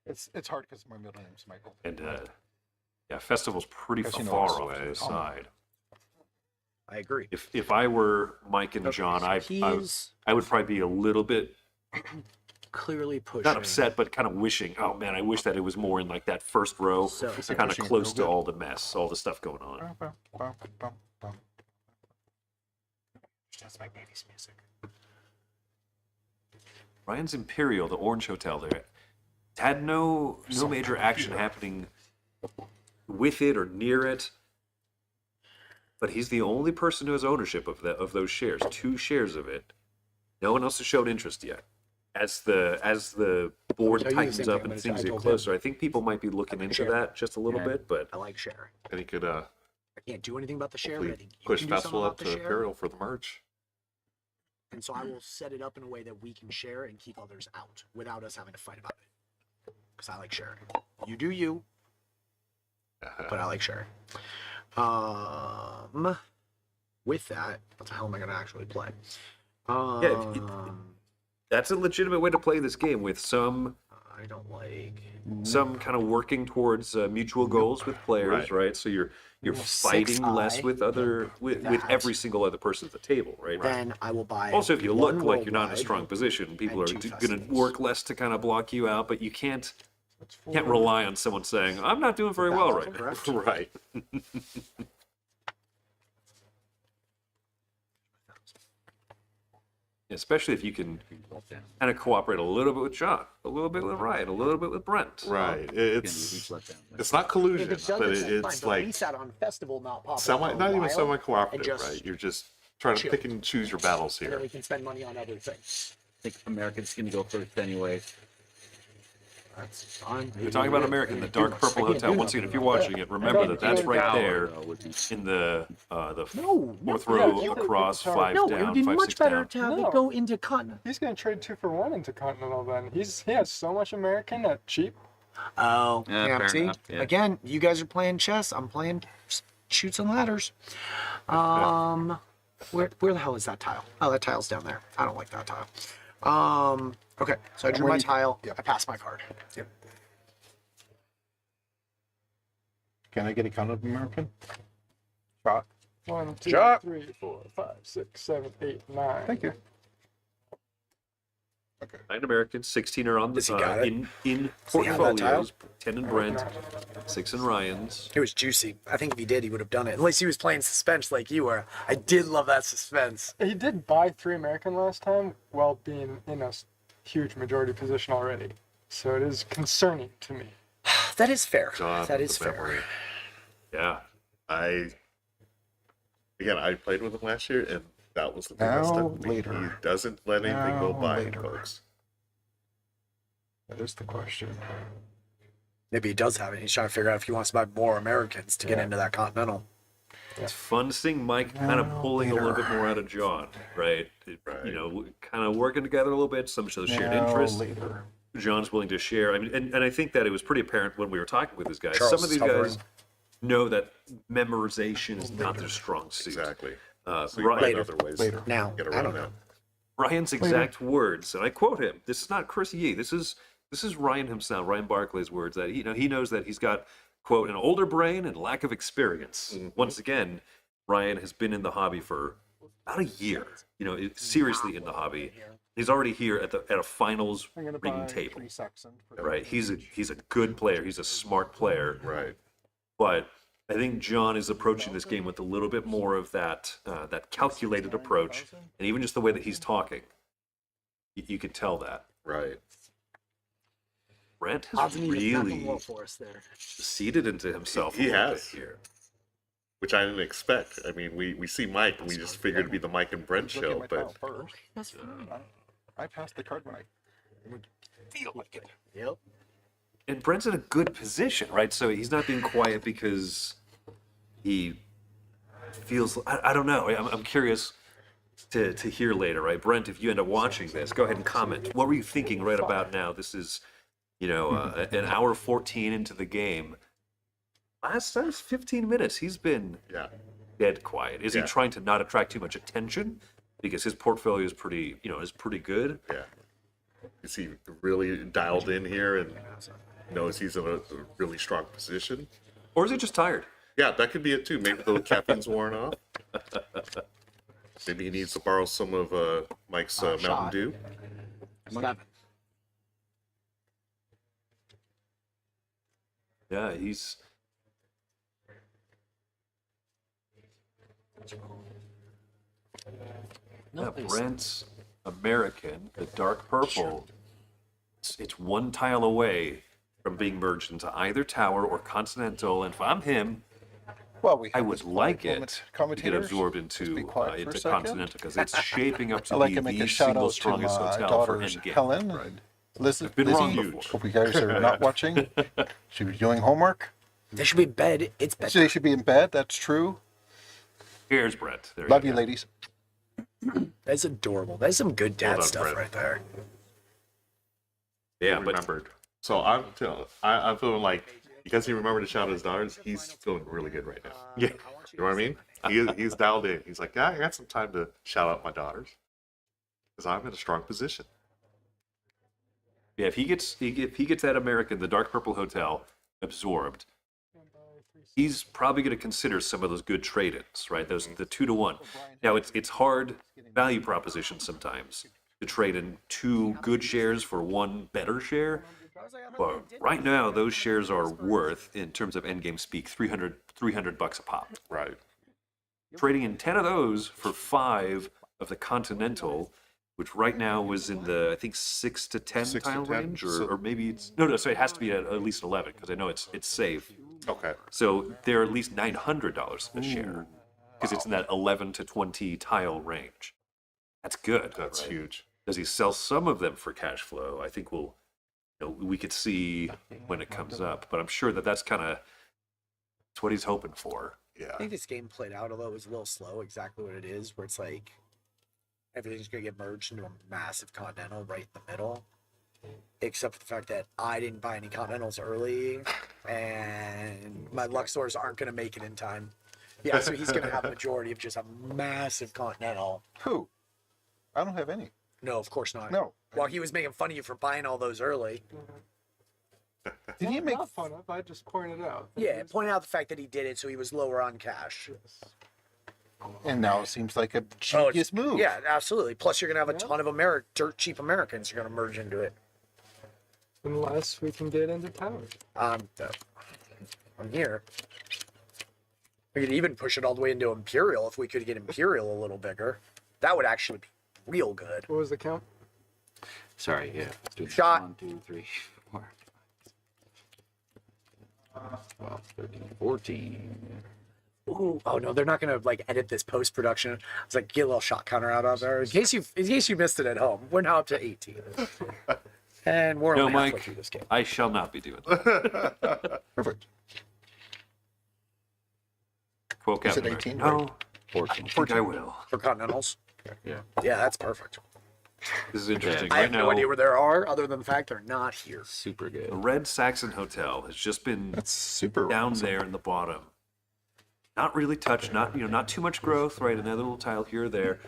Speaker 4: It's hard because my middle name's Michael.
Speaker 2: And yeah, Festival's pretty
Speaker 4: Guess you know
Speaker 2: far
Speaker 4: us.
Speaker 2: off to the side.
Speaker 1: I agree.
Speaker 2: If I were Mike and
Speaker 1: Okay,
Speaker 2: John,
Speaker 1: so he's
Speaker 2: I would probably be a little bit
Speaker 1: clearly pushing.
Speaker 2: not upset, but kind of wishing, oh man, I wish that it was more in like that first row,
Speaker 1: So
Speaker 2: kind of
Speaker 4: pushing
Speaker 2: close
Speaker 4: real
Speaker 2: to
Speaker 4: good.
Speaker 2: all the mess, all the stuff going on.
Speaker 1: that's my baby's music.
Speaker 2: Ryan's Imperial, the Orange Hotel there, had no major action happening with it or near it. But he's the only person who has ownership of those shares. 2 shares of it. No one else has shown interest yet. As the board
Speaker 1: I'll tell you the
Speaker 2: tightens
Speaker 1: same
Speaker 2: up
Speaker 1: thing
Speaker 2: and
Speaker 1: I
Speaker 2: things get
Speaker 1: told
Speaker 2: closer, I think people might be looking into
Speaker 1: share.
Speaker 2: that just a little
Speaker 5: Yeah.
Speaker 2: bit. But
Speaker 1: I like sharing.
Speaker 3: And he could
Speaker 1: I can't do anything about the share, but I
Speaker 3: hopefully
Speaker 1: think you
Speaker 3: push
Speaker 1: can do something
Speaker 3: Festival
Speaker 1: about
Speaker 3: up
Speaker 1: the
Speaker 3: to
Speaker 1: share.
Speaker 3: Imperial for the merge.
Speaker 1: And so I will set it up in a way that we can share and keep others out without us having to fight about it. Because I like sharing. You do you, but I like sharing. With that, what the hell am I gonna actually play?
Speaker 2: that's a legitimate way to play this game with some
Speaker 1: I don't like.
Speaker 2: kind of working towards mutual goals with players, right? So you're fighting less
Speaker 1: 6i.
Speaker 2: with with
Speaker 1: That.
Speaker 2: every single other person at the table, right?
Speaker 1: Then I will buy.
Speaker 2: Also, if you look
Speaker 1: one
Speaker 2: like you're not in a
Speaker 1: worldwide.
Speaker 2: strong position, people are
Speaker 1: and 2
Speaker 2: going to
Speaker 1: festivals.
Speaker 2: work less to kind of block you out. But you can't
Speaker 6: It's
Speaker 2: rely on someone saying, "I'm not doing very well right now."
Speaker 1: Correct.
Speaker 2: Right. Especially if you can kind of cooperate a little bit with John, a little bit with Ryan, a little bit with Brent.
Speaker 3: Right. It's
Speaker 5: Let down.
Speaker 3: not collusion,
Speaker 1: If it does,
Speaker 3: but
Speaker 1: it's fine,
Speaker 3: it's
Speaker 1: but
Speaker 3: like
Speaker 1: we sat on festival, not pop.
Speaker 3: not even semi-cooperative,
Speaker 1: just
Speaker 3: right? You're just trying to
Speaker 1: chill.
Speaker 3: pick and choose your battles
Speaker 1: And then
Speaker 3: here.
Speaker 1: we can spend money on other things.
Speaker 5: I think American's going to go first anyway.
Speaker 1: That's fine.
Speaker 2: We're talking about American, the dark purple hotel. Once again, if you're watching it, remember that that's right there in the
Speaker 1: No,
Speaker 2: fourth
Speaker 6: yeah,
Speaker 2: row
Speaker 6: keep it
Speaker 2: across,
Speaker 6: with the
Speaker 2: 5
Speaker 1: no, it
Speaker 2: down,
Speaker 1: would be
Speaker 2: 5,
Speaker 1: much
Speaker 2: 6
Speaker 1: better
Speaker 2: down.
Speaker 1: to have
Speaker 6: No.
Speaker 1: it go into Continental.
Speaker 6: He's gonna trade 2 for 1 into Continental. Then he has so much American at cheap.
Speaker 1: Oh,
Speaker 5: Yeah,
Speaker 1: yeah.
Speaker 5: fair
Speaker 1: See,
Speaker 5: enough, yeah.
Speaker 1: again, you guys are playing chess. I'm playing shoots and ladders. Where the hell is that tile? Oh, that tile's down there. I don't like that tile. Okay, so I drew my tile. I passed my card. Yep.
Speaker 4: Can I get a count of American? Shot.
Speaker 6: 1, 2,
Speaker 4: Shot.
Speaker 6: 3, 4, 5, 6, 7, 8, 9.
Speaker 4: Thank you.
Speaker 2: 9 Americans, 16 are on
Speaker 1: Does he
Speaker 2: the
Speaker 1: got it?
Speaker 2: in
Speaker 1: Does he have that
Speaker 2: portfolios. 10 in Brent, 6 in Ryan's.
Speaker 1: It was juicy. I think if he did, he would have done it. Unless he was playing suspense like you were. I did love that suspense.
Speaker 6: He did buy 3 American last time while being in a huge majority position already. So it is concerning to me.
Speaker 1: That is fair.
Speaker 3: John,
Speaker 1: That is
Speaker 3: the
Speaker 1: fair.
Speaker 3: memory.
Speaker 2: Yeah.
Speaker 3: I played with him last year, and That was the thing that stuck with me.
Speaker 4: Later.
Speaker 3: He doesn't let anything go
Speaker 4: Now,
Speaker 3: by,
Speaker 4: later.
Speaker 3: folks.
Speaker 4: That is the question.
Speaker 1: Maybe he does have it. He's trying to figure out if he wants to buy more Americans to get into that Continental.
Speaker 2: It's fun seeing Mike kind of pulling a little bit more out of John, right?
Speaker 3: Right.
Speaker 2: You know, kind of working together a little bit, some show shared
Speaker 4: Now,
Speaker 2: interests.
Speaker 4: later.
Speaker 2: John's willing to share. I mean, and I think that it was pretty apparent when we were talking with these guys.
Speaker 1: Charles
Speaker 2: Some of these
Speaker 1: is hovering.
Speaker 2: guys know that memorization is not their strong suit.
Speaker 3: Exactly.
Speaker 2: Uh,
Speaker 3: So you find
Speaker 2: Ryan-
Speaker 3: other ways
Speaker 4: Later.
Speaker 1: Now,
Speaker 3: to get
Speaker 1: I
Speaker 3: around
Speaker 1: don't
Speaker 3: that.
Speaker 1: know.
Speaker 2: Ryan's exact words, and I quote him. This is not Chris Yee. This is Ryan himself, Ryan Barclay's words. That he knows that he's got, quote, an older brain and lack of experience. Once again, Ryan has been in the hobby for about a year. You know, seriously in the hobby. He's already here at a finals
Speaker 4: I'm gonna
Speaker 2: rigging
Speaker 4: buy
Speaker 2: table.
Speaker 4: 3 Saxon for
Speaker 2: Right? He's a good player. He's a smart player.
Speaker 3: Right.
Speaker 2: But I think John is approaching this game with a little bit more of that calculated approach, and even just the way that he's talking, you can tell that.
Speaker 3: Right.
Speaker 2: Brent
Speaker 1: Odds
Speaker 2: has
Speaker 1: and evens not
Speaker 2: really
Speaker 1: going well for us there.
Speaker 2: seeded into himself.
Speaker 3: He
Speaker 2: a little
Speaker 3: has.
Speaker 2: bit here.
Speaker 3: Which I didn't expect. I mean, we see Mike, and we just figured it'd be the Mike and Brent
Speaker 4: Look at
Speaker 3: show,
Speaker 4: my
Speaker 3: but
Speaker 4: tile first. That's fine. I passed the card when I
Speaker 1: Feel like it. Yep.
Speaker 2: And Brent's in a good position, right? So he's not being quiet because he feels. I don't know. I'm curious to hear later, right? Brent, if you end up watching this, go ahead and comment. What were you thinking right about now? This is, an hour 14 into the game. Last 15 minutes, he's been
Speaker 3: yeah.
Speaker 2: dead quiet. Is he
Speaker 3: Yeah.
Speaker 2: trying to not attract too much attention? Because his portfolio is pretty good.
Speaker 3: Yeah. Is he really dialed in here and knows he's in a really strong position?
Speaker 2: Or is he just tired?
Speaker 3: Yeah, that could be it too. Maybe the caffeine's worn off. Maybe he needs to borrow some of Mike's Mountain Dew.
Speaker 1: 7.
Speaker 2: Yeah, he's. Yeah, Brent's American, the dark purple. It's one tile away from being merged into either tower or continental. And if I'm him,
Speaker 4: Well, we
Speaker 2: I
Speaker 4: have
Speaker 2: would
Speaker 4: this
Speaker 2: like
Speaker 4: quiet
Speaker 2: it
Speaker 4: moment.
Speaker 2: to get
Speaker 4: Commentators,
Speaker 2: absorbed
Speaker 4: let's be
Speaker 2: into
Speaker 4: quiet for a
Speaker 2: into
Speaker 4: second.
Speaker 2: continental because it's shaping up to
Speaker 4: I'd like
Speaker 2: be
Speaker 4: to make
Speaker 2: the
Speaker 4: a shout
Speaker 2: single
Speaker 4: out to
Speaker 2: strongest
Speaker 4: my
Speaker 2: hotel for
Speaker 4: daughters,
Speaker 2: endgame.
Speaker 4: Helen
Speaker 2: Right.
Speaker 4: and Lizzie.
Speaker 2: been wrong
Speaker 4: Lizzie,
Speaker 2: before.
Speaker 4: hope you guys are not watching. She was doing homework.
Speaker 1: They should be in bed. It's
Speaker 4: So they
Speaker 1: bedtime.
Speaker 4: should be in bed. That's true.
Speaker 2: Here's Brent. There
Speaker 4: Love
Speaker 2: go.
Speaker 4: you, ladies.
Speaker 1: That's adorable. That's some good dad
Speaker 3: Well done,
Speaker 1: stuff
Speaker 3: Brett.
Speaker 1: right there.
Speaker 2: Yeah, but
Speaker 3: Remembered. So I'm feeling like because he remembered to shout at his daughters, he's feeling really good right now.
Speaker 2: yeah,
Speaker 3: You know what I mean? He's dialed in. He's like, yeah, I got some time to shout out my daughters because I'm in a strong position.
Speaker 2: yeah. If he gets that American, the dark purple hotel absorbed, he's probably going to consider some of those good trade-ins, right? Those the 2-to-1. Now it's hard value proposition sometimes to trade in 2 good shares for 1 better share. But right now, those shares are worth, in terms of endgame speak, $300 a pop.
Speaker 3: Right.
Speaker 2: Trading in 10 of those for 5 of the Continental, which right now was in the, I think, 6 to 10
Speaker 3: 6 to
Speaker 2: tile
Speaker 3: 10,
Speaker 2: range,
Speaker 3: so-
Speaker 2: or maybe it's no. So it has to be at least 11 because I know it's safe.
Speaker 3: Okay.
Speaker 2: So they're at least $900 a share because it's in that 11 to 20 tile range. That's good.
Speaker 3: That's
Speaker 2: right?
Speaker 3: huge.
Speaker 2: Does he sell some of them for cash flow? I think we could see when it comes up, but I'm sure that's kind of what he's hoping for.
Speaker 3: Yeah.
Speaker 1: I think this game played out, although it was a little slow, exactly what it is, where it's like everything's going to get merged into a massive continental right in the middle. Except for the fact that I didn't buy any continentals early, and my Luxors aren't going to make it in time. Yeah, so he's going to have a majority of just a massive continental.
Speaker 4: Who? I don't have any.
Speaker 1: No, of course not.
Speaker 4: No.
Speaker 1: Well, he was making fun of you for buying all those early.
Speaker 4: Did he make?
Speaker 6: Not fun of. I just pointed out. that
Speaker 1: Yeah,
Speaker 6: he's-
Speaker 1: pointing out the fact that he did it, so he was lower on cash.
Speaker 4: And now it seems like a
Speaker 1: Oh,
Speaker 4: genius move.
Speaker 1: Yeah, absolutely. Plus, you're going to have a ton of dirt cheap Americans. You're going to merge into it.
Speaker 6: Unless we can get into towers.
Speaker 1: I'm here. We could even push it all the way into Imperial if we could get Imperial a little bigger. That would actually be real good.
Speaker 6: What was the count?
Speaker 5: Sorry, yeah. Do
Speaker 1: Shot.
Speaker 5: 1, 2, 3, 4, 5, 12, 13, 14.
Speaker 1: Ooh, oh no, they're not gonna like edit this post production. I was like, get a little shot counter out of there in case you missed it at home. We're now up to 18, and we're
Speaker 2: No,
Speaker 1: only halfway
Speaker 2: Mike,
Speaker 1: through this game.
Speaker 2: I shall not be doing that.
Speaker 4: Perfect.
Speaker 2: Quote
Speaker 4: Is it
Speaker 2: Captain
Speaker 4: 18?
Speaker 2: America. No,
Speaker 5: 14.
Speaker 2: I think I will.
Speaker 1: For Continentals,
Speaker 5: Yeah.
Speaker 1: yeah, that's perfect.
Speaker 2: This is interesting.
Speaker 1: I
Speaker 2: Right
Speaker 1: have no
Speaker 2: now,
Speaker 1: idea where there are, other than the fact they're not here.
Speaker 5: Super
Speaker 2: the
Speaker 5: good.
Speaker 2: Red Saxon Hotel has just been
Speaker 4: That's super
Speaker 2: down
Speaker 4: awesome.
Speaker 2: there in the bottom. Not really touched, not too much growth, right? Another little tile here or there.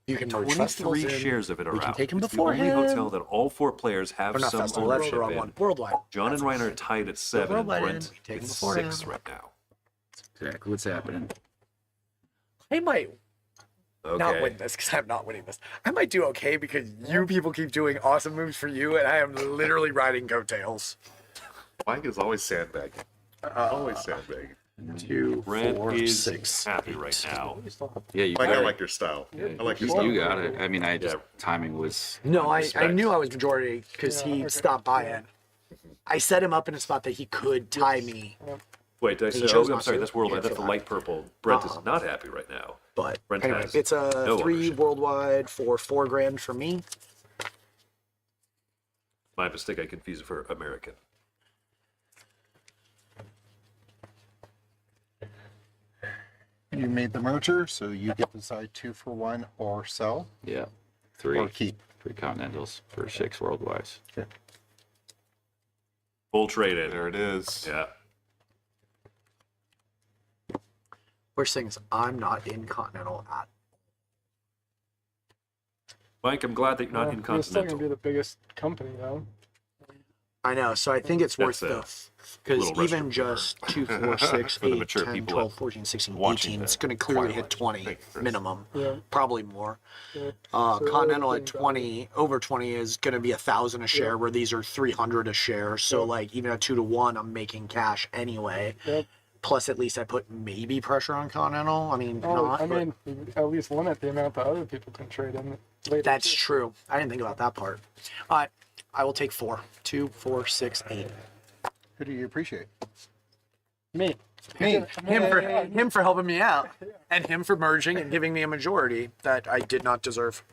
Speaker 1: You can merge festivals
Speaker 2: 23
Speaker 1: in.
Speaker 2: shares of it are
Speaker 1: We can
Speaker 2: out.
Speaker 1: take 'em
Speaker 2: It's the only
Speaker 1: beforehand.
Speaker 2: hotel that all 4 players have
Speaker 1: Or not
Speaker 2: some
Speaker 1: festival, that's
Speaker 2: ownership
Speaker 1: the wrong
Speaker 2: in.
Speaker 1: one. Worldwide.
Speaker 2: John and Ryan are tied at 7, and
Speaker 1: Worldwide in.
Speaker 2: Brent
Speaker 1: Take 'em
Speaker 2: at
Speaker 1: beforehand.
Speaker 2: 6 right now.
Speaker 5: Exactly what's happening.
Speaker 1: I might not
Speaker 2: Okay.
Speaker 1: win this because I'm not winning this. I might do okay because you people keep doing awesome moves for you, and I am literally riding coattails.
Speaker 3: Mike is always sandbagging. Always sandbagging.
Speaker 1: 2,
Speaker 2: Brent
Speaker 1: 4,
Speaker 2: is
Speaker 1: 6.
Speaker 2: happy right now.
Speaker 5: Yeah, you
Speaker 3: Mike, I
Speaker 5: got
Speaker 3: like your style.
Speaker 5: it.
Speaker 3: I like your
Speaker 5: You
Speaker 3: style.
Speaker 5: got it. I mean, I just
Speaker 2: Yeah.
Speaker 5: timing was.
Speaker 1: No, I
Speaker 2: Respect.
Speaker 1: knew I was majority because
Speaker 6: Yeah,
Speaker 1: he
Speaker 6: okay.
Speaker 1: stopped by it. I set him up in a spot that he could tie me,
Speaker 2: Wait, did I
Speaker 1: He
Speaker 2: say?
Speaker 1: chose
Speaker 2: Oh, I'm
Speaker 1: not
Speaker 2: sorry.
Speaker 1: to.
Speaker 2: That's worldwide.
Speaker 1: Yeah,
Speaker 2: That's
Speaker 1: for
Speaker 2: the
Speaker 1: that.
Speaker 2: light purple. Brent is not happy right now.
Speaker 1: but
Speaker 2: Brent
Speaker 1: anyway,
Speaker 2: has
Speaker 1: it's a
Speaker 2: no
Speaker 1: 3
Speaker 2: ownership.
Speaker 1: worldwide for $4,000 for me.
Speaker 2: My mistake. I confused it for American.
Speaker 4: You made the merger, so you get to decide 2 for 1 or sell
Speaker 5: Yeah.
Speaker 4: or
Speaker 5: Three
Speaker 4: keep.
Speaker 5: continentals for 6 worldwides.
Speaker 2: Full trade in.
Speaker 3: There it is.
Speaker 2: Yeah.
Speaker 1: Worst thing is I'm not in Continental at.
Speaker 2: Mike, I'm glad that you're not in
Speaker 6: You're still gonna be
Speaker 2: Continental.
Speaker 6: the biggest company though.
Speaker 1: I know, so I think it's worth
Speaker 2: That's
Speaker 1: the because
Speaker 2: little
Speaker 1: even
Speaker 2: restaurant
Speaker 1: just 2, 4, 6,
Speaker 2: For the
Speaker 1: 8,
Speaker 2: mature
Speaker 1: 10,
Speaker 2: people
Speaker 1: 12, 14, 16,
Speaker 2: watching
Speaker 1: 18.
Speaker 2: the
Speaker 1: It's going to clearly hit
Speaker 2: Twilight.
Speaker 1: 20
Speaker 3: Thank you, Chris.
Speaker 1: minimum,
Speaker 6: Yeah.
Speaker 1: probably more.
Speaker 6: Yeah. So
Speaker 1: Continental at
Speaker 6: everything
Speaker 1: 20, over 20 is going to be 1,000 a share,
Speaker 6: Yeah.
Speaker 1: where these are 300 a share. So
Speaker 6: Yeah.
Speaker 1: like even at 2 to 1, I'm making cash anyway.
Speaker 6: Yep.
Speaker 1: Plus, at least I put maybe pressure on Continental. I mean,
Speaker 6: Oh,
Speaker 1: not.
Speaker 6: I
Speaker 1: but
Speaker 6: mean, you at least limit the amount that other people can trade in later.
Speaker 1: that's
Speaker 6: too.
Speaker 1: true. I didn't think about that part. All right, I will take 4. 2, 4, 6, 8.
Speaker 4: Who do you appreciate?
Speaker 6: Me.
Speaker 4: Me.
Speaker 1: Him for helping me out, and him for merging and giving me a majority that I did not deserve.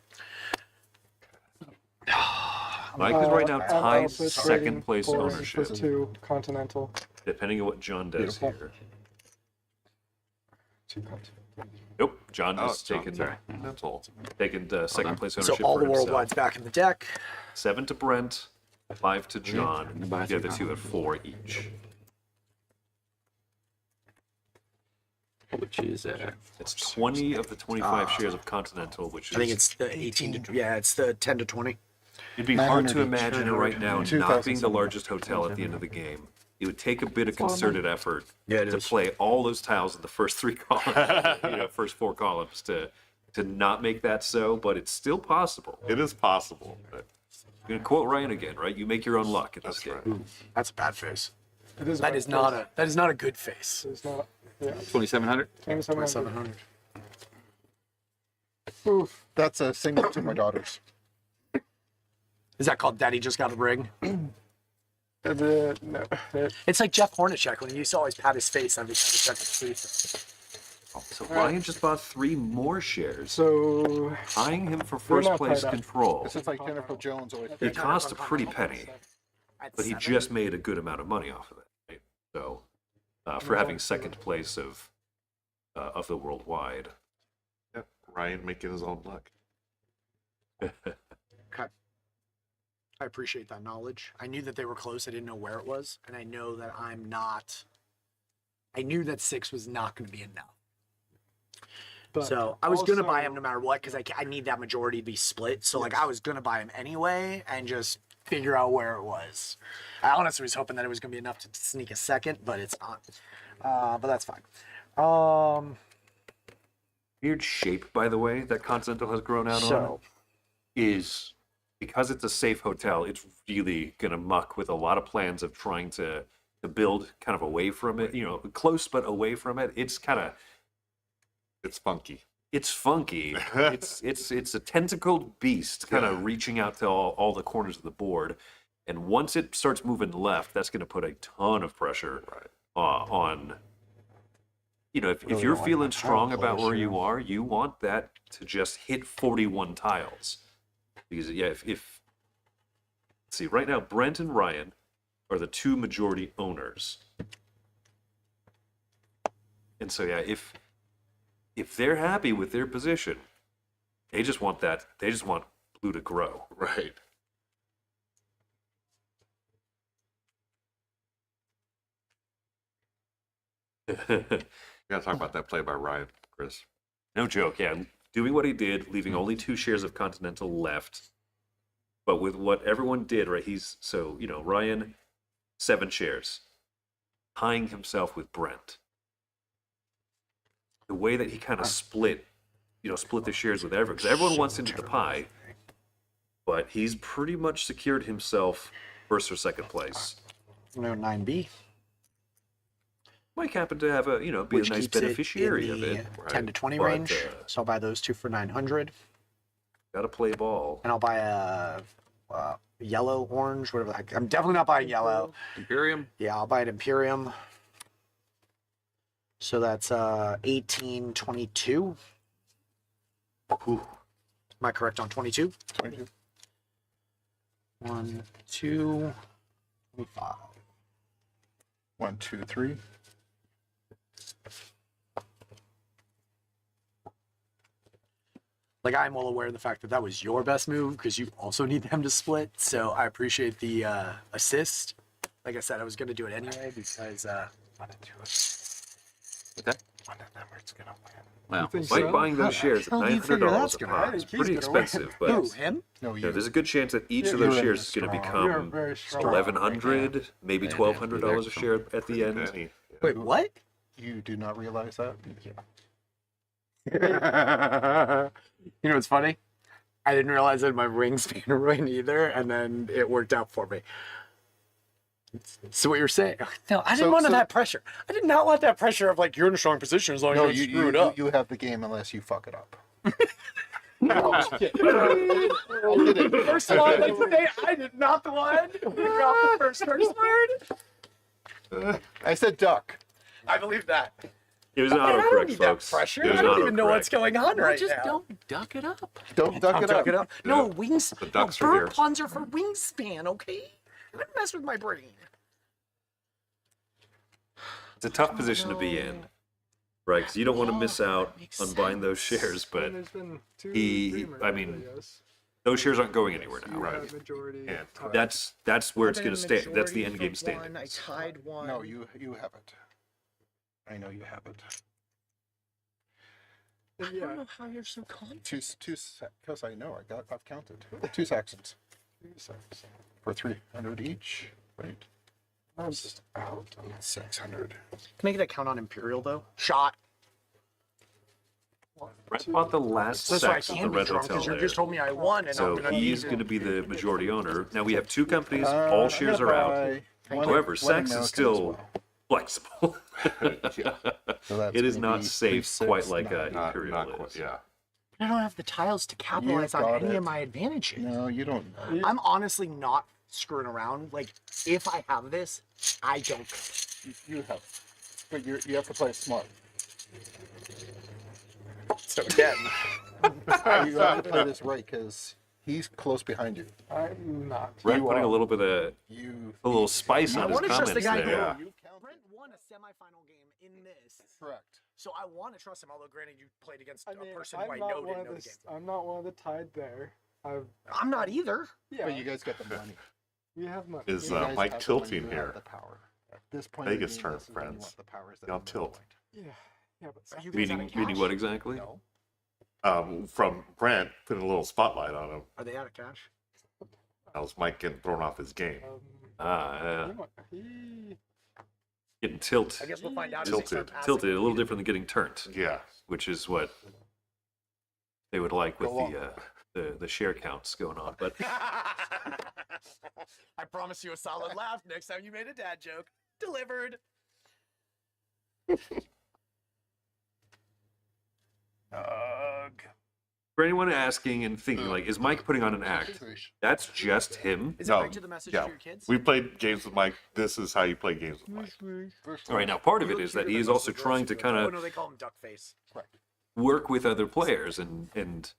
Speaker 2: Mike is right now
Speaker 6: I'm
Speaker 2: tied
Speaker 6: also trading
Speaker 2: second place
Speaker 6: for
Speaker 2: ownership,
Speaker 6: 2 continental.
Speaker 2: depending on what John does
Speaker 6: Beautiful.
Speaker 2: here.
Speaker 6: 2 continental.
Speaker 2: Nope, John
Speaker 3: Oh,
Speaker 2: has
Speaker 3: John,
Speaker 2: taken
Speaker 3: sorry. That's all.
Speaker 2: second place
Speaker 1: So
Speaker 2: ownership
Speaker 1: all
Speaker 2: for
Speaker 1: the
Speaker 2: himself.
Speaker 1: worldwides back in the deck.
Speaker 2: 7 to Brent, 5 to John,
Speaker 5: And buy
Speaker 2: the other 2
Speaker 5: three
Speaker 2: at 4 each.
Speaker 5: Which is
Speaker 2: It's 20 of the 25 shares of Continental, which is
Speaker 1: I think it's the 18 to it's the 10 to 20.
Speaker 2: it'd be hard to
Speaker 4: 900 each.
Speaker 2: imagine it right now not
Speaker 4: 2,000
Speaker 2: being the largest hotel at the end of the game. It would take a bit of concerted effort
Speaker 1: Yeah, it
Speaker 2: to
Speaker 1: is.
Speaker 2: play all those tiles in the first 3 columns, first 4 columns to not make that so, but it's still possible.
Speaker 3: It is possible. But
Speaker 2: I'm gonna quote Ryan again, right? You make your own luck in this game.
Speaker 3: right.
Speaker 1: That's a bad face.
Speaker 6: It is
Speaker 1: That
Speaker 6: about
Speaker 1: is not a good face.
Speaker 6: It's not. Yeah.
Speaker 5: 2,700.
Speaker 6: 2,700. Oof.
Speaker 4: That's a signal to my daughters.
Speaker 1: Is that called Daddy just got a ring?
Speaker 6: No.
Speaker 1: It's like Jeff Hornacek when he used to always pat his face every time he checked his face.
Speaker 2: So Ryan just bought 3 more shares,
Speaker 6: So
Speaker 2: tying him for
Speaker 6: We're
Speaker 2: first
Speaker 6: not
Speaker 2: place
Speaker 6: tied up.
Speaker 2: control.
Speaker 4: This is like Jennifer Jones always.
Speaker 2: It cost a pretty penny,
Speaker 1: At
Speaker 2: but he
Speaker 1: 7?
Speaker 2: just made a good amount of money off of it. Right? So, for having second place of the worldwide.
Speaker 3: Yep. Ryan making his own luck.
Speaker 1: Okay. I appreciate that knowledge. I knew that they were close. I didn't know where it was, and I know that I'm not. I knew that 6 was not going to be enough.
Speaker 6: but
Speaker 1: So I was gonna buy
Speaker 6: also-
Speaker 1: him no matter what because I need that majority to be split. So like I was gonna buy him anyway and just figure out where it was. I honestly was hoping that it was gonna be enough to sneak a second, but it's not. But that's fine.
Speaker 2: Weird shape, by the way, that Continental has grown out on
Speaker 1: So
Speaker 2: is because it's a safe hotel. It's really gonna muck with a lot of plans of trying to build kind of away from it. Close but away from it. It's kind of
Speaker 3: It's funky.
Speaker 2: it's funky. it's a tentacled beast, kind of reaching out to all the corners of the board. And once it starts moving left, that's going to put a ton of pressure on you know, if
Speaker 4: Really
Speaker 2: you're
Speaker 4: don't like
Speaker 2: feeling
Speaker 4: my
Speaker 2: strong
Speaker 4: tile
Speaker 2: about
Speaker 4: players
Speaker 2: where
Speaker 4: here.
Speaker 2: you are, you want that to just hit 41 tiles. Because, yeah, if let's see, right now, Brent and Ryan are the two majority owners. And so, yeah, if they're happy with their position, they just want blue to grow.
Speaker 3: Right. We gotta talk about that play by Ryan, Chris.
Speaker 2: No joke, yeah. Doing what he did, leaving only 2 shares of Continental left. But with what everyone did, right? So, you know, Ryan, 7 shares, tying himself with Brent. The way that he kind of split the shares with everyone, because everyone wants into the pie, but he's pretty much secured himself first or second place.
Speaker 1: No, 9B.
Speaker 2: Mike happened to have be
Speaker 1: Which
Speaker 2: a nice
Speaker 1: keeps
Speaker 2: beneficiary
Speaker 1: it
Speaker 2: of
Speaker 1: in
Speaker 2: it.
Speaker 1: the 10 to 20
Speaker 2: But,
Speaker 1: range. So I'll buy those 2 for 900.
Speaker 2: Gotta play ball.
Speaker 1: And I'll buy a yellow, orange, whatever the heck. I'm definitely not buying yellow.
Speaker 5: Imperium.
Speaker 1: Yeah, I'll buy an Imperium. So that's 1822. Am I correct on 22?
Speaker 4: 22.
Speaker 1: 1, 2, 25.
Speaker 4: 1, 2, 3.
Speaker 1: Like, I'm well aware of the fact that that was your best move because you also need them to split. So I appreciate the assist. Like I said, I was going to do it anyway because
Speaker 2: Okay.
Speaker 5: Well,
Speaker 6: You think
Speaker 2: Mike
Speaker 6: so?
Speaker 2: buying those shares at
Speaker 1: hell do you figure that's
Speaker 2: $900 a
Speaker 1: gonna
Speaker 2: pop
Speaker 1: happen?
Speaker 2: is
Speaker 6: He's
Speaker 2: pretty
Speaker 6: gonna win.
Speaker 2: expensive, but
Speaker 1: who, him?
Speaker 4: No,
Speaker 2: yeah,
Speaker 4: you.
Speaker 2: there's a good chance that each of
Speaker 6: You're
Speaker 2: those
Speaker 4: in
Speaker 2: shares
Speaker 4: the
Speaker 2: is going to
Speaker 4: strong.
Speaker 6: You're
Speaker 2: become
Speaker 6: very strong.
Speaker 2: 1,100, maybe
Speaker 5: Yeah,
Speaker 2: $1,200 a
Speaker 5: yeah.
Speaker 2: share at the end.
Speaker 3: Danny.
Speaker 1: Wait, what?
Speaker 4: You do not realize that?
Speaker 1: You know what's funny? I didn't realize that my wingspan ruined either, and then it worked out for me. So what you're saying? No, I didn't
Speaker 4: So-
Speaker 1: want
Speaker 4: so-
Speaker 1: that pressure. I did not want that pressure of like you're in a strong position as long as
Speaker 4: No,
Speaker 1: you
Speaker 4: you,
Speaker 1: don't screw
Speaker 4: you,
Speaker 1: it up.
Speaker 4: you have the game unless you fuck it up.
Speaker 1: First of all, I'd like to say I did not the one who got the first curse word.
Speaker 4: I said duck.
Speaker 1: I believe that.
Speaker 2: It was an
Speaker 1: I don't
Speaker 2: autocorrect,
Speaker 1: need
Speaker 2: folks.
Speaker 1: that pressure.
Speaker 2: It was
Speaker 1: I
Speaker 2: an
Speaker 1: don't even know what's
Speaker 2: autocorrect.
Speaker 1: going on right
Speaker 5: just
Speaker 1: now.
Speaker 5: don't duck it up.
Speaker 4: Don't duck
Speaker 1: I'll
Speaker 4: it
Speaker 1: duck
Speaker 4: up.
Speaker 1: it up. No,
Speaker 3: Yeah.
Speaker 1: wings.
Speaker 3: The ducks
Speaker 1: no,
Speaker 3: are
Speaker 1: bird
Speaker 3: here.
Speaker 1: puns are for wingspan, okay? Don't mess with my brain.
Speaker 2: It's a tough position to be in, right? Because you don't want to miss out on buying those shares, but
Speaker 6: There's been 2
Speaker 2: he-
Speaker 6: dreamers,
Speaker 2: I mean,
Speaker 6: guess.
Speaker 2: those shares aren't going anywhere now.
Speaker 6: You
Speaker 3: Right.
Speaker 6: have majority
Speaker 3: Yeah.
Speaker 6: tie.
Speaker 2: That's where it's going to stay. That's the end game standing.
Speaker 1: I tied one.
Speaker 4: No, you have it. I know you have it.
Speaker 6: And yeah,
Speaker 1: how you're so confident.
Speaker 4: Because I know I've counted 2 Saxons
Speaker 6: 2 seconds.
Speaker 4: for 300 each. Right.
Speaker 6: I was just out.
Speaker 4: 600.
Speaker 1: Can I get a count on Imperial though? Shot.
Speaker 2: Brett bought the last
Speaker 1: That's why I
Speaker 2: sex of the
Speaker 1: can't be
Speaker 2: Red
Speaker 1: drunk
Speaker 2: Hotel
Speaker 1: because you
Speaker 2: there.
Speaker 1: just told me I won, and
Speaker 2: So
Speaker 1: I'm gonna
Speaker 2: he's
Speaker 1: need
Speaker 2: going to be the majority owner. Now we have 2 companies.
Speaker 4: I'm
Speaker 2: All
Speaker 4: gonna
Speaker 2: shares are out.
Speaker 4: buy one-
Speaker 2: However,
Speaker 4: one
Speaker 2: Sax
Speaker 4: American
Speaker 2: is
Speaker 4: as
Speaker 2: still
Speaker 4: well.
Speaker 2: flexible.
Speaker 4: So that's
Speaker 2: It is
Speaker 4: gonna
Speaker 2: not
Speaker 4: be
Speaker 2: safe
Speaker 4: 3,
Speaker 2: quite
Speaker 4: 6,
Speaker 2: like
Speaker 4: 9.
Speaker 2: Imperial
Speaker 3: Not
Speaker 2: is.
Speaker 3: quite, yeah.
Speaker 1: I don't have the tiles to capitalize
Speaker 4: You've
Speaker 1: on
Speaker 4: got
Speaker 1: any
Speaker 4: it.
Speaker 1: of my advantages.
Speaker 4: No, you don't.
Speaker 1: I'm honestly not screwing around. Like, if I have this, I don't.
Speaker 4: You have it. But you have to play smart.
Speaker 1: So again,
Speaker 4: You have to play this right because he's close behind you.
Speaker 6: I'm not.
Speaker 2: Brett
Speaker 4: You
Speaker 2: putting
Speaker 4: are.
Speaker 2: a little bit of
Speaker 4: You
Speaker 2: a little spice
Speaker 1: I
Speaker 2: on his
Speaker 1: want to trust the
Speaker 2: comments
Speaker 1: guy
Speaker 2: there.
Speaker 3: Yeah.
Speaker 1: who Brent won a semifinal game in this.
Speaker 4: correct.
Speaker 1: So I want to trust him. Although, granted, you played against
Speaker 6: I
Speaker 1: a
Speaker 6: mean,
Speaker 1: person
Speaker 6: I'm
Speaker 1: who I
Speaker 6: not
Speaker 1: know
Speaker 6: one
Speaker 1: didn't
Speaker 6: of
Speaker 1: know
Speaker 6: the.
Speaker 1: the game.
Speaker 6: I'm not one of the tied there.
Speaker 1: I'm not either.
Speaker 6: Yeah.
Speaker 4: But you guys get the money.
Speaker 6: We have money.
Speaker 3: Is
Speaker 4: You guys
Speaker 3: Mike
Speaker 4: have the
Speaker 3: tilting
Speaker 4: money, you have
Speaker 3: here?
Speaker 4: The power. At this point, in the
Speaker 3: Vegas
Speaker 4: game,
Speaker 3: turn,
Speaker 4: this is when you
Speaker 3: friends.
Speaker 4: want the powers that
Speaker 3: Y'all
Speaker 4: you
Speaker 3: tilt.
Speaker 4: want.
Speaker 6: Yeah. Yeah, but
Speaker 1: Are you guys out
Speaker 2: Meaning,
Speaker 1: of
Speaker 2: meaning
Speaker 1: cash?
Speaker 2: what exactly?
Speaker 4: No.
Speaker 3: From Brent putting a little spotlight on him.
Speaker 1: Are they out of cash?
Speaker 3: That was Mike getting thrown off his game.
Speaker 2: Ah,
Speaker 6: he might- he-
Speaker 2: getting tilt,
Speaker 1: I guess we'll find out.
Speaker 3: Tilted.
Speaker 1: As they start passing.
Speaker 2: tilted, a little different than getting turned,
Speaker 3: Yeah.
Speaker 2: which is what they would like with
Speaker 4: Go on.
Speaker 2: the share counts going on. But
Speaker 1: I promise you a solid laugh next time you made a dad joke. Delivered. Ugh.
Speaker 2: For anyone asking and thinking, like, is Mike putting on an act? That's just him.
Speaker 1: Is it right to the message
Speaker 3: yeah.
Speaker 1: to your kids?
Speaker 3: We played games with Mike. This is how you play games with Mike.
Speaker 2: All right, now part of it is that he is also trying to kind
Speaker 1: Oh
Speaker 2: of
Speaker 1: no, they call him duck face.
Speaker 2: work with other players and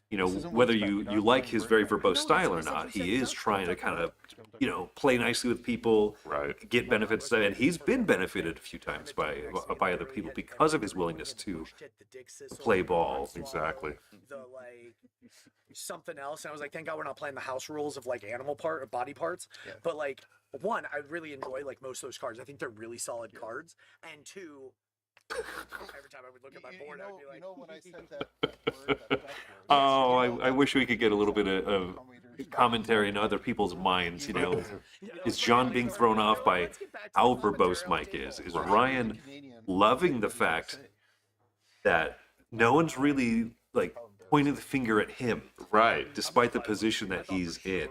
Speaker 2: you know, whether you like his very verbose style or not, he is trying to kind of, you know, play nicely with people,
Speaker 3: Right.
Speaker 2: get benefits, and he's been benefited a few times by other people because of his willingness to play ball.
Speaker 3: Exactly.
Speaker 1: The like something else, and I was like, thank God we're not playing the house rules of like body parts. But like, one, I really enjoy like most of those cards. I think they're really solid cards, and two, every time I would look at my board, I would be like,
Speaker 4: when I said that word, that word,
Speaker 2: Oh, I wish we could get a little bit of commentary in other people's minds. You know, is John being thrown off by how verbose Mike is? Is Ryan loving the fact that no one's really like pointing the finger at him,
Speaker 3: Right.
Speaker 2: despite the position that he's in?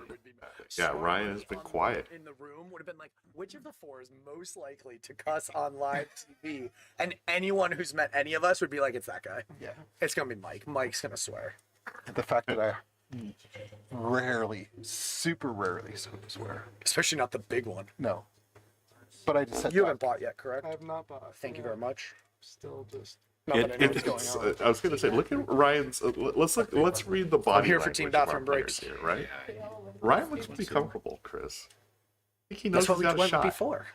Speaker 3: Yeah, Ryan has been quiet.
Speaker 1: In the room would have been like, which of the four is most likely to cuss on live TV? And anyone who's met any of us would be like, it's that guy.
Speaker 4: Yeah.
Speaker 1: It's gonna be Mike. Mike's gonna swear.
Speaker 4: The fact that I rarely, super rarely swear.
Speaker 1: Especially not the big one.
Speaker 4: No. But I just said
Speaker 1: You
Speaker 4: that.
Speaker 1: haven't bought yet, correct?
Speaker 6: I have not bought.
Speaker 1: Thank you very much.
Speaker 6: Still just.
Speaker 1: Not that I know what's
Speaker 3: It's,
Speaker 1: going on.
Speaker 3: I was gonna say, look at Ryan's. Let's read the body
Speaker 1: here for
Speaker 3: language
Speaker 1: team
Speaker 3: of our
Speaker 1: bathroom
Speaker 3: players
Speaker 1: breaks.
Speaker 3: here, right? Ryan looks pretty comfortable, Chris. I think he knows
Speaker 1: That's what
Speaker 3: he's
Speaker 1: we
Speaker 3: got a
Speaker 1: went
Speaker 3: shot.
Speaker 1: before.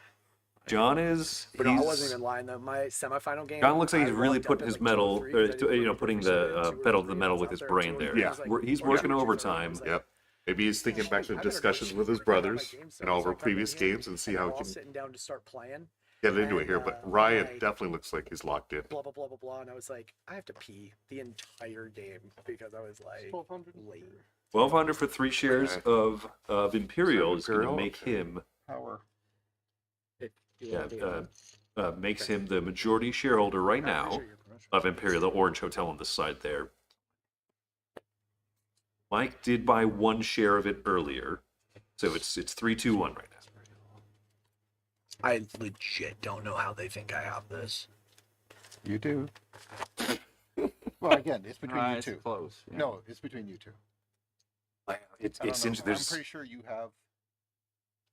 Speaker 2: John is.
Speaker 1: But no, I
Speaker 2: he's-
Speaker 1: wasn't even lying though. My semifinal game.
Speaker 2: John looks like
Speaker 1: I
Speaker 2: he's really
Speaker 1: lucked up
Speaker 2: putting
Speaker 1: in,
Speaker 2: his
Speaker 1: like, 2
Speaker 2: metal,
Speaker 1: or 3, 'cause I didn't
Speaker 2: you know,
Speaker 1: really
Speaker 2: putting
Speaker 1: appreciate it.
Speaker 2: the
Speaker 1: 2 or
Speaker 2: pedal to
Speaker 1: 3
Speaker 2: the metal
Speaker 1: was
Speaker 2: with
Speaker 1: out
Speaker 2: his
Speaker 1: there,
Speaker 2: brain
Speaker 1: 2 or
Speaker 2: there.
Speaker 1: 3
Speaker 3: Yeah.
Speaker 1: was like,
Speaker 2: He's
Speaker 1: or
Speaker 2: working
Speaker 1: yeah,
Speaker 2: overtime.
Speaker 1: like,
Speaker 3: Yep. Maybe he's thinking back to discussions with his brothers and over previous games and see how
Speaker 1: we're
Speaker 3: he
Speaker 1: all
Speaker 3: can
Speaker 1: sitting down to start playing.
Speaker 3: get into it here.
Speaker 1: and,
Speaker 3: But
Speaker 1: I'm
Speaker 3: Ryan
Speaker 1: like,
Speaker 3: definitely looks like he's locked in.
Speaker 1: blah blah blah blah blah, and I was like, I have to pee the entire game because I was like
Speaker 6: 1200.
Speaker 1: late.
Speaker 2: 1,200 for 3 shares of Imperial is going to
Speaker 3: Imperial,
Speaker 2: make
Speaker 3: okay.
Speaker 2: him,
Speaker 4: Power.
Speaker 2: makes him the majority shareholder right now of Imperial, the orange hotel on the side there. Mike did buy 1 share of it earlier, so it's 3-2-1 right now.
Speaker 1: I legit don't know how they think I have this.
Speaker 4: You do. Well, again, it's between you
Speaker 5: It's
Speaker 4: two.
Speaker 5: close. Yeah.
Speaker 4: No, it's between you two.
Speaker 2: It's
Speaker 4: I don't know.
Speaker 2: interesting.
Speaker 4: I'm pretty sure you have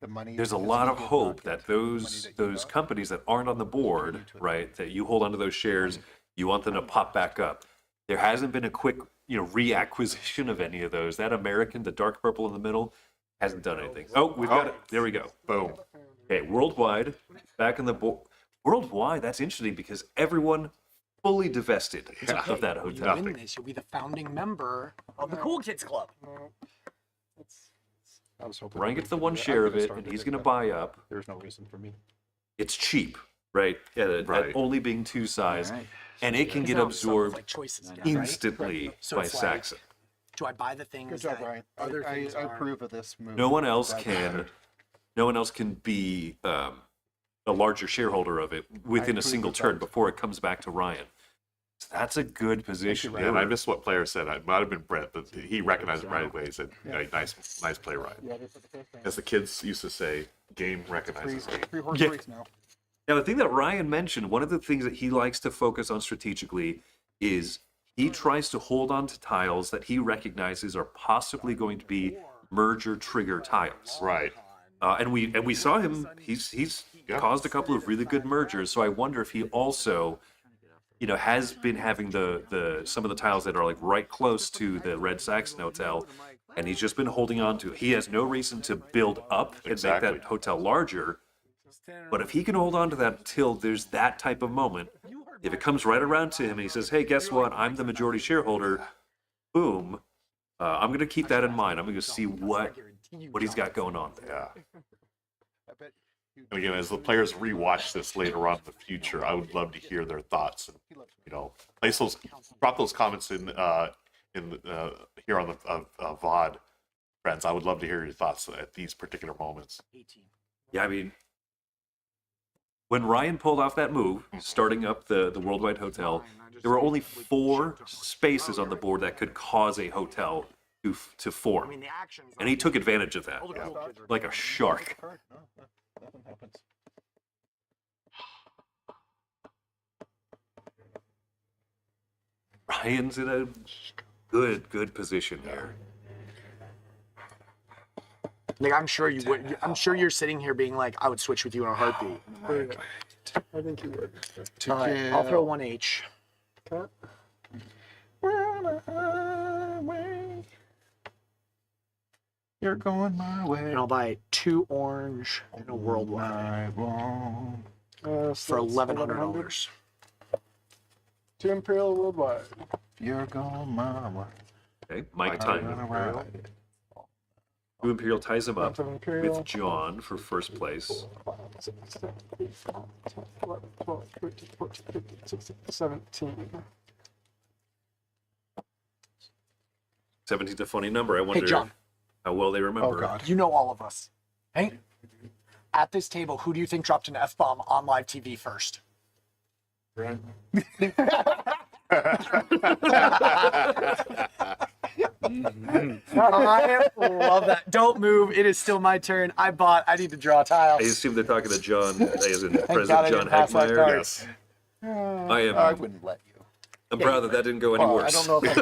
Speaker 4: the money.
Speaker 2: There's a
Speaker 4: because
Speaker 2: lot
Speaker 4: you
Speaker 2: of
Speaker 4: did not
Speaker 2: hope
Speaker 4: get
Speaker 2: that
Speaker 4: the money
Speaker 2: those
Speaker 4: that you got.
Speaker 2: companies that aren't on the board, right, that you hold onto those shares, you want them to pop back up. There hasn't been a quick, you know, reacquisition of any of those. That American, the dark purple in the middle, hasn't done anything. Oh, we've got it. There we go.
Speaker 3: Boom.
Speaker 2: Okay, worldwide, back in the board. Worldwide, that's interesting because everyone fully divested of that
Speaker 1: You
Speaker 2: hotel.
Speaker 1: win this, you'll be the founding member of the Cool Kids Club.
Speaker 6: No. It's
Speaker 4: I was hoping
Speaker 2: Ryan
Speaker 4: that
Speaker 2: gets the
Speaker 4: we
Speaker 2: 1
Speaker 4: could- I
Speaker 2: share of
Speaker 4: could've
Speaker 2: it,
Speaker 4: started
Speaker 2: and he's
Speaker 4: it,
Speaker 2: going to
Speaker 4: but
Speaker 2: buy up.
Speaker 4: There's no reason for me.
Speaker 2: It's cheap, right? At
Speaker 3: Right.
Speaker 2: only being 2 size,
Speaker 5: All right.
Speaker 2: and it can
Speaker 1: It's
Speaker 2: get
Speaker 1: not some
Speaker 2: absorbed
Speaker 1: like choices again, right?
Speaker 2: instantly
Speaker 1: So
Speaker 2: by
Speaker 1: it's like,
Speaker 2: Saxon.
Speaker 1: Do I buy the things
Speaker 4: Good job,
Speaker 1: that
Speaker 4: Ryan.
Speaker 1: other
Speaker 4: I
Speaker 1: things aren't?
Speaker 4: approve of this move.
Speaker 2: No one else
Speaker 4: Glad
Speaker 2: can.
Speaker 4: that-
Speaker 2: No one else can be a larger shareholder of it within a
Speaker 4: approve
Speaker 2: single
Speaker 4: of
Speaker 2: turn
Speaker 4: that.
Speaker 2: before it comes back to Ryan. So that's a good position.
Speaker 3: Yeah, and I missed what player said. It might have been Brett, but he recognized it right away. He said, nice play, Ryan.
Speaker 4: Yeah, this is the first time.
Speaker 3: As the kids used to say, game recognizes game.
Speaker 4: Three-horse
Speaker 2: Yeah.
Speaker 4: race now.
Speaker 2: Now, the thing that Ryan mentioned, one of the things that he likes to focus on strategically is he tries to hold on to tiles that he recognizes are possibly going to be merger trigger tiles.
Speaker 3: Right.
Speaker 2: And we saw him. He's caused a couple of really good mergers. So I wonder if he also, you know, has been having the some of the tiles that are like right close to the Red Saxon Hotel, and he's just been holding on to. He has no reason to build up and
Speaker 3: Exactly.
Speaker 2: make that hotel larger. But if he can hold on to that until there's that type of moment, if it comes right around to him and he says, "Hey, guess what? I'm the majority shareholder." Boom. I'm going to keep that in mind. I'm going to see what he's got going on there.
Speaker 3: Yeah.
Speaker 4: I bet you
Speaker 3: And again, as the players rewatch this later on in the future, I would love to hear their thoughts. And, you know, drop those comments in here on the VOD, friends. I would love to hear your thoughts at these particular moments.
Speaker 2: Yeah, I mean, when Ryan pulled off that move, starting up the Worldwide Hotel, there were only 4 spaces on the board that could cause a hotel to form. And he took advantage of that, like a shark.
Speaker 4: card? No, nothing happens.
Speaker 2: Ryan's in a good position here.
Speaker 1: Like I'm sure you would. I'm sure you're sitting here being like, I would switch with you in a heartbeat.
Speaker 6: I think you would.
Speaker 1: All right, I'll throw 1H.
Speaker 6: Okay.
Speaker 4: We're on a highway. You're going my way.
Speaker 1: And I'll buy 2 orange and a worldwide
Speaker 4: Night long.
Speaker 6: So
Speaker 1: for
Speaker 6: that's
Speaker 1: $1,100.
Speaker 6: 2 Imperial worldwide.
Speaker 4: You're going my way.
Speaker 2: Okay, Mike
Speaker 4: I'm
Speaker 2: time.
Speaker 4: gonna ride it.
Speaker 2: 2 Imperial ties him up
Speaker 6: Lots of Imperial.
Speaker 2: with John for first place.
Speaker 6: 5, 6, 7, 8, 9, 10, 11, 12, 13, 14, 15, 16, 17.
Speaker 2: 17's a funny number. I wonder
Speaker 1: John.
Speaker 2: how well they remember.
Speaker 4: Oh God.
Speaker 1: You know all of us. Hey, at this table, who do you think dropped an F-bomb on live TV first?
Speaker 6: Right.
Speaker 1: I love that. Don't move. It is still my turn. I need to draw
Speaker 2: I
Speaker 1: tiles.
Speaker 2: assume they're talking to John, as in
Speaker 1: God I
Speaker 2: President John
Speaker 1: didn't pass that
Speaker 2: Hagmeyer.
Speaker 1: card.
Speaker 3: Yes.
Speaker 4: I wouldn't let you.
Speaker 2: I'm proud that didn't go any
Speaker 4: Well,
Speaker 2: worse.
Speaker 4: I don't know if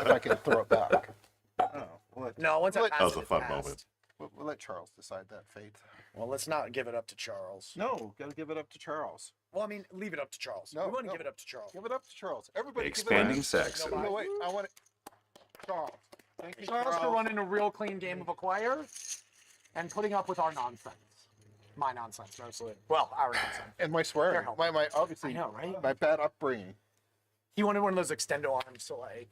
Speaker 4: I can throw it back. Oh,
Speaker 1: No, once I
Speaker 4: What?
Speaker 1: pass
Speaker 3: That was
Speaker 1: it,
Speaker 3: a
Speaker 1: it
Speaker 3: fun
Speaker 1: passed.
Speaker 3: moment.
Speaker 4: we'll let Charles decide that fate.
Speaker 1: Well, let's not give it up to Charles.
Speaker 4: No, gotta give it up to Charles.
Speaker 1: Well, I mean, leave it up to Charles.
Speaker 4: No,
Speaker 1: we want to
Speaker 4: no.
Speaker 1: give it up to Charles.
Speaker 4: Give it up to Charles. Everybody
Speaker 2: Expanding
Speaker 4: give
Speaker 2: sex.
Speaker 4: it up. No, wait, I want it. Charles. Thank you,
Speaker 1: Charles for running a real clean game of Acquire and putting up with our nonsense. My nonsense, mostly. Well, our nonsense.
Speaker 4: And my swearing.
Speaker 1: Fair
Speaker 4: My obviously.
Speaker 1: I know, right?
Speaker 4: My bad upbringing.
Speaker 1: He wanted one of those extendo arms to like.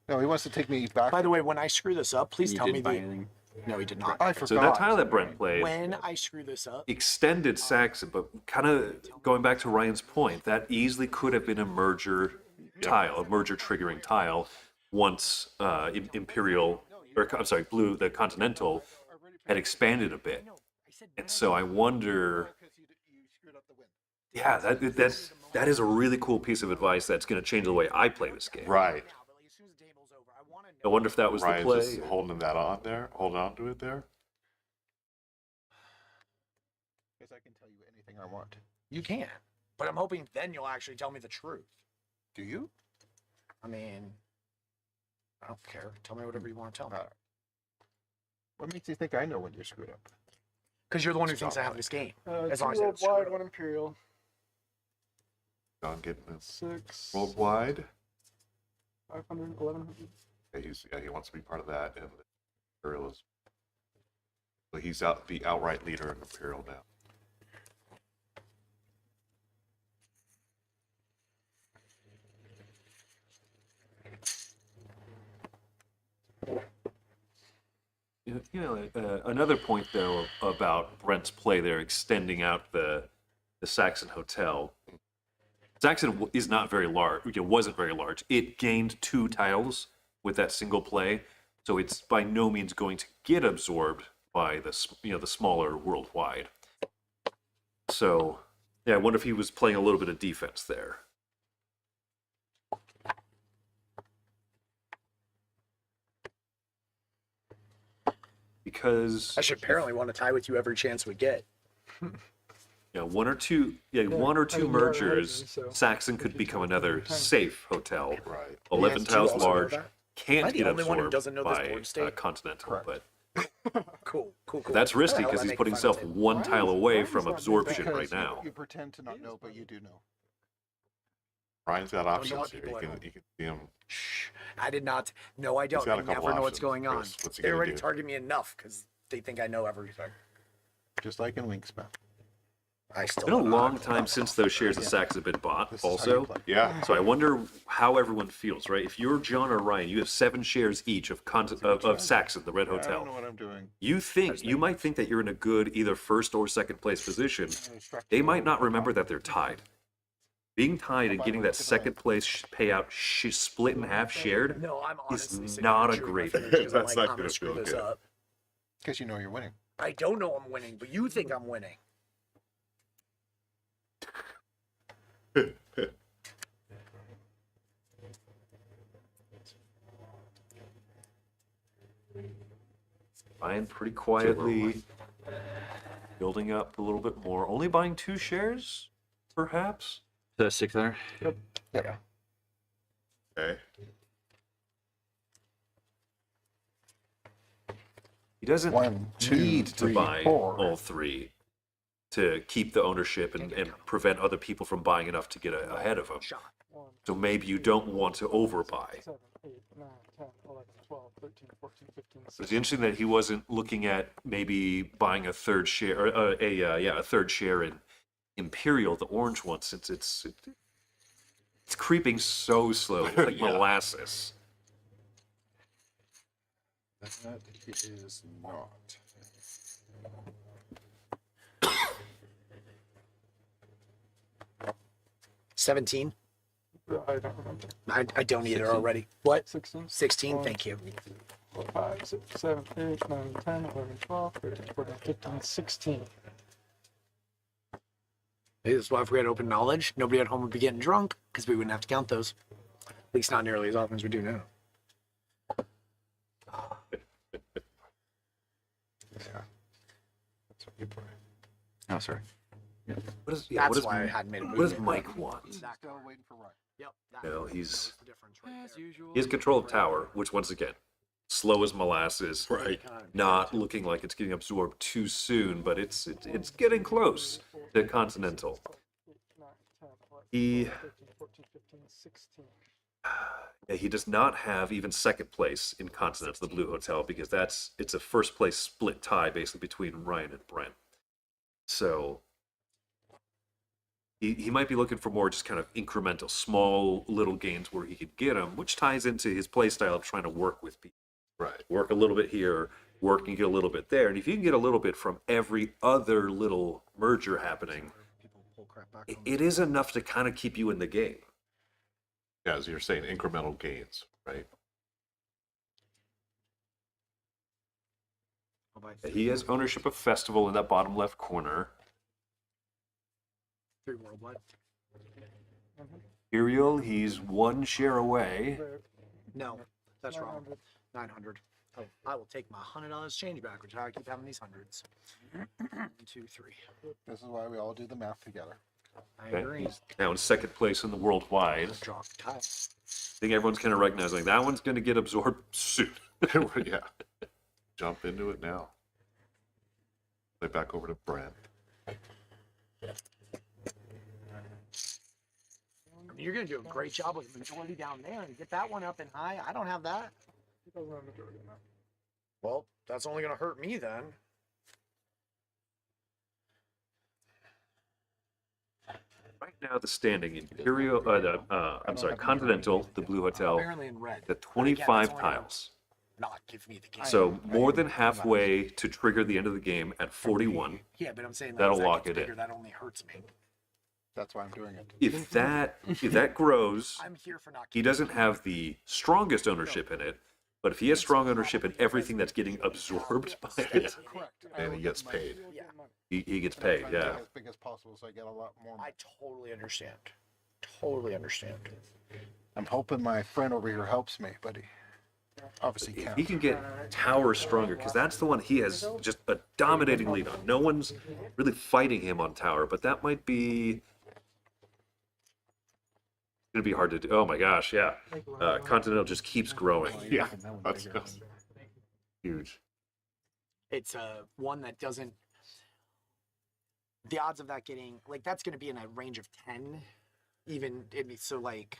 Speaker 4: No, he wants to take me back.
Speaker 1: By the way, when I screw this up, please
Speaker 7: You
Speaker 1: tell me
Speaker 7: didn't buy
Speaker 1: the.
Speaker 7: anything.
Speaker 1: No, he did not.
Speaker 4: I forgot.
Speaker 2: So that tile that Brent played
Speaker 1: When I screw this up,
Speaker 2: extended Saxon, but kind of going back to Ryan's point, that easily could have been a merger tile, a merger triggering tile, once Imperial, or I'm sorry, Blue, the Continental, had expanded a bit. And so I wonder, yeah, that is a really cool piece of advice that's going to change the way I play this game.
Speaker 3: Right.
Speaker 2: I wonder if that was the
Speaker 3: Ryan's
Speaker 2: play.
Speaker 3: just holding on to it there.
Speaker 4: Because I can tell you anything I want.
Speaker 1: you can. But I'm hoping then you'll actually tell me the truth.
Speaker 4: Do you?
Speaker 1: I mean, I don't care. Tell me whatever you want to tell me.
Speaker 4: What makes you think I know when you're screwed up?
Speaker 1: Because you're the one who thinks I have this game. As
Speaker 6: 2
Speaker 1: long as I don't screw
Speaker 6: worldwide,
Speaker 1: up.
Speaker 6: 1 Imperial.
Speaker 3: John getting this
Speaker 6: 6,
Speaker 3: worldwide.
Speaker 6: 500, 1100.
Speaker 3: Yeah, he wants to be part of that, and Imperial is. So he's out the outright leader in Imperial now.
Speaker 2: Another point though about Brent's play there, extending out the Saxon Hotel. Saxon is not very large. It wasn't very large. It gained 2 tiles with that single play, so it's by no means going to get absorbed by the smaller worldwide. So yeah, I wonder if he was playing a little bit of defense there. Because
Speaker 1: I should apparently want to tie with you every chance we get.
Speaker 2: one or two mergers,
Speaker 6: so-
Speaker 2: Saxon could become another safe hotel.
Speaker 3: Right.
Speaker 2: 11
Speaker 1: Yes,
Speaker 2: tiles
Speaker 1: you also know
Speaker 2: large,
Speaker 1: that? Am I
Speaker 2: can't
Speaker 1: the
Speaker 2: get
Speaker 1: only one who
Speaker 2: absorbed
Speaker 1: doesn't know this
Speaker 2: by
Speaker 1: board state?
Speaker 2: Continental, but
Speaker 1: Cool.
Speaker 2: that's risky
Speaker 1: Hell,
Speaker 2: because
Speaker 1: I
Speaker 2: he's
Speaker 1: make
Speaker 2: putting
Speaker 1: fun of
Speaker 2: himself
Speaker 1: it.
Speaker 2: one tile away
Speaker 6: Ryan's
Speaker 2: from
Speaker 6: not
Speaker 2: absorption
Speaker 6: doing
Speaker 2: right
Speaker 4: Because
Speaker 2: now.
Speaker 4: you pretend to not know, but you do know.
Speaker 3: Ryan's got options
Speaker 1: what
Speaker 3: here.
Speaker 1: people
Speaker 3: You
Speaker 1: are.
Speaker 3: can see him.
Speaker 1: Shh. I did not. No, I don't.
Speaker 3: got
Speaker 1: I
Speaker 3: a couple
Speaker 1: never know what's
Speaker 3: options,
Speaker 1: going on.
Speaker 3: Chris. What's he
Speaker 1: They
Speaker 3: gonna
Speaker 1: already
Speaker 3: do?
Speaker 1: target me enough because they think I know everything.
Speaker 4: Just like in Wingspan.
Speaker 1: I still
Speaker 2: It's been a
Speaker 1: don't know.
Speaker 2: long time since those shares of Saxon have been bought,
Speaker 4: This is how you
Speaker 2: also.
Speaker 4: play.
Speaker 3: Yeah.
Speaker 2: So I wonder how everyone feels, right? If you're John or Ryan, you have 7 shares each of Saxon, the Red
Speaker 4: I don't know
Speaker 2: Hotel.
Speaker 4: what I'm doing.
Speaker 2: You might think that you're in a good either first or second place position. They might not remember that they're tied. Being tied and getting that second place payout split in half shared
Speaker 1: No, I'm honestly
Speaker 2: is
Speaker 1: sitting
Speaker 2: not
Speaker 1: here
Speaker 2: a
Speaker 1: chewing
Speaker 2: great
Speaker 1: my fingers 'cause I'm
Speaker 3: That's
Speaker 1: like,
Speaker 3: not
Speaker 1: I'm
Speaker 3: gonna
Speaker 1: screw
Speaker 3: feel
Speaker 1: this
Speaker 3: good.
Speaker 1: up.
Speaker 4: Because you know you're winning.
Speaker 1: I don't know I'm winning, but you think I'm winning.
Speaker 2: Buying pretty quietly, building up a little bit more. Only buying 2 shares, perhaps?
Speaker 7: So 600.
Speaker 1: Yeah.
Speaker 3: Okay.
Speaker 2: He doesn't
Speaker 4: 1, 2,
Speaker 2: need to
Speaker 4: 3,
Speaker 2: buy
Speaker 4: 4.
Speaker 2: all three to keep the ownership and prevent other people from buying enough to get ahead of him.
Speaker 1: Shot.
Speaker 6: 1,
Speaker 2: So maybe you don't want to overbuy.
Speaker 6: 7, 8, 9, 10, 11, 12, 13, 14, 15,
Speaker 2: It's
Speaker 6: 16.
Speaker 2: interesting that he wasn't looking at maybe buying a third share, or a third share in Imperial, the orange one, since it's creeping so slowly, it's like
Speaker 3: Yeah.
Speaker 2: molasses.
Speaker 4: That is not.
Speaker 1: $17.
Speaker 6: I don't remember.
Speaker 1: I don't either already. What?
Speaker 6: 16,
Speaker 1: 16. Thank you.
Speaker 6: 4, 5, 6, 7, 8, 9, 10, 11, 12, 13, 14, 15, 16.
Speaker 1: This is why if we had open knowledge, nobody at home would be getting drunk because we wouldn't have to count those. At least not nearly as often as we do now.
Speaker 4: That's what you put.
Speaker 5: Oh, sorry.
Speaker 2: What is,
Speaker 1: That's
Speaker 2: what does,
Speaker 1: why I hadn't made a
Speaker 2: what
Speaker 1: move.
Speaker 2: does Mike want?
Speaker 1: Exactly.
Speaker 4: Still waiting for Ryan.
Speaker 1: Yep.
Speaker 2: No, he's
Speaker 1: that's the difference right
Speaker 5: As
Speaker 1: there.
Speaker 5: usual.
Speaker 2: he has control of tower, which once again, slow as molasses.
Speaker 3: Right.
Speaker 2: Not looking like it's getting absorbed too soon, but it's getting close to Continental.
Speaker 6: 8, 9, 10, 11,
Speaker 2: He
Speaker 6: 12, 13, 14, 15, 16.
Speaker 2: he does not have even second place in Continental, the Blue Hotel, because it's a first place split tie basically between Ryan and Brent. So he might be looking for more just kind of incremental, small little gains where he could get them, which ties into his play style of trying to work with people.
Speaker 3: Right.
Speaker 2: Work a little bit here, work and get a little bit there. And if you can get a little bit from every other little merger happening,
Speaker 1: People pull crap back
Speaker 2: it,
Speaker 1: from
Speaker 2: it is enough to kind of keep you in the game.
Speaker 3: Yeah, as you're saying, incremental gains, right?
Speaker 2: He has ownership of Festival in that bottom left corner.
Speaker 1: 3 worldwide.
Speaker 2: Imperial, he's one share away.
Speaker 1: No, that's wrong.
Speaker 6: 900.
Speaker 1: 900. Oh, I will take my $100 change backwards. How I keep having these hundreds. 1, 2, 3.
Speaker 4: This is why we all do the math together.
Speaker 1: I
Speaker 2: Okay.
Speaker 1: agree.
Speaker 2: Now in second place in the worldwide.
Speaker 1: Draw tile.
Speaker 2: I think everyone's kind of recognizing that one's going to get absorbed soon.
Speaker 3: Yeah. Jump into it now. Play back over to Brent.
Speaker 1: I mean, you're going to do a great job with the majority down there and get that one up and high. I don't have that.
Speaker 6: He doesn't have majority in that.
Speaker 1: Well, that's only going to hurt me then.
Speaker 2: Right now, the standing Imperial, Continental, the Blue Hotel,
Speaker 1: Apparently in red.
Speaker 2: at
Speaker 1: But again,
Speaker 2: 25
Speaker 1: that's only gonna
Speaker 2: tiles.
Speaker 1: Not give me the game.
Speaker 2: So more than halfway to trigger the end of the game at 41.
Speaker 1: Yeah, but I'm saying like,
Speaker 2: That'll
Speaker 1: as that
Speaker 2: lock
Speaker 1: gets
Speaker 2: it in.
Speaker 1: bigger, That only hurts me.
Speaker 4: That's why I'm doing it.
Speaker 2: If that grows,
Speaker 1: I'm here for not.
Speaker 2: he doesn't have the strongest ownership in it, but if he has strong ownership in everything that's getting absorbed by it,
Speaker 4: Correct.
Speaker 3: And he gets paid.
Speaker 1: Yeah,
Speaker 2: he gets paid.
Speaker 4: Trying to
Speaker 2: Yeah.
Speaker 4: make it as big as possible so I get a lot more.
Speaker 1: I totally understand. Totally understand.
Speaker 4: I'm hoping my friend over here helps me, but he obviously
Speaker 2: If
Speaker 4: can't.
Speaker 2: he can get Tower stronger, because that's the one he has just a dominating lead on. No one's really fighting him on Tower, but that might be gonna be hard to do. Oh my gosh, yeah. Continental just keeps growing.
Speaker 3: Yeah, that's huge.
Speaker 1: It's one that doesn't. The odds of that getting like that's going to be in a range of 10, even so. Like,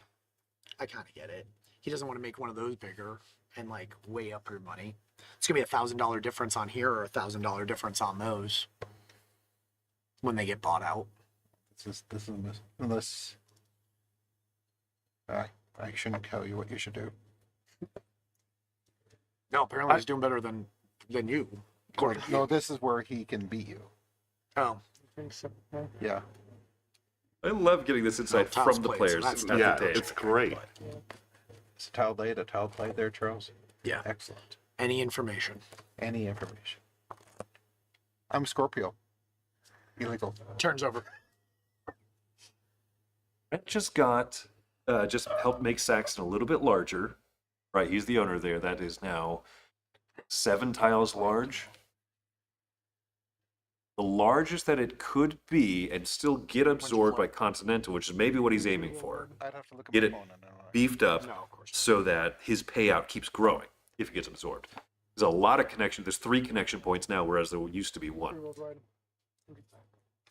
Speaker 1: I kind of get it. He doesn't want to make one of those bigger and like way up your money. It's gonna be $1,000 difference on here or $1,000 difference on those when they get bought out.
Speaker 4: This is unless I shouldn't tell you what you should do.
Speaker 1: No, apparently he's doing better than you. According to
Speaker 4: No,
Speaker 1: you.
Speaker 4: this is where he can beat you.
Speaker 1: Oh,
Speaker 6: I think so. Yeah.
Speaker 4: Yeah.
Speaker 2: I love getting this insight
Speaker 1: Well, Tom's
Speaker 2: from the
Speaker 1: played, so
Speaker 2: players.
Speaker 1: that's
Speaker 2: at the
Speaker 3: Yeah,
Speaker 2: table.
Speaker 3: it's great.
Speaker 4: It's a tile laid, a tile played there, Charles.
Speaker 1: yeah.
Speaker 4: Excellent.
Speaker 1: Any information.
Speaker 4: Any information. I'm Scorpio. Illegal.
Speaker 1: Turns over.
Speaker 2: I just helped make Saxon a little bit larger. Right, he's the owner there. That is now 7 tiles large. the largest that it could be and still get absorbed by Continental, which is maybe what he's aiming for.
Speaker 4: I'd have to look at
Speaker 2: Get
Speaker 4: my
Speaker 2: it
Speaker 4: phone. I don't know.
Speaker 2: beefed up
Speaker 1: No, of course.
Speaker 2: so that his payout keeps growing if it gets absorbed. There's a lot of connection. There's 3 connection points now, whereas there used to be 1.
Speaker 6: Worldwide.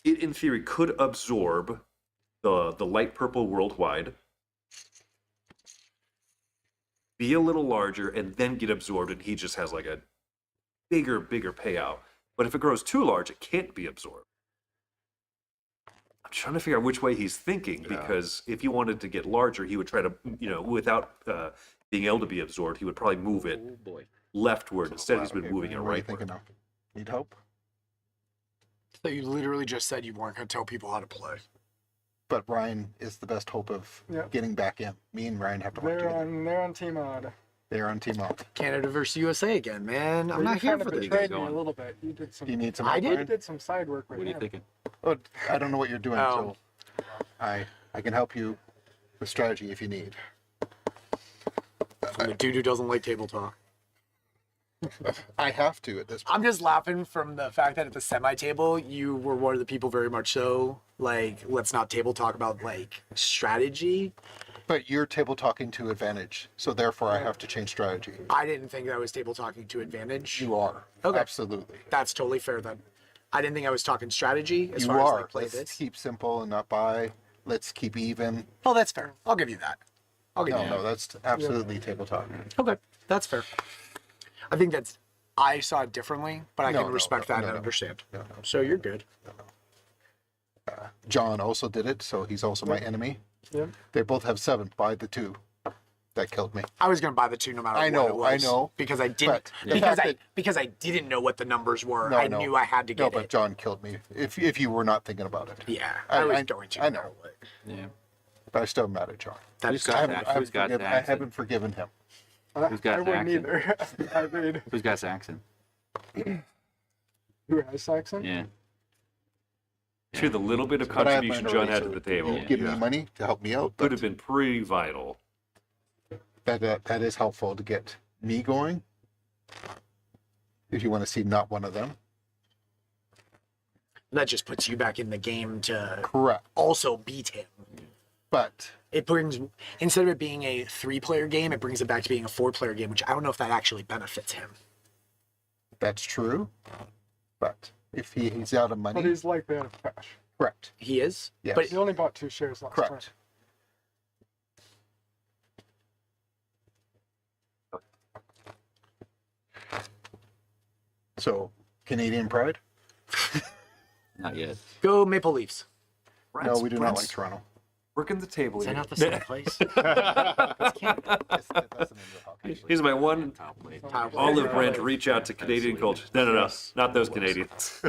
Speaker 2: It, in theory, could absorb the light purple worldwide, be a little larger, and then get absorbed, and he just has like a bigger payout. But if it grows too large, it can't be absorbed. I'm trying to figure out which way he's thinking, because if he wanted to get larger, he would try to, without being able to be absorbed, he would probably move it
Speaker 7: Oh boy.
Speaker 2: leftward. Instead, he's been
Speaker 4: Okay,
Speaker 2: moving it
Speaker 4: what are you
Speaker 2: rightward.
Speaker 4: thinking of? Need help?
Speaker 1: So you literally just said you weren't going to tell people how to play.
Speaker 4: But Ryan is the best hope of
Speaker 6: Yep.
Speaker 4: getting back in. Me and Ryan have to work together.
Speaker 6: They're on Team Odd.
Speaker 4: They're on team up.
Speaker 1: Canada versus USA again, man. I'm
Speaker 6: You
Speaker 1: not here
Speaker 6: kind
Speaker 1: for
Speaker 6: of
Speaker 1: this.
Speaker 6: betrayed me a
Speaker 5: going?
Speaker 6: little bit. You did some.
Speaker 4: Do you need some
Speaker 1: I
Speaker 4: help,
Speaker 1: did?
Speaker 6: You
Speaker 4: Ryan?
Speaker 6: did some side work with
Speaker 5: What are you
Speaker 6: him.
Speaker 5: thinking?
Speaker 4: Oh, I don't know what you're doing,
Speaker 1: Oh.
Speaker 4: so I can help you with strategy if you need.
Speaker 1: From the dude who doesn't like table talk.
Speaker 4: I have to at this point.
Speaker 1: I'm just laughing from the fact that at the semi-table, you were one of the people very much so, like, let's not table talk about, like, strategy.
Speaker 4: But you're table talking to advantage, so therefore I have to change strategy.
Speaker 1: I didn't think that was table talking to advantage.
Speaker 4: You are.
Speaker 1: Okay.
Speaker 4: Absolutely.
Speaker 1: That's totally fair then. I didn't think I was talking strategy as
Speaker 4: You
Speaker 1: far as,
Speaker 4: are.
Speaker 1: like, play
Speaker 4: Let's
Speaker 1: this.
Speaker 4: keep simple and not buy. Let's keep even.
Speaker 1: Oh, that's fair. I'll give you that. I'll give
Speaker 4: No,
Speaker 1: you
Speaker 4: no, that's absolutely table talk.
Speaker 1: that. Okay, that's fair. I think that's, I saw it differently, but I
Speaker 4: No,
Speaker 1: can
Speaker 4: no,
Speaker 1: respect
Speaker 4: no,
Speaker 1: that
Speaker 4: no,
Speaker 1: and
Speaker 4: no.
Speaker 1: understand.
Speaker 4: No, no.
Speaker 1: So you're good.
Speaker 4: John also did it, so he's also my enemy.
Speaker 6: Yeah.
Speaker 4: They both have 7. Buy the 2. That killed me.
Speaker 1: I was gonna buy the 2 no matter
Speaker 4: I
Speaker 1: what
Speaker 4: know,
Speaker 1: it was.
Speaker 4: I know.
Speaker 1: Because I didn't.
Speaker 4: But the
Speaker 1: Because
Speaker 4: fact
Speaker 1: I
Speaker 4: that-
Speaker 1: because I didn't know what the numbers were.
Speaker 4: No,
Speaker 1: I
Speaker 4: no.
Speaker 1: knew I had to
Speaker 4: No,
Speaker 1: get
Speaker 4: but
Speaker 1: it.
Speaker 4: John killed me. If you were not thinking about it.
Speaker 1: Yeah,
Speaker 4: I-
Speaker 1: I was
Speaker 4: I-
Speaker 1: going to.
Speaker 4: I
Speaker 1: no
Speaker 4: know.
Speaker 1: way.
Speaker 5: Yeah.
Speaker 4: But I still am mad at John.
Speaker 1: That
Speaker 5: Who's
Speaker 1: is
Speaker 5: got
Speaker 1: so
Speaker 4: I
Speaker 1: bad.
Speaker 4: haven't,
Speaker 5: Who's got
Speaker 4: I
Speaker 5: Saxon?
Speaker 4: haven't forgiven him.
Speaker 5: Who's got
Speaker 6: I wouldn't
Speaker 5: Saxon?
Speaker 6: either. I mean,
Speaker 5: Who's got Saxon?
Speaker 6: who has Saxon?
Speaker 5: Yeah.
Speaker 2: Sure, the little bit of
Speaker 4: But I have
Speaker 2: contribution
Speaker 4: mine
Speaker 2: John
Speaker 4: already,
Speaker 2: had
Speaker 4: so
Speaker 2: to the table
Speaker 5: Yeah.
Speaker 4: Give me money to help me out.
Speaker 2: could
Speaker 4: But
Speaker 2: have been pretty vital.
Speaker 4: that is helpful to get me going. If you want to see not one of them.
Speaker 1: That just puts you back in the game to
Speaker 4: Correct.
Speaker 1: also beat him.
Speaker 4: But
Speaker 1: It brings, instead of it being a 3-player game, it brings it back to being a 4-player game, which I don't know if that actually benefits him.
Speaker 4: that's true. But if he's out of
Speaker 6: But
Speaker 4: money,
Speaker 6: he's likely out of cash.
Speaker 4: correct.
Speaker 1: He is.
Speaker 4: Yes.
Speaker 1: But
Speaker 6: He only bought 2 shares last time.
Speaker 4: Correct. So Canadian pride?
Speaker 5: Not yet.
Speaker 1: go Maple Leafs.
Speaker 4: No, we do not
Speaker 2: Brent's
Speaker 4: like Toronto.
Speaker 2: working the table.
Speaker 1: Is that
Speaker 2: here.
Speaker 1: not the same place?
Speaker 4: That's the name of the hockey.
Speaker 2: He's my one
Speaker 5: Top lane.
Speaker 2: olive branch reach out to Canadian culture. No, not those Canadians.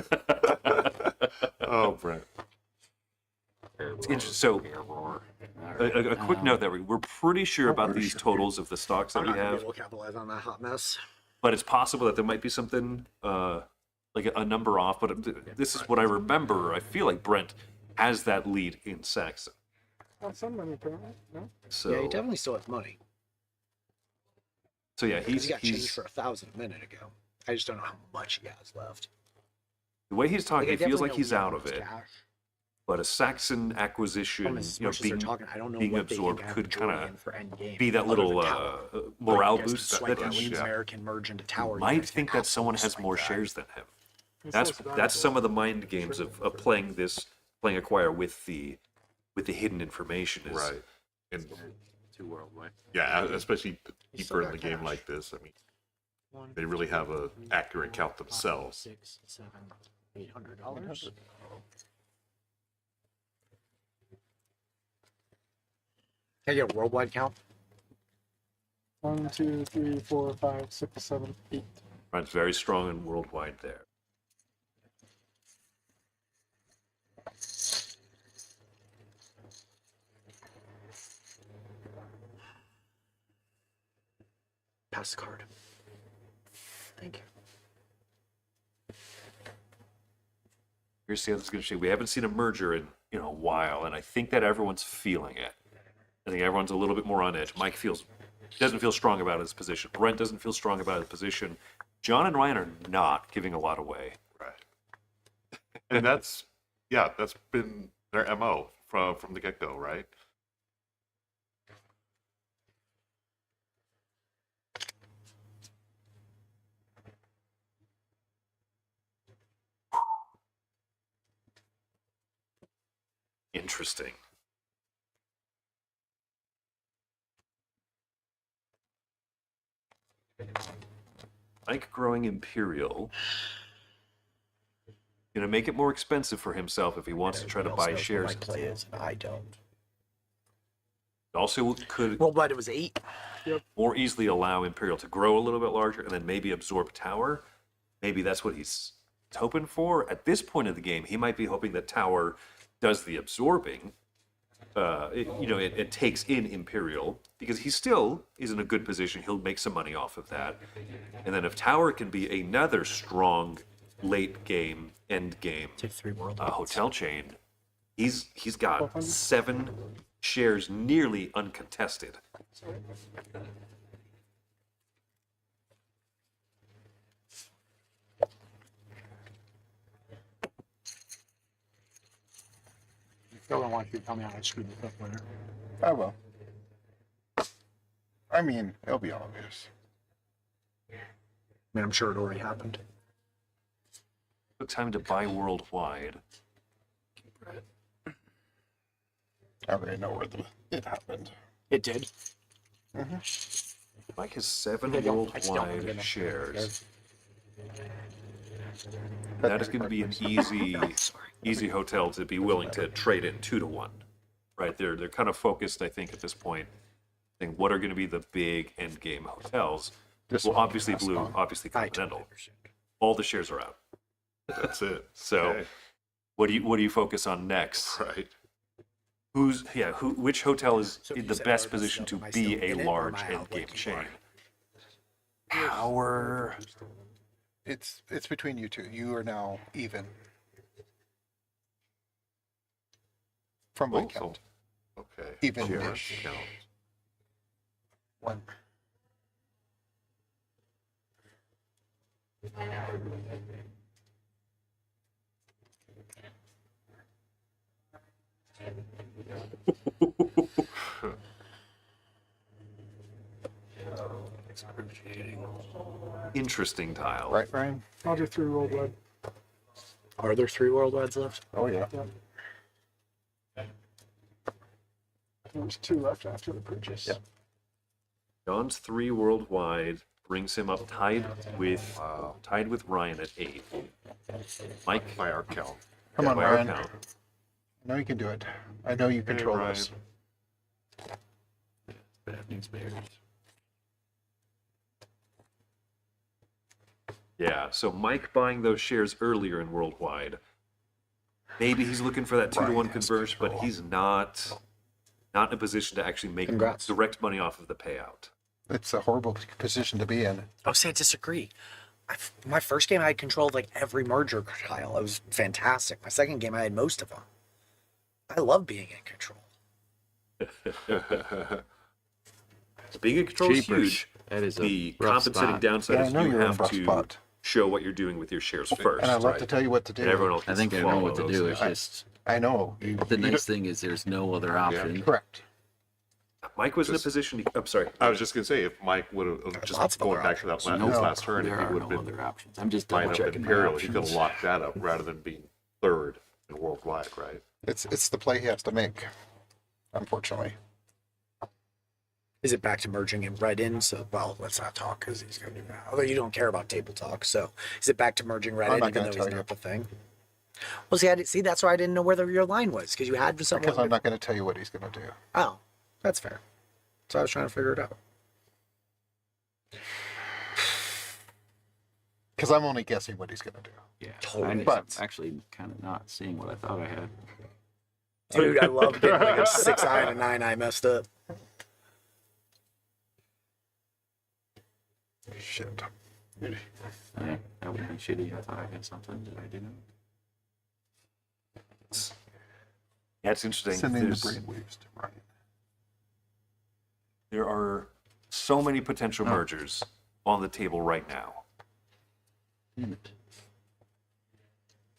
Speaker 3: Oh, Brent.
Speaker 2: It's interesting. So, a quick note that we're pretty sure about these totals of the stocks that
Speaker 1: I'm
Speaker 2: we
Speaker 1: not gonna be
Speaker 2: have,
Speaker 1: able to capitalize on that hot mess.
Speaker 2: but it's possible that there might be something like a number off. But this is what I remember. I feel like Brent has that lead in Saxon.
Speaker 6: Not some money, apparently. No?
Speaker 2: So,
Speaker 1: Yeah, he definitely still has money.
Speaker 2: so yeah,
Speaker 1: He got changed
Speaker 2: he's
Speaker 1: for 1,000 a minute ago. I just don't know how much he has left.
Speaker 2: the way he's talking.
Speaker 1: Like, I
Speaker 2: It feels
Speaker 1: definitely
Speaker 2: like
Speaker 1: know
Speaker 2: he's
Speaker 1: he
Speaker 2: out of
Speaker 1: owns
Speaker 2: it.
Speaker 1: cash.
Speaker 2: But a Saxon acquisition,
Speaker 1: Problem is, as much as they're talking, I don't know
Speaker 2: being
Speaker 1: what they
Speaker 2: absorbed
Speaker 1: think
Speaker 2: could
Speaker 1: kind
Speaker 2: kinda
Speaker 1: of for endgame.
Speaker 2: be that
Speaker 1: other
Speaker 2: little
Speaker 1: than Tower.
Speaker 2: morale
Speaker 1: Like, you guys
Speaker 2: boost.
Speaker 1: can swipe
Speaker 2: That
Speaker 1: Leeds
Speaker 3: yeah.
Speaker 1: American merge into Tower. you
Speaker 2: might
Speaker 1: guys
Speaker 2: think
Speaker 1: can
Speaker 2: that someone has
Speaker 1: absolutely
Speaker 2: more
Speaker 1: swipe that.
Speaker 2: shares than him.
Speaker 6: He
Speaker 2: That's
Speaker 6: says that,
Speaker 2: that's
Speaker 6: but-
Speaker 2: some of the mind games of playing acquire with the hidden information is
Speaker 3: Right. And
Speaker 5: 2 worldwide.
Speaker 3: yeah, especially
Speaker 1: He's
Speaker 3: deeper
Speaker 1: still
Speaker 3: in the
Speaker 1: got
Speaker 3: game
Speaker 1: cash.
Speaker 3: like this. I mean, they really have a accurate count themselves.
Speaker 1: 6, 7, $800. Can I get a worldwide count?
Speaker 6: 1, 2, 3, 4, 5, 6, 7, 8.
Speaker 2: Brent's very strong and worldwide there.
Speaker 1: Pass the card. Thank you.
Speaker 2: Here's how this is going to shape. We haven't seen a merger in a while, and I think that everyone's feeling it. I think everyone's a little bit more on edge. Mike doesn't feel strong about his position. Brent doesn't feel strong about his position. John and Ryan are not giving a lot away.
Speaker 3: Right. And that's been their MO from the get-go, right?
Speaker 2: Interesting. Mike growing Imperial. Gonna make it more expensive for himself if he wants to try to buy shares.
Speaker 1: My play is, and I don't.
Speaker 2: Also could
Speaker 1: Worldwide, it was 8.
Speaker 2: more easily allow Imperial to grow a little bit larger and then maybe absorb Tower. Maybe that's what he's hoping for. At this point of the game, he might be hoping that Tower does the absorbing. It takes in Imperial because he still is in a good position. He'll make some money off of that. And then if Tower can be another strong late game, end game
Speaker 1: Take 3 world.
Speaker 2: hotel chain, he's got 7 shares nearly uncontested.
Speaker 1: Still don't want you to tell me how I screwed this up later.
Speaker 4: I will. I mean, it'll be obvious.
Speaker 1: I mean, I'm sure it already happened.
Speaker 2: Took time to buy worldwide.
Speaker 4: I already know where it happened.
Speaker 1: It did.
Speaker 2: Mike has 7
Speaker 1: I just don't wanna
Speaker 2: worldwide
Speaker 1: get enough
Speaker 2: shares. That is going to be an easy hotel to be willing to trade in 2-1. Right? They're kind of focused, I think, at this point, saying what are going to be the big end game hotels.
Speaker 4: This
Speaker 2: Well,
Speaker 4: one
Speaker 2: obviously
Speaker 4: passed
Speaker 2: Blue,
Speaker 4: on.
Speaker 2: obviously
Speaker 1: I
Speaker 2: Continental.
Speaker 1: totally understand.
Speaker 2: All the shares are out.
Speaker 3: That's it.
Speaker 2: So,
Speaker 3: Okay.
Speaker 2: what do you focus on next?
Speaker 3: Right.
Speaker 2: Which hotel is
Speaker 1: So
Speaker 2: in
Speaker 1: you
Speaker 2: the
Speaker 1: said
Speaker 2: best
Speaker 1: Argos,
Speaker 2: position to
Speaker 1: am I
Speaker 2: be
Speaker 1: still
Speaker 2: a
Speaker 1: in it, or
Speaker 2: large
Speaker 1: am I out
Speaker 2: end game
Speaker 1: like you
Speaker 2: chain?
Speaker 1: are?
Speaker 2: Power.
Speaker 4: It's between you two. You are now even. From my
Speaker 3: Oh, so-
Speaker 4: count.
Speaker 3: Okay.
Speaker 4: Even-ish.
Speaker 2: Count.
Speaker 4: One.
Speaker 2: Interesting tile.
Speaker 4: Right, Brian?
Speaker 6: I'll do 3 worldwide.
Speaker 1: Are there 3 worldwides left?
Speaker 4: Oh, yeah.
Speaker 6: There's 2 left after the purchase.
Speaker 1: Yep.
Speaker 2: John's 3 worldwide brings him up tied with Ryan at 8. Mike
Speaker 3: By our count.
Speaker 4: Come on,
Speaker 2: by our
Speaker 4: Ryan.
Speaker 2: count.
Speaker 4: I know you can do it. I know you control
Speaker 3: Ryan.
Speaker 4: this.
Speaker 5: Bad news bears.
Speaker 2: Yeah, so Mike buying those shares earlier in worldwide. Maybe he's looking for that 2-1
Speaker 4: Ryan has
Speaker 2: conversion, but
Speaker 4: control.
Speaker 2: he's not in a position to actually make
Speaker 1: Congrats.
Speaker 2: direct money off of the payout.
Speaker 4: It's a horrible position to be in.
Speaker 1: Oh, see, I disagree. My first game, I had control of like every merger tile. It was fantastic. My second game, I had most of them. I love being in control.
Speaker 2: Being in control is
Speaker 5: Jeepers.
Speaker 2: huge.
Speaker 5: That is
Speaker 2: The
Speaker 5: a rough
Speaker 2: compensating
Speaker 5: spot.
Speaker 2: downside
Speaker 4: Yeah, I
Speaker 2: is
Speaker 4: know
Speaker 2: you
Speaker 4: you're in a
Speaker 2: have
Speaker 4: rough
Speaker 2: to
Speaker 4: spot.
Speaker 2: show what you're doing with your shares first.
Speaker 4: And I'd love
Speaker 2: right?
Speaker 4: to tell you what to do.
Speaker 2: And everyone else
Speaker 5: I
Speaker 2: gets
Speaker 5: think
Speaker 2: to
Speaker 5: I know
Speaker 2: follow
Speaker 5: what to
Speaker 2: those
Speaker 5: do. It's
Speaker 2: things.
Speaker 5: just
Speaker 4: I know.
Speaker 5: the nice thing is there's no other option.
Speaker 4: Correct.
Speaker 2: Mike was in a
Speaker 3: Just-
Speaker 2: position. I'm sorry.
Speaker 3: I was just gonna say, if Mike would have
Speaker 1: lots
Speaker 3: just
Speaker 1: of
Speaker 3: going
Speaker 1: other
Speaker 3: back to that
Speaker 5: So
Speaker 3: last,
Speaker 5: no,
Speaker 3: his last turn, if
Speaker 5: there
Speaker 3: he
Speaker 5: are
Speaker 3: would have
Speaker 5: no
Speaker 3: been
Speaker 5: other options. I'm just
Speaker 3: buying
Speaker 5: double
Speaker 3: up
Speaker 5: checking my
Speaker 3: Imperial, he could have
Speaker 5: options.
Speaker 3: locked that up rather than being third in worldwide, right?
Speaker 4: It's the play he has to make, unfortunately.
Speaker 1: Is it back to merging him right in? So, well, let's not talk because he's going to do that. Although you don't care about table talk. So, is it back to merging right
Speaker 4: I'm
Speaker 1: in,
Speaker 4: not
Speaker 1: even
Speaker 4: gonna
Speaker 1: though he's
Speaker 4: tell you.
Speaker 1: not the thing? Well, see, that's why I didn't know whether your line was because you had something.
Speaker 4: Because I'm not going to tell you what he's going to do.
Speaker 1: Oh, that's fair. So I was trying to figure it out.
Speaker 4: Because I'm only guessing what he's going to do.
Speaker 5: Yeah,
Speaker 1: Totally.
Speaker 5: I'm
Speaker 4: But-
Speaker 5: actually kind of not seeing what I thought I had.
Speaker 1: Dude, I love getting like a 6 eye and a 9 eye messed up.
Speaker 4: Shit.
Speaker 5: Yeah, that would be shitty. I thought I had something that I didn't.
Speaker 2: Yeah, it's interesting.
Speaker 4: Sending the
Speaker 2: There's-
Speaker 4: brainwaves to Ryan.
Speaker 2: There are so many potential mergers on the table right now.
Speaker 5: Damn it.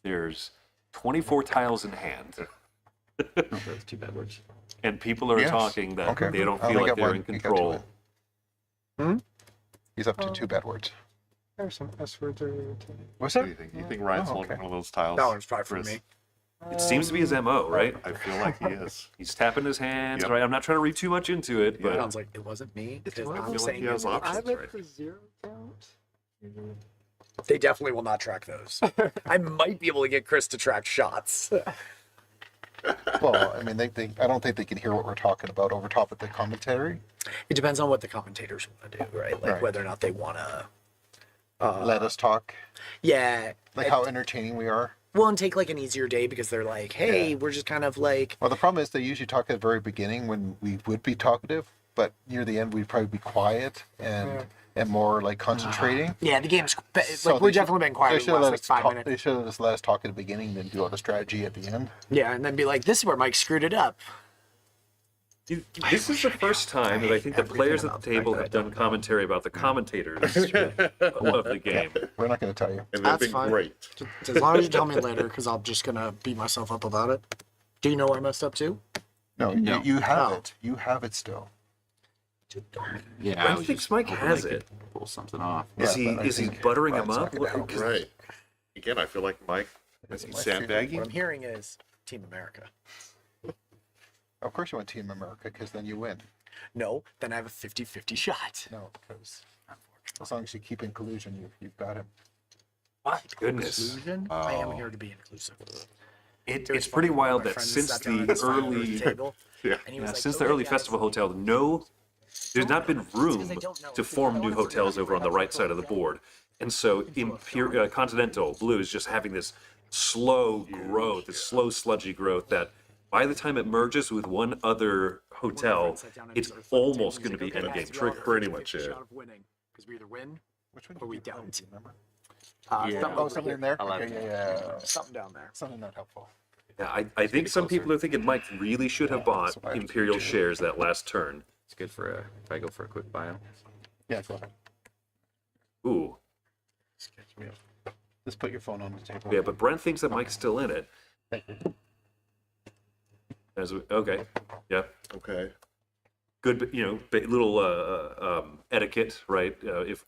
Speaker 2: There's 24 tiles in hand.
Speaker 5: Oh, that's two bad words.
Speaker 2: And people are
Speaker 8: Yes.
Speaker 2: talking that
Speaker 8: Okay.
Speaker 2: they don't
Speaker 8: I
Speaker 2: feel
Speaker 8: only
Speaker 2: like
Speaker 8: got
Speaker 2: they're
Speaker 8: one.
Speaker 2: in
Speaker 8: You got two
Speaker 2: control.
Speaker 8: in. He's up to 2 bad words.
Speaker 6: There's some S words earlier today.
Speaker 8: What's
Speaker 3: What
Speaker 8: that?
Speaker 3: do you think? You think Ryan's
Speaker 8: Oh,
Speaker 3: holding
Speaker 8: okay.
Speaker 3: one of those tiles?
Speaker 1: That one's probably for
Speaker 3: Chris?
Speaker 1: me.
Speaker 2: It seems to be his MO, right?
Speaker 3: I feel like he is.
Speaker 2: He's tapping his hands,
Speaker 3: Yep.
Speaker 2: right? I'm not trying to read too much into it, but
Speaker 1: Sounds like it wasn't me.
Speaker 3: It's
Speaker 1: 'cause
Speaker 3: well, I
Speaker 1: I'm
Speaker 3: feel like
Speaker 1: saying
Speaker 3: he has
Speaker 1: it was-
Speaker 3: options.
Speaker 6: I'm at
Speaker 2: right.
Speaker 6: the 0 count.
Speaker 1: They definitely will not track those. I might be able to get Chris to track shots.
Speaker 8: Well, I mean, I don't think they can hear what we're talking about over top of the commentary.
Speaker 1: It depends on what the commentators want to do, right? Like
Speaker 8: Right.
Speaker 1: whether or not they want to.
Speaker 8: Let us talk.
Speaker 1: Yeah.
Speaker 8: Like how entertaining we are.
Speaker 1: Well, and take like an easier day because they're like, hey, we're just kind of like.
Speaker 8: Well, the problem is they usually talk at the very beginning when we would be talkative, but near the end we'd probably be quiet and more like concentrating.
Speaker 1: Yeah, the game's
Speaker 8: So
Speaker 1: like we've
Speaker 8: they
Speaker 1: definitely been
Speaker 8: They
Speaker 1: quiet in
Speaker 8: should
Speaker 1: the
Speaker 8: have
Speaker 1: last
Speaker 8: let
Speaker 1: like
Speaker 8: us
Speaker 1: 5
Speaker 8: talk.
Speaker 1: minutes.
Speaker 8: They should have just let us talk at the beginning, then do all the strategy at the end.
Speaker 1: Yeah, and then be like, this is where Mike screwed it up.
Speaker 2: this is the first time that I think the players at the table have done commentary about the commentators of the game.
Speaker 8: We're not going to tell you.
Speaker 3: And they've
Speaker 1: That's
Speaker 3: been
Speaker 1: fine.
Speaker 3: great.
Speaker 1: As long as you tell me later, because I'm just gonna beat myself up about it. Do you know where I messed up too?
Speaker 8: No,
Speaker 5: No.
Speaker 8: You have
Speaker 1: Oh.
Speaker 8: it. You have it still.
Speaker 5: Yeah,
Speaker 2: I
Speaker 5: was
Speaker 2: think
Speaker 5: just
Speaker 2: Mike
Speaker 5: hoping
Speaker 2: has
Speaker 5: I could
Speaker 2: it.
Speaker 5: Pull something off.
Speaker 2: Is
Speaker 8: Yeah,
Speaker 2: he
Speaker 8: but I
Speaker 2: is he
Speaker 8: think
Speaker 2: buttering him
Speaker 8: Ryan's
Speaker 2: up?
Speaker 8: not gonna have it.
Speaker 2: 'Cause
Speaker 3: Right. Again, I feel like Mike is he
Speaker 8: My favorite.
Speaker 3: sandbagging.
Speaker 1: What I'm hearing is Team America.
Speaker 8: Of course you want Team America because then you win.
Speaker 1: No, then I have a 50-50 shot.
Speaker 8: No, because as long as you keep in collusion, you've got him.
Speaker 2: My goodness.
Speaker 1: Inclusion? I am here to be inclusive.
Speaker 2: It,
Speaker 1: was
Speaker 2: it's pretty
Speaker 1: funny,
Speaker 2: wild
Speaker 1: my
Speaker 2: that
Speaker 1: friend
Speaker 2: since
Speaker 1: sat down at
Speaker 2: the
Speaker 1: his final
Speaker 2: early
Speaker 1: table,
Speaker 3: Yeah.
Speaker 1: and he was like,
Speaker 2: since the
Speaker 1: "Okay,
Speaker 2: early
Speaker 1: guys,
Speaker 2: Festival Hotel, there's not been room to form new hotels over on the right side of the board. And so Continental Blue is just having this slow growth, this slow sludgy growth that by the time it merges with one other hotel, it's almost going to be endgame trigger.
Speaker 3: Pretty much it.
Speaker 1: Because we either win
Speaker 8: Which one?
Speaker 1: or we
Speaker 8: did you play?
Speaker 1: don't.
Speaker 8: Do you remember?
Speaker 7: Yeah.
Speaker 8: Oh, something in there.
Speaker 7: I'll have
Speaker 8: Okay,
Speaker 7: it.
Speaker 8: yeah.
Speaker 1: Something down there.
Speaker 8: Something not helpful.
Speaker 2: Yeah, I think some people are thinking Mike really should have bought Imperial shares that last turn.
Speaker 5: It's good for if I go for a quick bio.
Speaker 8: Yeah, go ahead.
Speaker 2: Ooh,
Speaker 8: Just put your phone on the table.
Speaker 2: yeah, but Brent thinks that Mike's still in it. Okay, yeah,
Speaker 3: Okay.
Speaker 2: good, but little etiquette, right? If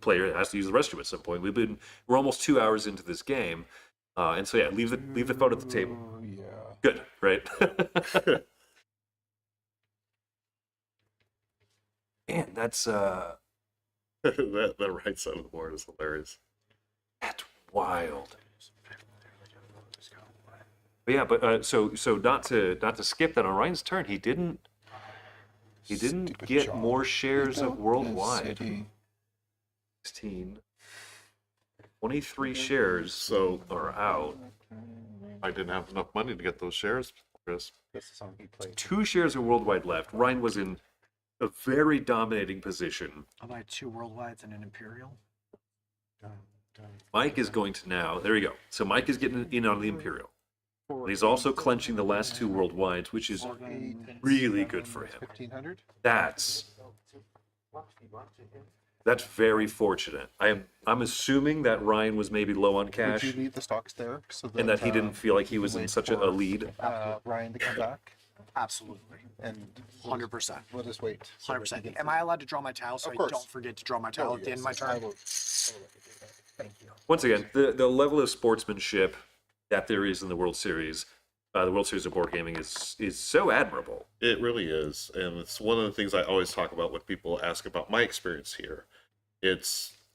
Speaker 2: player has to use the restroom at some point. We're almost 2 hours into this game, and so yeah, leave the phone at the table.
Speaker 8: Oh, yeah.
Speaker 2: Good, right? Man, that's
Speaker 3: that right side of the board is hilarious.
Speaker 2: that's wild. But yeah, but so not to skip that on Ryan's turn, he didn't
Speaker 8: Stupid
Speaker 2: get
Speaker 8: job.
Speaker 2: more shares of
Speaker 8: Built
Speaker 2: worldwide.
Speaker 8: city.
Speaker 2: 16, 23 shares
Speaker 3: So
Speaker 2: are out.
Speaker 3: I didn't have enough money to get those shares, Chris.
Speaker 8: That's the song he played.
Speaker 2: 2 shares of worldwide left. Ryan was in a very dominating position.
Speaker 1: I'll buy 2 worldwides and an Imperial.
Speaker 2: Mike is going to now. There you go. So Mike is getting in on the Imperial. And he's also clenching the last 2 worldwides, which is really good for him.
Speaker 8: 1,500.
Speaker 2: That's very fortunate. I'm assuming that Ryan was maybe low on
Speaker 8: Would
Speaker 2: cash
Speaker 8: you leave the stocks there so
Speaker 2: and that he didn't feel like he was in
Speaker 8: wait
Speaker 2: such a
Speaker 8: for,
Speaker 2: lead.
Speaker 8: Ryan to come back
Speaker 1: Absolutely.
Speaker 8: and
Speaker 1: 100%.
Speaker 8: we'll just wait. so that he
Speaker 1: 100%.
Speaker 8: can-
Speaker 1: Am I allowed to draw my towel so
Speaker 8: Of
Speaker 1: I
Speaker 8: course.
Speaker 1: don't forget to draw my towel
Speaker 8: Oh,
Speaker 1: at the end of my
Speaker 8: yes, I
Speaker 1: turn?
Speaker 8: will.
Speaker 1: Thank you.
Speaker 2: Once again, the level of sportsmanship that there is in the World Series of board gaming is so admirable.
Speaker 3: It really is, and it's one of the things I always talk about when people ask about my experience here.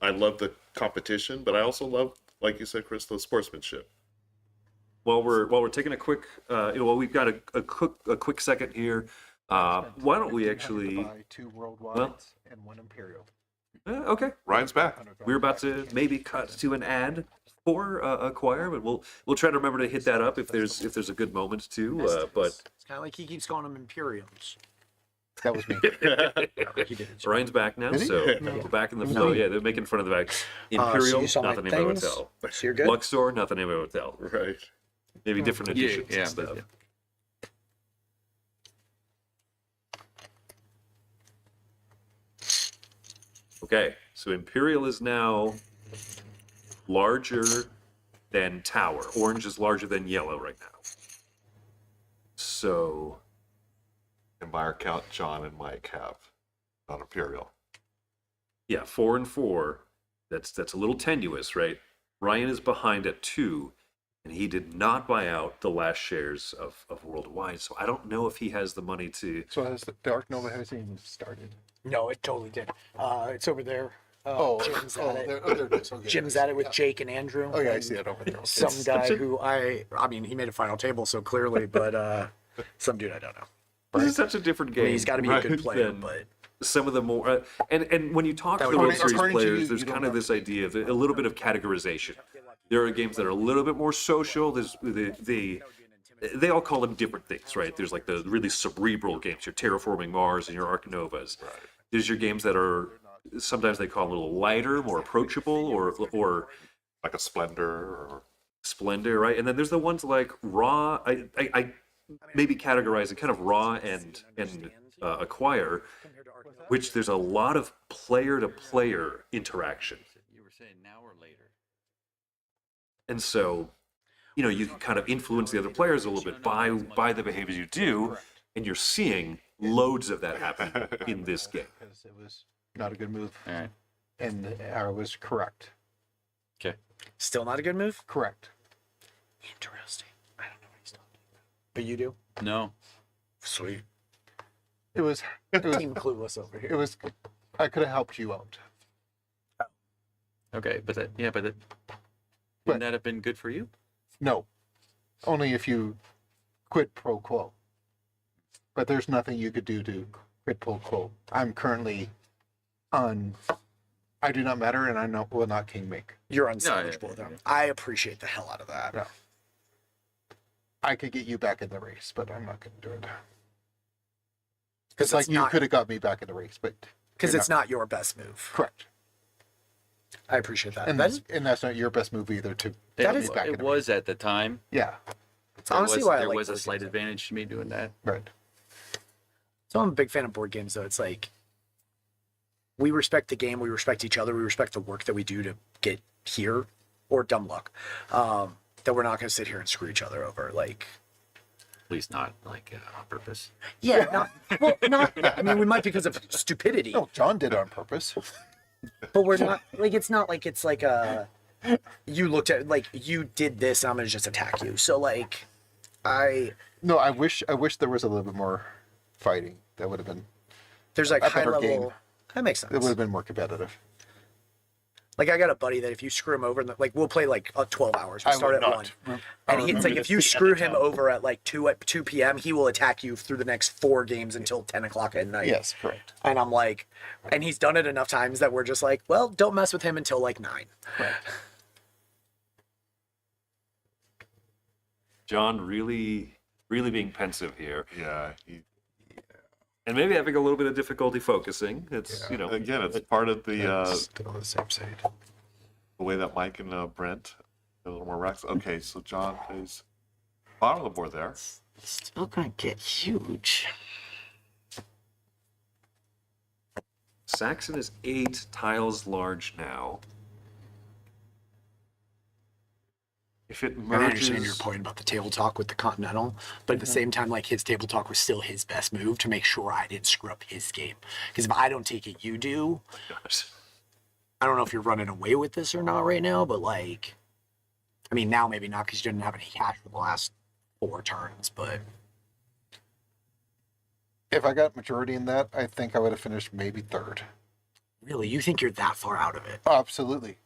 Speaker 3: I love the competition, but I also love, like you said, Chris, the sportsmanship.
Speaker 2: While we're taking a quick, we've got a quick second here. Why don't we
Speaker 8: 1,500 to
Speaker 2: actually?
Speaker 8: buy 2 worldwides and 1 imperial?
Speaker 2: Okay,
Speaker 3: Ryan's back.
Speaker 2: we're about to maybe cut to an ad for Acquire, but we'll try to remember to hit that up if there's a good moment to. But
Speaker 1: It's kind of like he keeps calling them Imperials.
Speaker 8: That was me.
Speaker 2: Ryan's back now,
Speaker 8: Did he?
Speaker 2: so we're back in the flow. Yeah, they're making fun of the back.
Speaker 1: So
Speaker 2: Imperial,
Speaker 1: you saw
Speaker 2: not
Speaker 1: my
Speaker 2: the name of a
Speaker 1: things?
Speaker 2: hotel.
Speaker 1: So you're good?
Speaker 2: Luxor, not the name of a hotel.
Speaker 3: Right.
Speaker 2: Maybe different
Speaker 5: Yeah,
Speaker 2: editions
Speaker 5: yeah,
Speaker 2: and stuff.
Speaker 5: yeah.
Speaker 2: Okay, so Imperial is now larger than Tower. Orange is larger than yellow right now. So,
Speaker 3: And by our count, John and Mike have non-imperial.
Speaker 2: yeah, 4 and 4. That's a little tenuous, right? Ryan is behind at 2, and he did not buy out the last shares of Worldwide. So I don't know if he has the money to.
Speaker 4: So has the Dark Nova hasn't even started.
Speaker 1: No, it totally did. It's over there. Jim's at it.
Speaker 8: there it is. Okay,
Speaker 1: Jim's
Speaker 8: there
Speaker 1: at
Speaker 8: it
Speaker 1: it with
Speaker 8: is.
Speaker 1: Jake and Andrew.
Speaker 8: Oh yeah, I see it over there. Okay.
Speaker 1: Some guy who I mean, he made a final table, so clearly, but some dude I don't know.
Speaker 2: This is such a different
Speaker 1: I
Speaker 2: game.
Speaker 1: mean, he's got to be a good
Speaker 2: right,
Speaker 1: player,
Speaker 2: than
Speaker 1: but
Speaker 2: some of the more and when you talk to
Speaker 1: That
Speaker 2: the
Speaker 1: would
Speaker 2: World
Speaker 1: be-
Speaker 2: Series
Speaker 8: according to
Speaker 2: players,
Speaker 8: you,
Speaker 2: there's
Speaker 8: you don't
Speaker 2: kind of this idea of a little bit of categorization. There are games that are a little bit more social. There's they all call them different things, right? There's like the really cerebral games, your Terraforming Mars and your Ark Novas. There's your games that are sometimes they call a little lighter, more approachable, or
Speaker 3: Like a Splendor or
Speaker 2: Splendor, right? And then there's the ones like Raw. I maybe categorize it kind of Raw and Acquire, which there's a lot of player-to-player interaction.
Speaker 5: You were saying now or later?
Speaker 2: And so, you know, you can kind of influence the other players a little bit by the behaviors you do, and you're seeing loads of that happen in this game.
Speaker 4: Because it was not a good move.
Speaker 5: All right.
Speaker 4: And I was correct.
Speaker 5: Okay.
Speaker 1: still not a good move.
Speaker 4: Correct.
Speaker 1: Interesting. I don't know what he's talking about. But you do.
Speaker 5: No.
Speaker 1: Sweet.
Speaker 4: It was
Speaker 1: Team clueless over
Speaker 4: it
Speaker 1: here.
Speaker 4: was I could have helped you out.
Speaker 5: Okay, but that
Speaker 4: But-
Speaker 5: wouldn't that have been good for you?
Speaker 4: No. Only if you quid pro quo. But there's nothing you could do to quid pro quo. I'm currently on I do not matter and I will not king make.
Speaker 1: You're unsalvageable with them. I appreciate the hell out of that.
Speaker 4: No. I could get you back in the race, but I'm not gonna do it. It's like you could have got me back in the race, but
Speaker 1: because
Speaker 4: you're
Speaker 1: it's not your best move.
Speaker 4: correct.
Speaker 1: I appreciate that.
Speaker 4: And that's not your best move either to
Speaker 1: That
Speaker 4: get
Speaker 1: is-
Speaker 4: me back in
Speaker 5: It
Speaker 4: the
Speaker 5: was at the time.
Speaker 4: race. Yeah,
Speaker 1: It's honestly why I
Speaker 5: there
Speaker 1: like
Speaker 5: was a
Speaker 1: board
Speaker 5: slight
Speaker 1: games.
Speaker 5: advantage to me doing that.
Speaker 4: right.
Speaker 1: So I'm a big fan of board games, though. It's like we respect the game, we respect each other, we respect the work that we do to get here, or dumb luck. That we're not going to sit here and screw each other over. Like,
Speaker 5: At least not like on purpose.
Speaker 1: yeah, not. I mean, we might because of stupidity,
Speaker 4: No, John did it on purpose.
Speaker 1: but we're not. Like, it's not like it's like you looked at like you did this, and I'm going to just attack you. So like,
Speaker 4: No, I wish there was a little bit more fighting. That would have been
Speaker 1: there's like
Speaker 4: A
Speaker 1: high
Speaker 4: better
Speaker 1: level.
Speaker 4: game.
Speaker 1: That makes
Speaker 4: it would
Speaker 1: sense.
Speaker 4: have been more competitive.
Speaker 1: Like I got a buddy that if you screw him over, like we'll play like 12 hours. We
Speaker 4: I
Speaker 1: start
Speaker 4: would
Speaker 1: at
Speaker 4: not.
Speaker 1: 1.
Speaker 4: I
Speaker 1: And
Speaker 4: remember
Speaker 1: it's like
Speaker 4: this.
Speaker 1: if you screw him over at like 2 p.m., he will attack you through the next 4 games until 10 o'clock at night.
Speaker 4: Yes, correct.
Speaker 1: And I'm like, and he's done it enough times that we're just like, well, don't mess with him until like 9.
Speaker 2: John really being pensive here,
Speaker 3: yeah.
Speaker 2: and maybe having a little bit of difficulty focusing. It's
Speaker 3: Again, it's part of the
Speaker 4: Still on the same side.
Speaker 3: way that Mike and Brent a little more racks. Okay, so John plays bottom of the board there.
Speaker 1: Still gonna get huge.
Speaker 2: Saxon is 8 tiles large now. If it
Speaker 1: I understand your
Speaker 2: merges,
Speaker 1: point about the table talk with the Continental, but at the same time, like his table talk was still his best move to make sure I didn't screw up his game. Because if I don't take it, you do. I don't know if you're running away with this or not right now, but like, I mean, now maybe not because you didn't have any cash for the last 4 turns, but
Speaker 4: If I got majority in that, I think I would have finished maybe third.
Speaker 1: really, you think you're that far out of it?
Speaker 4: Absolutely.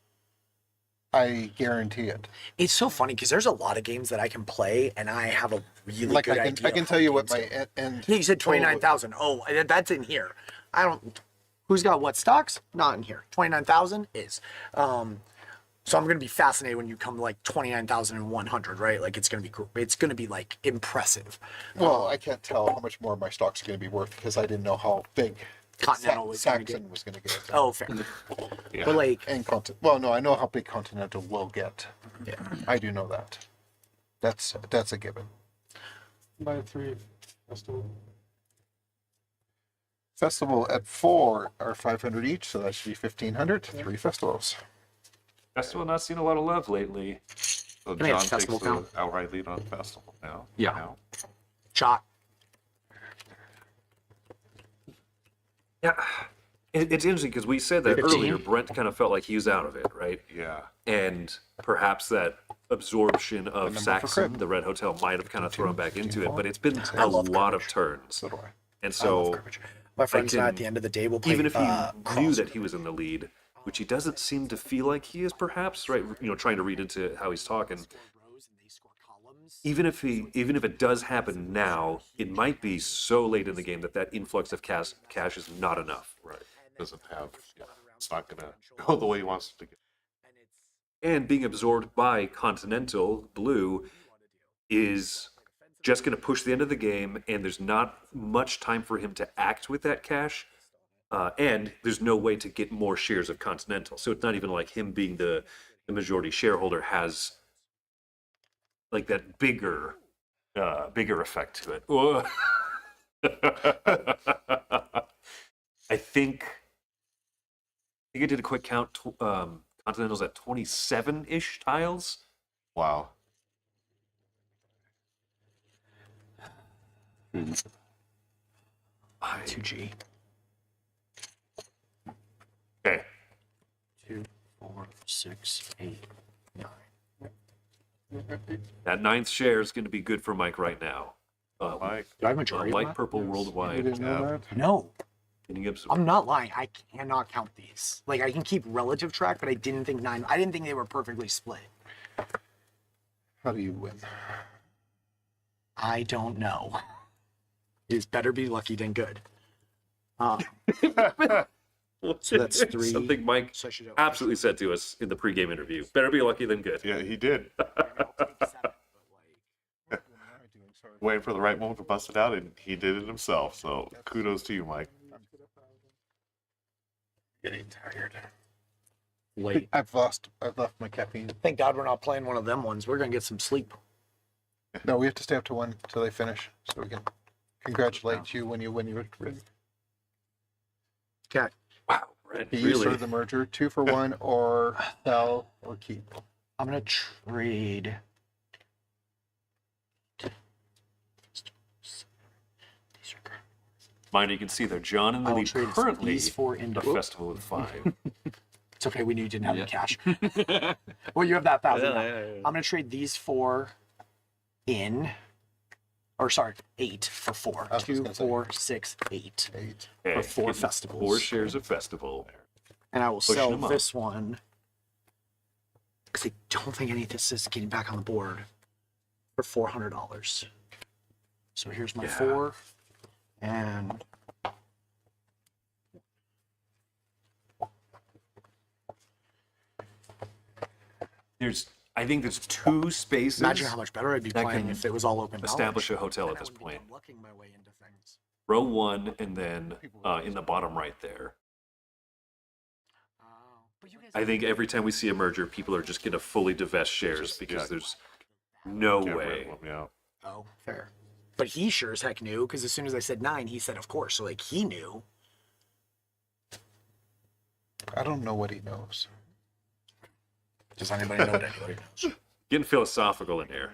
Speaker 4: I guarantee it.
Speaker 1: It's so funny because there's a lot of games that I can play and I have a really
Speaker 4: Like
Speaker 1: good
Speaker 4: I
Speaker 1: idea.
Speaker 4: can
Speaker 1: of
Speaker 4: tell
Speaker 1: how
Speaker 4: you what
Speaker 1: games
Speaker 4: my
Speaker 1: go.
Speaker 4: end.
Speaker 1: Yeah, you said 29,000. Oh, that's in here. I don't. Who's got what stocks? Not in here. 29,000 is. So I'm gonna be fascinated when you come to like 29,100, right? Like it's gonna be like impressive.
Speaker 4: Well, I can't tell how much more my stocks are going to be worth because I didn't know how big
Speaker 1: Continental was gonna
Speaker 4: Saxon
Speaker 1: get.
Speaker 4: was going to get.
Speaker 1: Oh, fair.
Speaker 3: Yeah.
Speaker 1: But like,
Speaker 4: And well, no, I know how big Continental will get.
Speaker 1: yeah.
Speaker 4: I do know that. That's a given.
Speaker 6: By 3 festival.
Speaker 4: Festival at 4 are 500 each, so that should be 1,500. 3 festivals.
Speaker 2: Festival not seen a lot of love lately.
Speaker 3: So
Speaker 1: Can I get
Speaker 3: John takes
Speaker 1: festival
Speaker 3: the
Speaker 1: count?
Speaker 3: outright lead on festival now.
Speaker 5: Yeah.
Speaker 3: Now.
Speaker 1: Shot.
Speaker 2: Yeah. It's interesting because we said that
Speaker 1: 15.
Speaker 2: earlier. Brent kind of felt like he was out of it, right?
Speaker 3: Yeah.
Speaker 2: And perhaps that absorption of
Speaker 8: number for
Speaker 2: Saxon,
Speaker 8: Crib.
Speaker 2: the Red Hotel, might have kind of thrown back into it. But it's been
Speaker 1: I
Speaker 2: a
Speaker 1: love
Speaker 2: lot of
Speaker 1: cribbage.
Speaker 2: turns.
Speaker 1: So do I.
Speaker 2: And
Speaker 1: I love
Speaker 2: so
Speaker 1: cribbage. My friends and I,
Speaker 2: can-
Speaker 1: at the end of the day, will play
Speaker 2: even if he knew
Speaker 1: cross.
Speaker 2: that he was in the lead, which he doesn't seem to feel like he is, perhaps, right? You know, trying to read into how he's talking. Even if it does happen now, it might be so late in the game that influx of cash is not enough.
Speaker 3: Right. Doesn't have. Yeah. It's not gonna go the way he wants it to go.
Speaker 2: And being absorbed by Continental Blue is just going to push the end of the game, and there's not much time for him to act with that cash. And there's no way to get more shares of Continental. So it's not even like him being the majority shareholder has like that bigger effect to it. Whoa. I think I did a quick count. Continental's at 27-ish tiles.
Speaker 3: Wow.
Speaker 2: I-
Speaker 1: 2G.
Speaker 2: Okay.
Speaker 5: 2, 4, 6, 8, 9.
Speaker 2: That ninth share is going to be good for Mike right now.
Speaker 3: Mike.
Speaker 1: Do I have majority of
Speaker 2: Light
Speaker 1: that?
Speaker 2: purple
Speaker 4: You
Speaker 2: worldwide.
Speaker 4: didn't know that?
Speaker 1: No.
Speaker 2: Getting absorbed.
Speaker 1: I'm not lying. I cannot count these. Like, I can keep relative track, but I didn't think they were perfectly split.
Speaker 4: How do you win?
Speaker 1: I don't know. It's better be lucky than good. So that's 3.
Speaker 2: Something Mike
Speaker 1: So I should have
Speaker 2: absolutely said to us in the pregame interview. Better be lucky than good.
Speaker 3: Yeah, he did. Waiting for the right moment to bust it out, and he did it himself. So kudos to you, Mike.
Speaker 1: getting tired. Late.
Speaker 4: I've left my caffeine.
Speaker 1: Thank God we're not playing one of them ones. We're gonna get some sleep.
Speaker 4: No, we have to stay up to 1 till they finish, so we can congratulate you when you win your win.
Speaker 1: Okay.
Speaker 2: Wow, Brent,
Speaker 4: You
Speaker 2: really?
Speaker 4: started the merger, 2 for 1, or sell or keep.
Speaker 1: I'm gonna trade.
Speaker 2: Mind you can see there, John in the
Speaker 1: I'll
Speaker 2: lead
Speaker 1: trade
Speaker 2: currently.
Speaker 1: these 4 into.
Speaker 2: A festival with 5.
Speaker 1: It's okay. We knew you didn't have
Speaker 5: Yeah.
Speaker 1: the cash. Well, you have that 1,000.
Speaker 7: Yeah,
Speaker 1: now.
Speaker 7: yeah, yeah.
Speaker 1: I'm gonna trade these 4 in, or sorry, 8 for 4.
Speaker 4: I was
Speaker 1: 2,
Speaker 4: gonna say.
Speaker 1: 4, 6, 8,
Speaker 4: 8.
Speaker 2: Okay,
Speaker 1: 4
Speaker 2: getting
Speaker 1: festivals.
Speaker 2: 4 shares of festival.
Speaker 1: and I will
Speaker 2: Pushing
Speaker 1: sell
Speaker 2: them up.
Speaker 1: this one because I don't think any of this is getting back on the board for $400. So here's my
Speaker 2: Yeah.
Speaker 1: 4, and
Speaker 2: I think there's 2 spaces.
Speaker 1: imagine how much better I'd be
Speaker 2: that
Speaker 1: playing
Speaker 2: can
Speaker 1: if it was all open knowledge.
Speaker 2: establish a hotel
Speaker 1: And
Speaker 2: at
Speaker 1: I
Speaker 2: this
Speaker 1: would be
Speaker 2: point.
Speaker 1: unlocking my way into things.
Speaker 2: Row 1, and then in the bottom right there.
Speaker 1: But you guys
Speaker 2: I think every time we see a merger, people are just going to fully divest shares
Speaker 3: Just,
Speaker 2: because
Speaker 3: yeah.
Speaker 2: there's no
Speaker 3: Get rid
Speaker 2: way.
Speaker 3: of them, yeah.
Speaker 1: Oh, fair. But he sure as heck knew, because as soon as I said 9, he said, of course. So, like, he knew.
Speaker 4: I don't know what he knows.
Speaker 1: Does anybody know what anybody knows?
Speaker 2: Getting philosophical in here.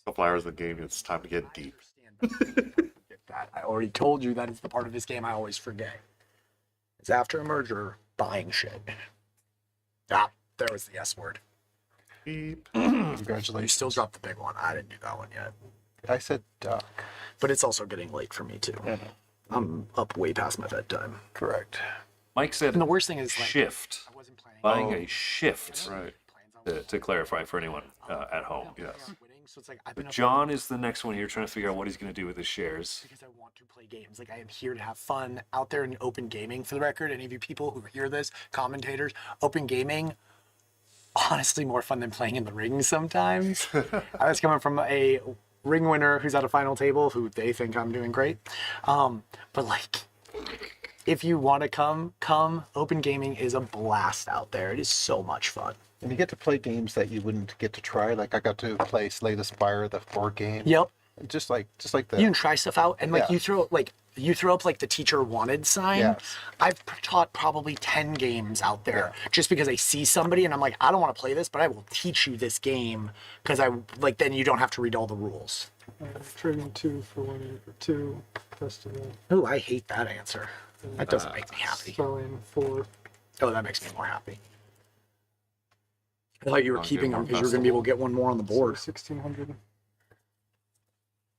Speaker 3: Couple hours of the game, it's time to get deep.
Speaker 1: That. I already told you that is the part of this game I always forget. It's after a merger, buying shit. Ah, there was the S word.
Speaker 3: Deep.
Speaker 1: You
Speaker 4: Congratulations.
Speaker 1: still dropped the big one. I didn't do that one yet.
Speaker 4: I said duck.
Speaker 1: But it's also getting late for me, too. I'm up way past my bedtime.
Speaker 4: Correct.
Speaker 2: Mike said
Speaker 1: And the worst thing is, like,
Speaker 2: shift.
Speaker 1: I wasn't planning
Speaker 2: Buying a shift,
Speaker 3: Right.
Speaker 2: to clarify for anyone at home.
Speaker 3: Yes.
Speaker 1: So it's like, I've been
Speaker 2: But
Speaker 1: up
Speaker 2: John is the next one here trying to figure out what he's going to do with his shares.
Speaker 1: because I want to play games. Like, I am here to have fun out there in open gaming. For the record, any of you people who hear this, commentators, open gaming, honestly more fun than playing in the ring sometimes. I was coming from a ring winner who's at a final table who they think I'm doing great. But like, if you want to come. Open gaming is a blast out there. It is so much fun.
Speaker 4: And you get to play games that you wouldn't get to try. Like I got to play Slay the Spire, the board game.
Speaker 1: Yep.
Speaker 8: just like the.
Speaker 1: You can try stuff out, and like
Speaker 8: Yeah.
Speaker 1: you throw up like the teacher wanted sign.
Speaker 8: Yes.
Speaker 1: I've taught probably 10 games out there just because I see somebody and I'm like, I don't want to play this, but I will teach you this game because I like then you don't have to read all the rules.
Speaker 6: Trading 2 for 1 for 2 festival.
Speaker 1: Oh, I hate that answer. That doesn't make me happy.
Speaker 6: Selling 4.
Speaker 1: Oh, that makes me more happy. I thought you were keeping them because you were going to be able to get one more on the board.
Speaker 6: 1600.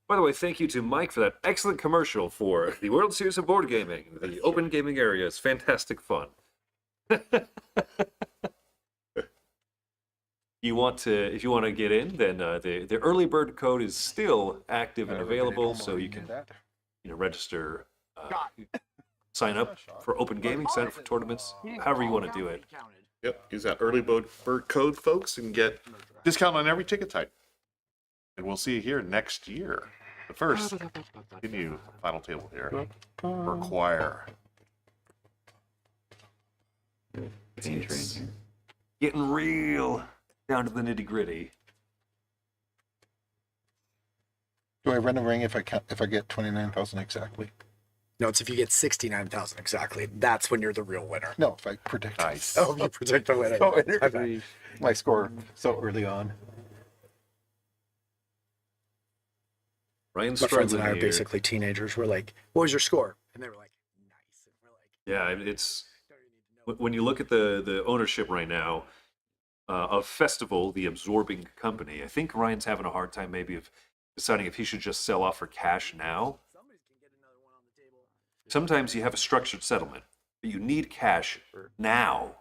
Speaker 2: By the way, thank you to Mike for that excellent commercial for the World Series of Board Gaming. The open gaming area is fantastic fun. If you want to get in, then the early bird code is still active and available, so you can register, sign up for open gaming, sign up for tournaments, however you want to do it.
Speaker 3: Yep, use that early bird code, folks, and get discount on every ticket type. And we'll see you here next year. But first, continue final table here. Require.
Speaker 2: It's getting real down to the nitty gritty.
Speaker 8: Do I run a ring if I get 29,000 exactly?
Speaker 1: No, it's if you get 69,000 exactly. That's when you're the real winner.
Speaker 8: No, if I predict.
Speaker 3: Nice.
Speaker 1: Oh, you predict the winner.
Speaker 8: Oh,
Speaker 1: Okay.
Speaker 8: my score so early on.
Speaker 2: Ryan's
Speaker 1: My friends and
Speaker 2: struggling
Speaker 1: I are
Speaker 2: here.
Speaker 1: basically teenagers. We're like, what was your score? And they were like, nice. And we're like,
Speaker 2: Yeah, it's when you look at the ownership right now of Festival, the absorbing company. I think Ryan's having a hard time maybe of deciding if he should just sell off for cash now. Sometimes you have a structured settlement, but you need cash now.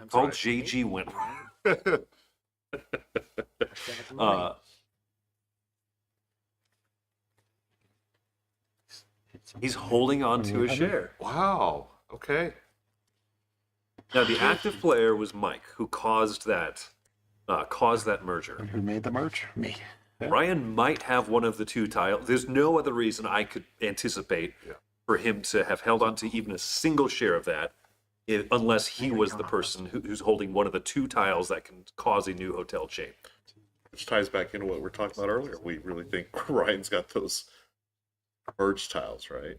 Speaker 2: Call JG went. He's holding on to a share.
Speaker 3: Wow. Okay.
Speaker 2: Now the active player was Mike, who caused that merger.
Speaker 8: Who made the merge?
Speaker 1: me.
Speaker 2: Ryan might have one of the two tiles. There's no other reason I could anticipate for him to have held on to even a single share of that, unless he was the person who's holding one of the two tiles that can cause a new hotel chain.
Speaker 3: Which ties back into what we were talking about earlier. We really think Ryan's got those merge tiles, right?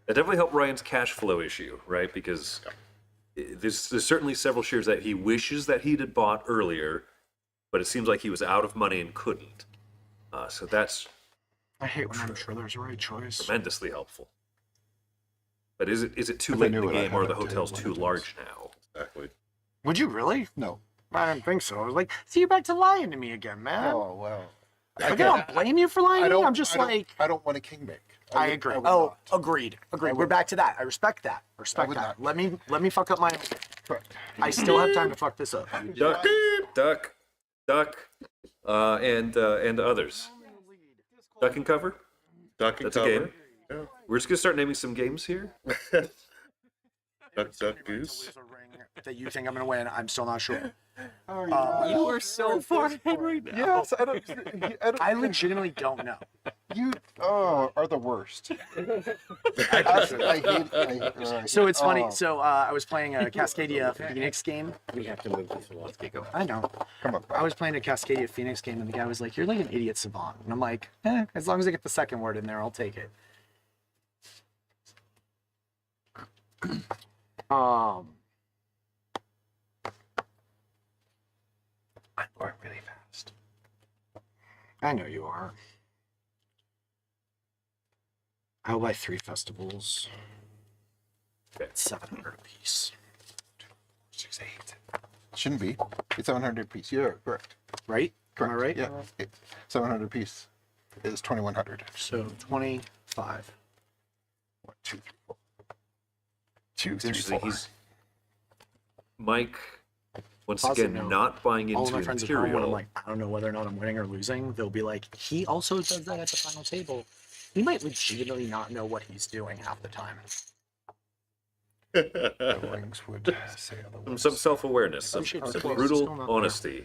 Speaker 2: That definitely helped Ryan's cash flow issue, right? Because there's certainly several shares that he wishes that he'd had bought earlier, but it seems like he was out of money and couldn't. So that's
Speaker 1: I hate when I'm sure there's a right choice.
Speaker 2: tremendously helpful. But is it too
Speaker 8: If I
Speaker 2: late in
Speaker 8: knew
Speaker 2: the
Speaker 8: it, I'd
Speaker 2: game, or
Speaker 8: have
Speaker 2: the
Speaker 8: it too,
Speaker 2: hotel's
Speaker 8: one
Speaker 2: too
Speaker 8: of
Speaker 2: large now?
Speaker 3: Exactly.
Speaker 1: Would you really?
Speaker 8: No.
Speaker 1: I didn't think so. I was like, see, you're back to lying to me again, man.
Speaker 8: Oh well.
Speaker 1: I don't blame you for lying to me. I'm just like,
Speaker 8: I don't want a king make.
Speaker 1: I agree. Oh, agreed. We're back to that. I respect that.
Speaker 8: would
Speaker 1: that.
Speaker 8: not.
Speaker 1: Let me fuck up my.
Speaker 8: Correct.
Speaker 1: I still have time to fuck this up.
Speaker 2: Duck, and others. Duck and cover.
Speaker 3: Duck and
Speaker 2: That's a
Speaker 3: cover.
Speaker 2: game. We're just gonna start naming some games here.
Speaker 3: Duck, duck, goose.
Speaker 1: That you think I'm gonna win? I'm still not sure.
Speaker 7: You are so far ahead right now.
Speaker 8: Yes, I don't.
Speaker 1: I legitimately don't know.
Speaker 8: You are the worst. I hate.
Speaker 1: So it's funny. So I was playing a Cascadia Phoenix game.
Speaker 7: We have to move this one. Let's get going.
Speaker 1: I know.
Speaker 8: Come on.
Speaker 1: I was playing a Cascadia Phoenix game, and the guy was like, "You're like an idiot savant," and I'm like, as long as I get the second word in there, I'll take it. I'm going really fast. I know you are. I'll buy 3 festivals. It's 700 a piece. 6, 8.
Speaker 8: Shouldn't be. It's 700 piece. You're correct.
Speaker 1: Right?
Speaker 8: Correct.
Speaker 1: Am I right?
Speaker 8: Yeah. 700 piece is 2,100.
Speaker 1: So 25.
Speaker 8: 1, 2, 3, 4. 2,
Speaker 2: It's
Speaker 8: 3,
Speaker 2: interesting.
Speaker 8: 4.
Speaker 2: Mike, once
Speaker 1: Positive
Speaker 2: again,
Speaker 1: note.
Speaker 2: not buying
Speaker 1: All of
Speaker 2: into
Speaker 1: my friends at home, when I'm
Speaker 2: Imperial.
Speaker 1: like, I don't know whether or not I'm winning or losing, they'll be like, he also does that at the final table. He might legitimately not know what he's doing half the time.
Speaker 8: The rings would say otherwise.
Speaker 2: Some self-awareness, some
Speaker 1: Appreciate
Speaker 2: some
Speaker 1: the support.
Speaker 2: brutal
Speaker 1: Still not there.
Speaker 2: honesty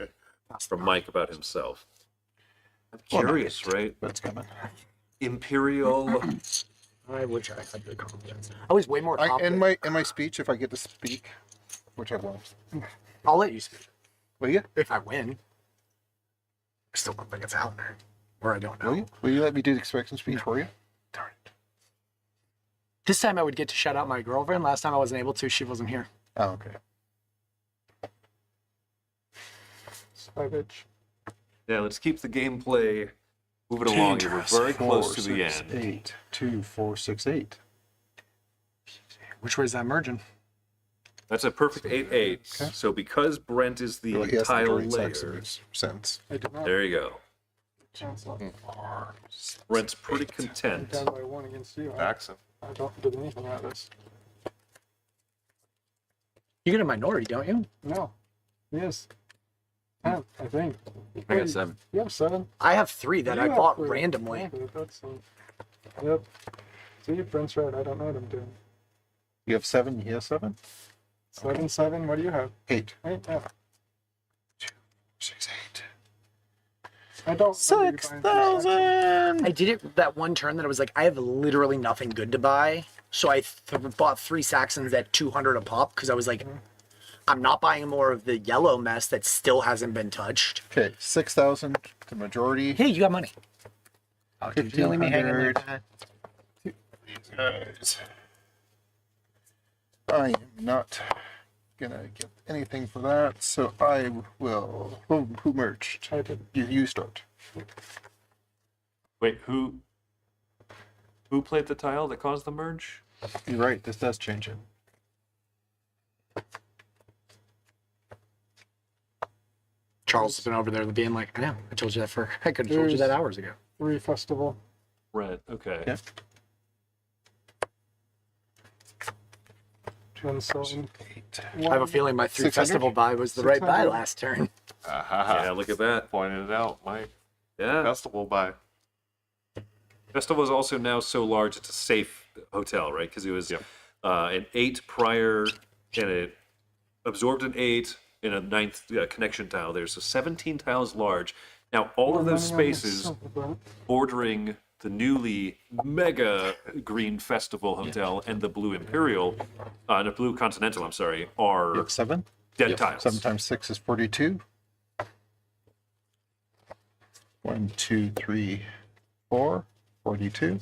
Speaker 2: from Mike about himself. I'm
Speaker 8: Well, no,
Speaker 2: curious, right?
Speaker 8: But it's coming.
Speaker 2: Imperial.
Speaker 1: I wish I had the confidence. I was way more
Speaker 8: In
Speaker 1: confident.
Speaker 8: my speech, if I get to speak, which I won't.
Speaker 1: I'll let you speak
Speaker 8: Will you?
Speaker 1: if I win. I still don't think it's out there, or I don't know.
Speaker 8: Will you? Will you let me do the expectation speech for you?
Speaker 1: Darn it. This time I would get to shout out my girlfriend. Last time I wasn't able to. She wasn't here.
Speaker 8: Oh, okay.
Speaker 6: Savage.
Speaker 2: Yeah, let's keep the gameplay moving along here. We're very close to the
Speaker 8: 4, 6,
Speaker 2: end.
Speaker 8: 8. 2, 4, 6, 8.
Speaker 1: Which way is that merging?
Speaker 2: That's a perfect 8-8. So because Brent is the
Speaker 8: Well, he has the
Speaker 2: tile
Speaker 8: dirty sex in
Speaker 2: layer,
Speaker 8: his sense.
Speaker 6: I did not.
Speaker 2: there you go.
Speaker 6: Cancel.
Speaker 2: Brent's pretty
Speaker 6: I'm
Speaker 2: content.
Speaker 6: down by 1 against you.
Speaker 3: Jackson.
Speaker 6: I don't do anything out of this.
Speaker 1: You get a minority, don't you?
Speaker 6: No. Yes. 10, I think.
Speaker 5: I got 7.
Speaker 6: You have 7.
Speaker 1: I have 3 that
Speaker 6: You
Speaker 1: I
Speaker 6: have
Speaker 1: bought
Speaker 6: 3.
Speaker 1: randomly.
Speaker 6: Okay, that's yep. See, Brent's right. I don't know what I'm doing.
Speaker 8: You have 7, he has 7?
Speaker 6: 7, 7. What do you have?
Speaker 8: 8.
Speaker 6: 8. Yeah.
Speaker 8: 6, 8.
Speaker 6: I don't. remember you buying
Speaker 8: 6,000!
Speaker 1: I did it that one turn that I was like, I have literally nothing good to buy. So I bought 3 Saxons at 200 a pop because I was like, I'm not buying more of the yellow mess that still hasn't been touched.
Speaker 8: Okay, 6,000, the majority.
Speaker 1: Hey, you got money. Oh, dude, you're me hanging there.
Speaker 8: 1,500. Guys. I am not gonna get anything for that, so I will. Who merged?
Speaker 6: I did.
Speaker 8: You start.
Speaker 2: Wait, who played the tile that caused the merge?
Speaker 8: You're right. This does change it.
Speaker 1: Charles has been over there being like, I know, I told you that I could have told you that hours ago.
Speaker 6: 3 festival.
Speaker 2: Red. Okay.
Speaker 8: Yeah.
Speaker 6: Then selling.
Speaker 8: 8.
Speaker 1: I have a feeling my 3
Speaker 8: 600?
Speaker 1: festival buy was the right buy
Speaker 6: 600?
Speaker 1: last turn.
Speaker 2: Yeah, look at that.
Speaker 3: Pointed it out, Mike.
Speaker 2: Yeah.
Speaker 3: Festival by.
Speaker 2: Festival is also now so large it's a safe hotel, right? Because it was an 8 prior, and it absorbed an 8 in a 9th connection tile there. So 17 tiles large. Now all of those spaces bordering the newly mega green Festival Hotel and the Blue Imperial, the Blue Continental, I'm sorry,
Speaker 8: You
Speaker 2: are
Speaker 8: have 7.
Speaker 2: dead tiles.
Speaker 8: 7 times 6 is 42. 1, 2, 3, 4. 42.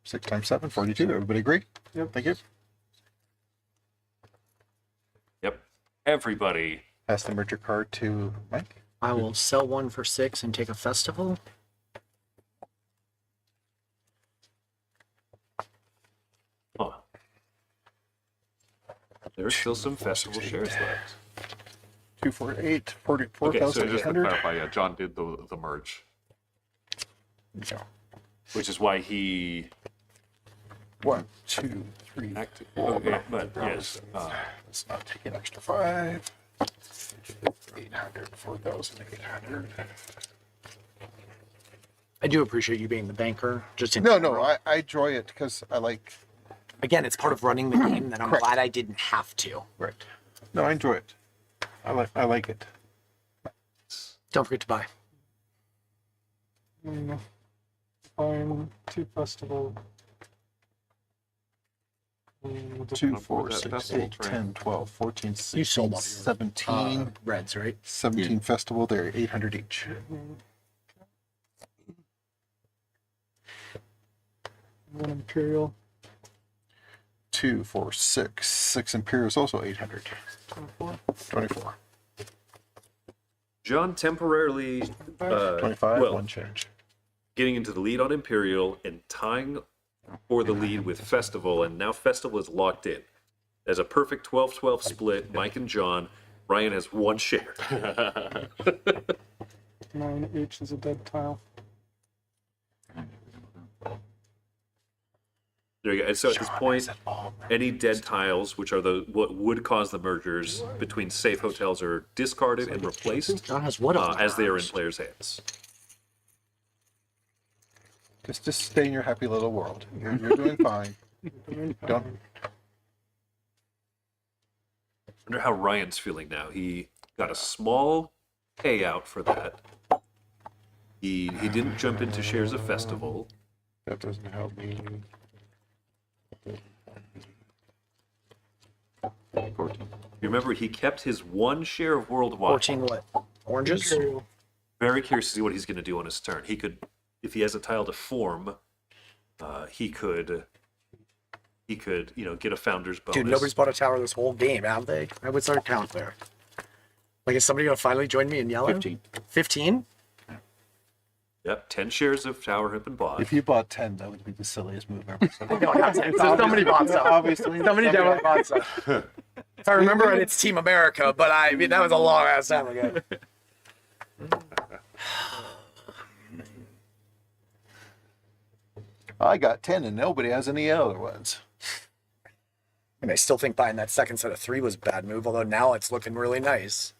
Speaker 8: 6 times 7, 42. Everybody agree?
Speaker 6: Yep.
Speaker 8: Thank you.
Speaker 2: Yep. Everybody.
Speaker 8: Pass the merger card to Mike.
Speaker 1: I will sell 1 for 6 and take a festival.
Speaker 2: Huh. There's still some festival shares left.
Speaker 8: 2, 4, 8,
Speaker 2: Okay, so just to
Speaker 8: 44,800.
Speaker 3: Clarify, yeah, John did the merge.
Speaker 2: Which is why he
Speaker 8: 1, 2, 3.
Speaker 2: acted. Okay, but yes.
Speaker 8: Let's not take an extra 5. 800, 4,800.
Speaker 1: I do appreciate you being the banker. Just in
Speaker 8: No,
Speaker 1: general.
Speaker 8: I enjoy it because I like.
Speaker 1: Again, it's part of running the game that I'm
Speaker 8: Correct.
Speaker 1: glad I didn't have to.
Speaker 8: Right. No, I enjoy it. I like it.
Speaker 1: Don't forget to buy.
Speaker 6: Buying 2 festival.
Speaker 8: 2, 4,
Speaker 3: for that
Speaker 8: 6,
Speaker 3: festival
Speaker 8: 8,
Speaker 3: train.
Speaker 8: 10, 12, 14,
Speaker 1: You
Speaker 8: 16,
Speaker 1: sold all your
Speaker 8: 17.
Speaker 1: Reds, right?
Speaker 8: 17 festival there, 800 each.
Speaker 6: One Imperial.
Speaker 8: 2, 4, 6. 6 Imperial is also 800.
Speaker 6: 24.
Speaker 8: 24.
Speaker 2: John temporarily
Speaker 8: 25,
Speaker 2: well,
Speaker 8: 1 change.
Speaker 2: getting into the lead on Imperial and tying for the lead with Festival, and now Festival is locked in. As a perfect 12-12 split, Mike and John, Ryan has 1 share.
Speaker 6: 9 each is a dead tile.
Speaker 2: There you go. And so at this point, any dead tiles, which are what would cause the mergers between safe hotels, are discarded and replaced
Speaker 1: John has what on
Speaker 2: as they are in players' hands.
Speaker 8: Just stay in your happy little world. You're doing fine. Don't.
Speaker 2: I wonder how Ryan's feeling now. He got a small payout for that. He didn't jump into shares of Festival.
Speaker 8: That doesn't help me. 14,
Speaker 2: You remember he kept his 1 share of worldwide.
Speaker 1: 14 what? Oranges?
Speaker 6: Imperial.
Speaker 2: Very curious to see what he's going to do on his turn. He could, if he has a tile to form, he could, get a founder's bonus.
Speaker 1: Dude, nobody's bought a tower this whole game, have they? What's our count there? Like, is somebody gonna finally join me in yellow?
Speaker 5: 15.
Speaker 1: 15?
Speaker 2: Yep, 10 shares of tower have been bought.
Speaker 8: If you bought 10, that would be the silliest move ever.
Speaker 1: Somebody bought some.
Speaker 8: Obviously.
Speaker 1: Somebody definitely bought some. If I remember right, it's Team America, but I mean, that was a long ass time ago.
Speaker 8: I got 10 and nobody has any other ones.
Speaker 1: And I still think buying that second set of 3 was a bad move, although now it's looking really nice.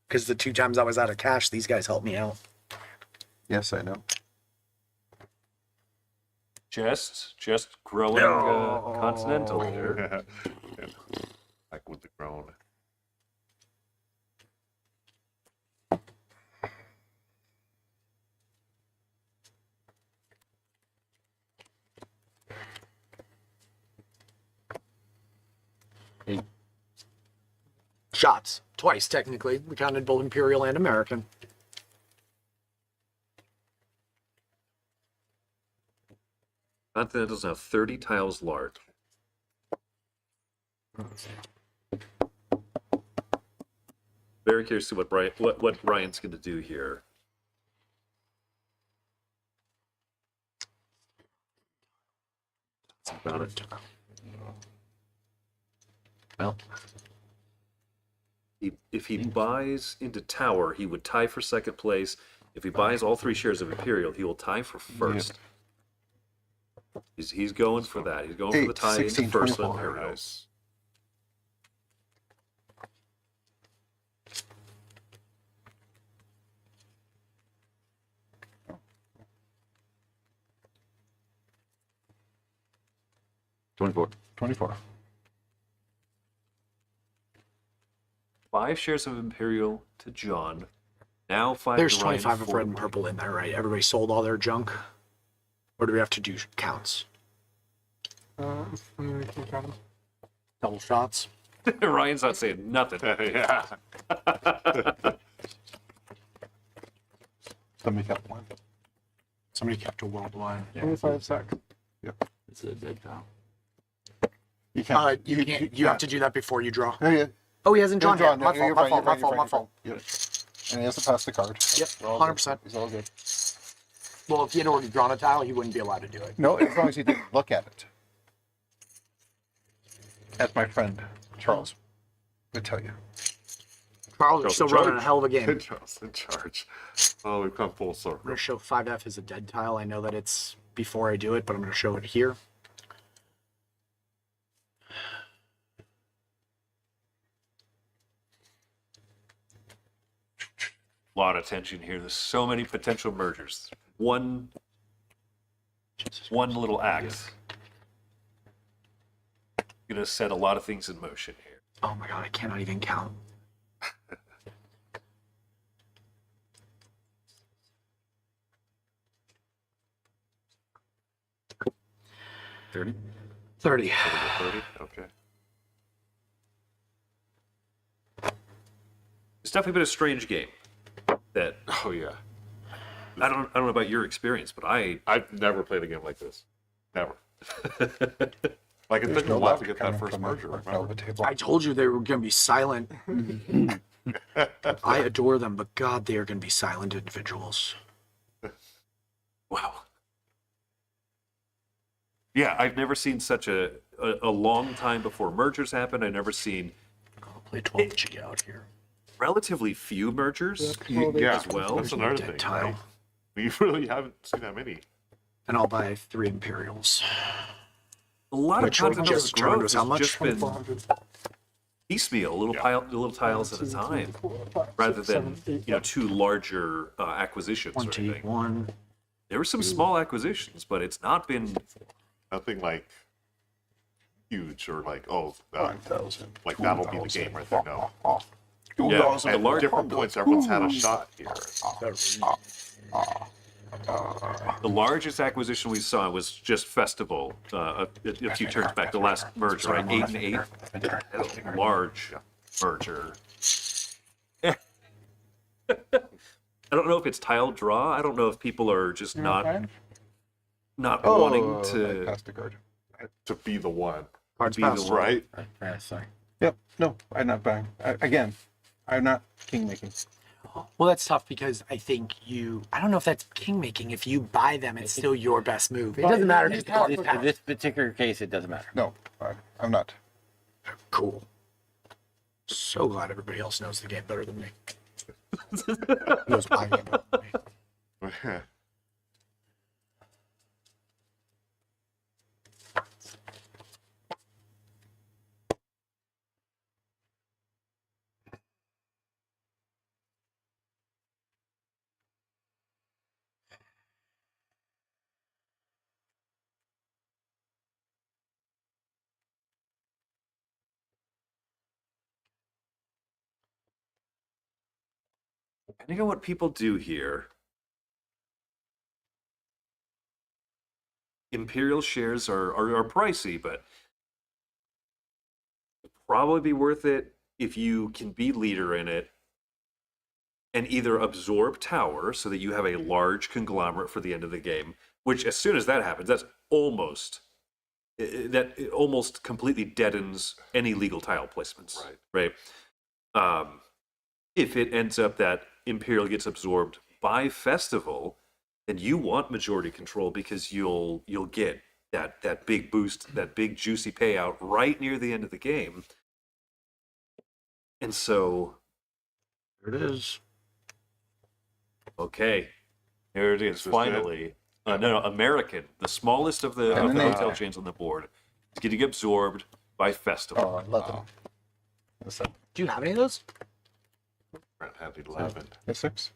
Speaker 1: Because the 2 times I was out of cash, these guys helped me out.
Speaker 8: Yes, I know.
Speaker 2: Just growing continental here.
Speaker 3: Like with the grown.
Speaker 1: Shots. Twice, technically. We counted both Imperial and American.
Speaker 2: Continental's now 30 tiles large. Very curious to see what Ryan's going to do here. That's about it.
Speaker 5: Well,
Speaker 2: If he buys into tower, he would tie for second place. If he buys all 3 shares of Imperial, he will tie for first. He's going for that. He's going for the tie into
Speaker 8: 16,
Speaker 2: first
Speaker 8: 24.
Speaker 2: with Imperial.
Speaker 3: Nice.
Speaker 5: $24.
Speaker 8: 24.
Speaker 2: 5 shares of Imperial to John. Now 5
Speaker 1: There's
Speaker 2: to Ryan.
Speaker 1: 25 of
Speaker 2: 4
Speaker 1: red and purple in there, right? Everybody sold all their junk? Or do we have to do counts?
Speaker 6: We can count them.
Speaker 1: Double shots?
Speaker 2: Ryan's not saying nothing.
Speaker 3: Yeah.
Speaker 8: Somebody kept one.
Speaker 1: Somebody kept a worldwide.
Speaker 6: 25 sec.
Speaker 5: It's a dead tile.
Speaker 8: You can't.
Speaker 1: You have to do that before you draw.
Speaker 8: Oh, yeah.
Speaker 1: Oh, he hasn't drawn yet.
Speaker 8: No, you're fine, you're fine,
Speaker 1: My fault.
Speaker 8: Yep. And he has to pass the card.
Speaker 1: Yep,
Speaker 8: We're all good.
Speaker 1: 100%.
Speaker 8: He's all good.
Speaker 1: Well, if he had already drawn a tile, he wouldn't be allowed to do it.
Speaker 8: No, as long as he didn't look at it. As my friend Charles would tell you.
Speaker 1: Charles is still running a
Speaker 3: Charge.
Speaker 1: hell of a game.
Speaker 3: Good Charles in charge. Oh, we've come full
Speaker 1: I'm
Speaker 3: circle.
Speaker 1: going to show 5F as a dead tile. I know that it's before I do it, but I'm going to show it here.
Speaker 2: A lot of tension here. There's so many potential mergers. One little act gonna set a lot of things in motion here.
Speaker 1: Oh my god, I cannot even count.
Speaker 5: $30.
Speaker 1: 30.
Speaker 3: 30? Okay.
Speaker 2: It's definitely been a strange game. That
Speaker 3: Oh, yeah.
Speaker 2: I don't know about your experience, but
Speaker 3: I've never played a game like this. Never. Like, it took me a while to get that first merger, remember?
Speaker 1: I told you they were going to be silent. I adore them, but god, they are going to be silent individuals.
Speaker 2: wow. Yeah, I've never seen such a long time before mergers happen. I've never seen
Speaker 1: I'll play 12 G out here.
Speaker 2: relatively few mergers
Speaker 3: Yeah,
Speaker 2: as well.
Speaker 3: that's another
Speaker 1: Dead
Speaker 3: thing,
Speaker 1: tile.
Speaker 3: right? We really haven't seen that many.
Speaker 1: And I'll buy 3 Imperials.
Speaker 2: A lot
Speaker 1: Which
Speaker 2: of
Speaker 1: one
Speaker 2: continental
Speaker 1: just
Speaker 2: growth
Speaker 1: was how
Speaker 2: has
Speaker 1: much?
Speaker 2: just been
Speaker 6: 400.
Speaker 2: piecemeal,
Speaker 3: Yeah.
Speaker 2: little tiles at a time, rather than 2 larger acquisitions or anything.
Speaker 1: 21.
Speaker 2: There were some small acquisitions, but it's not been.
Speaker 3: Nothing like huge or like, oh,
Speaker 8: 1,000.
Speaker 3: like that'll be the game right there. No.
Speaker 2: Yeah,
Speaker 3: At different points, everyone's had a shot here.
Speaker 2: The largest acquisition we saw was just Festival a few turns back, the last merger, right? 8 and 8. That's a large merger. I don't know if it's tile draw. I don't know if people are just
Speaker 6: You want
Speaker 2: not
Speaker 6: mine?
Speaker 2: wanting
Speaker 8: I
Speaker 2: to
Speaker 8: passed the card.
Speaker 3: To be the one,
Speaker 1: Cards
Speaker 2: be the
Speaker 1: passed.
Speaker 2: one.
Speaker 3: right?
Speaker 5: Sorry.
Speaker 8: Yep. No, I'm not buying. Again, I'm not king making.
Speaker 1: Well, that's tough because I think I don't know if that's king making. If you buy them, it's still your best move. It
Speaker 6: But
Speaker 1: doesn't matter
Speaker 6: you
Speaker 1: because the
Speaker 6: have
Speaker 1: card
Speaker 6: to-
Speaker 1: is
Speaker 5: In
Speaker 1: passed.
Speaker 5: this particular case, it doesn't matter.
Speaker 8: No, I'm not.
Speaker 1: Cool. So glad everybody else knows the game better than me. Knows my game better than me.
Speaker 2: Depending on what people do here, Imperial shares are pricey, but probably be worth it if you can be leader in it and either absorb tower so that you have a large conglomerate for the end of the game, which as soon as that happens, that almost completely deadens any legal tile placements. Right. If it ends up that Imperial gets absorbed by Festival, then you want majority control because you'll get that big boost, that big juicy payout right near the end of the game. And so
Speaker 5: There it is.
Speaker 2: okay, there it is.
Speaker 3: This is
Speaker 2: Finally, no, American, the smallest of the
Speaker 8: And then
Speaker 2: hotel chains on the board, is getting absorbed by Festival.
Speaker 8: Oh, I love them. What's that?
Speaker 1: Do you have any of those?
Speaker 3: Brent had 11.
Speaker 8: A 6.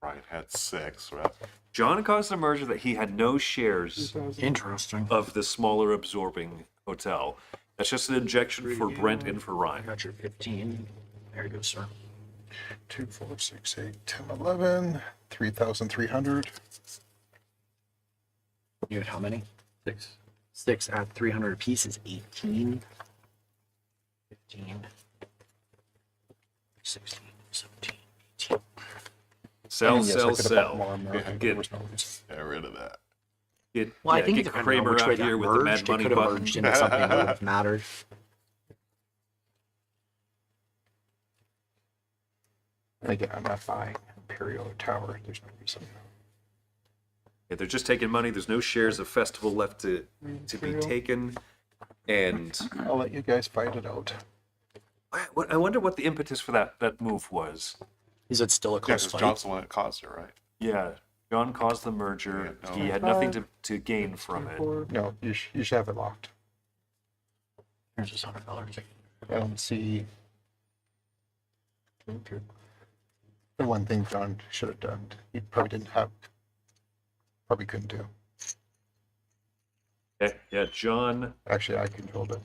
Speaker 3: Ryan had 6. Right?
Speaker 2: John caused a merger that he had no shares
Speaker 6: 2000.
Speaker 1: Interesting.
Speaker 2: of the smaller absorbing hotel. That's just an injection for Brent and for
Speaker 1: I
Speaker 2: Ryan.
Speaker 1: got your 15. There you go, sir.
Speaker 8: 2, 4, 6, 8, 10, 11, 3,300.
Speaker 1: You had how many?
Speaker 5: 6.
Speaker 1: 6 at 300 apiece is 18. 15. 16, 17, 18.
Speaker 2: Sell,
Speaker 8: And yes, I
Speaker 2: sell,
Speaker 8: could have bought
Speaker 2: sell.
Speaker 8: more American, but
Speaker 2: Get-
Speaker 8: there was no reason.
Speaker 3: Get rid of that.
Speaker 1: Well, I
Speaker 2: yeah,
Speaker 1: think
Speaker 2: get
Speaker 1: it depended on
Speaker 2: Kramer
Speaker 1: which way
Speaker 2: out
Speaker 1: that
Speaker 2: here with the
Speaker 1: merged.
Speaker 2: Mad
Speaker 1: It
Speaker 2: Money
Speaker 1: could have
Speaker 2: button.
Speaker 1: merged into something that would have mattered.
Speaker 8: Again, I'm not buying Imperial or Tower. There's no reason.
Speaker 2: Yeah, they're just taking money. There's no shares of Festival left to be taken. And
Speaker 8: I'll let you guys fight it out.
Speaker 2: I wonder what the impetus for that move was.
Speaker 1: Is it still a
Speaker 3: Yeah,
Speaker 1: close
Speaker 3: because
Speaker 1: fight?
Speaker 3: John's the one that caused it, right?
Speaker 2: Yeah, John caused the merger.
Speaker 3: Yeah, no.
Speaker 2: He had nothing to gain from it.
Speaker 6: 24.
Speaker 8: No, you should have it locked.
Speaker 1: Here's just $100.
Speaker 8: I don't see. The one thing John should have done, he probably didn't have, probably couldn't do.
Speaker 2: Yeah, John.
Speaker 8: Actually, I controlled it.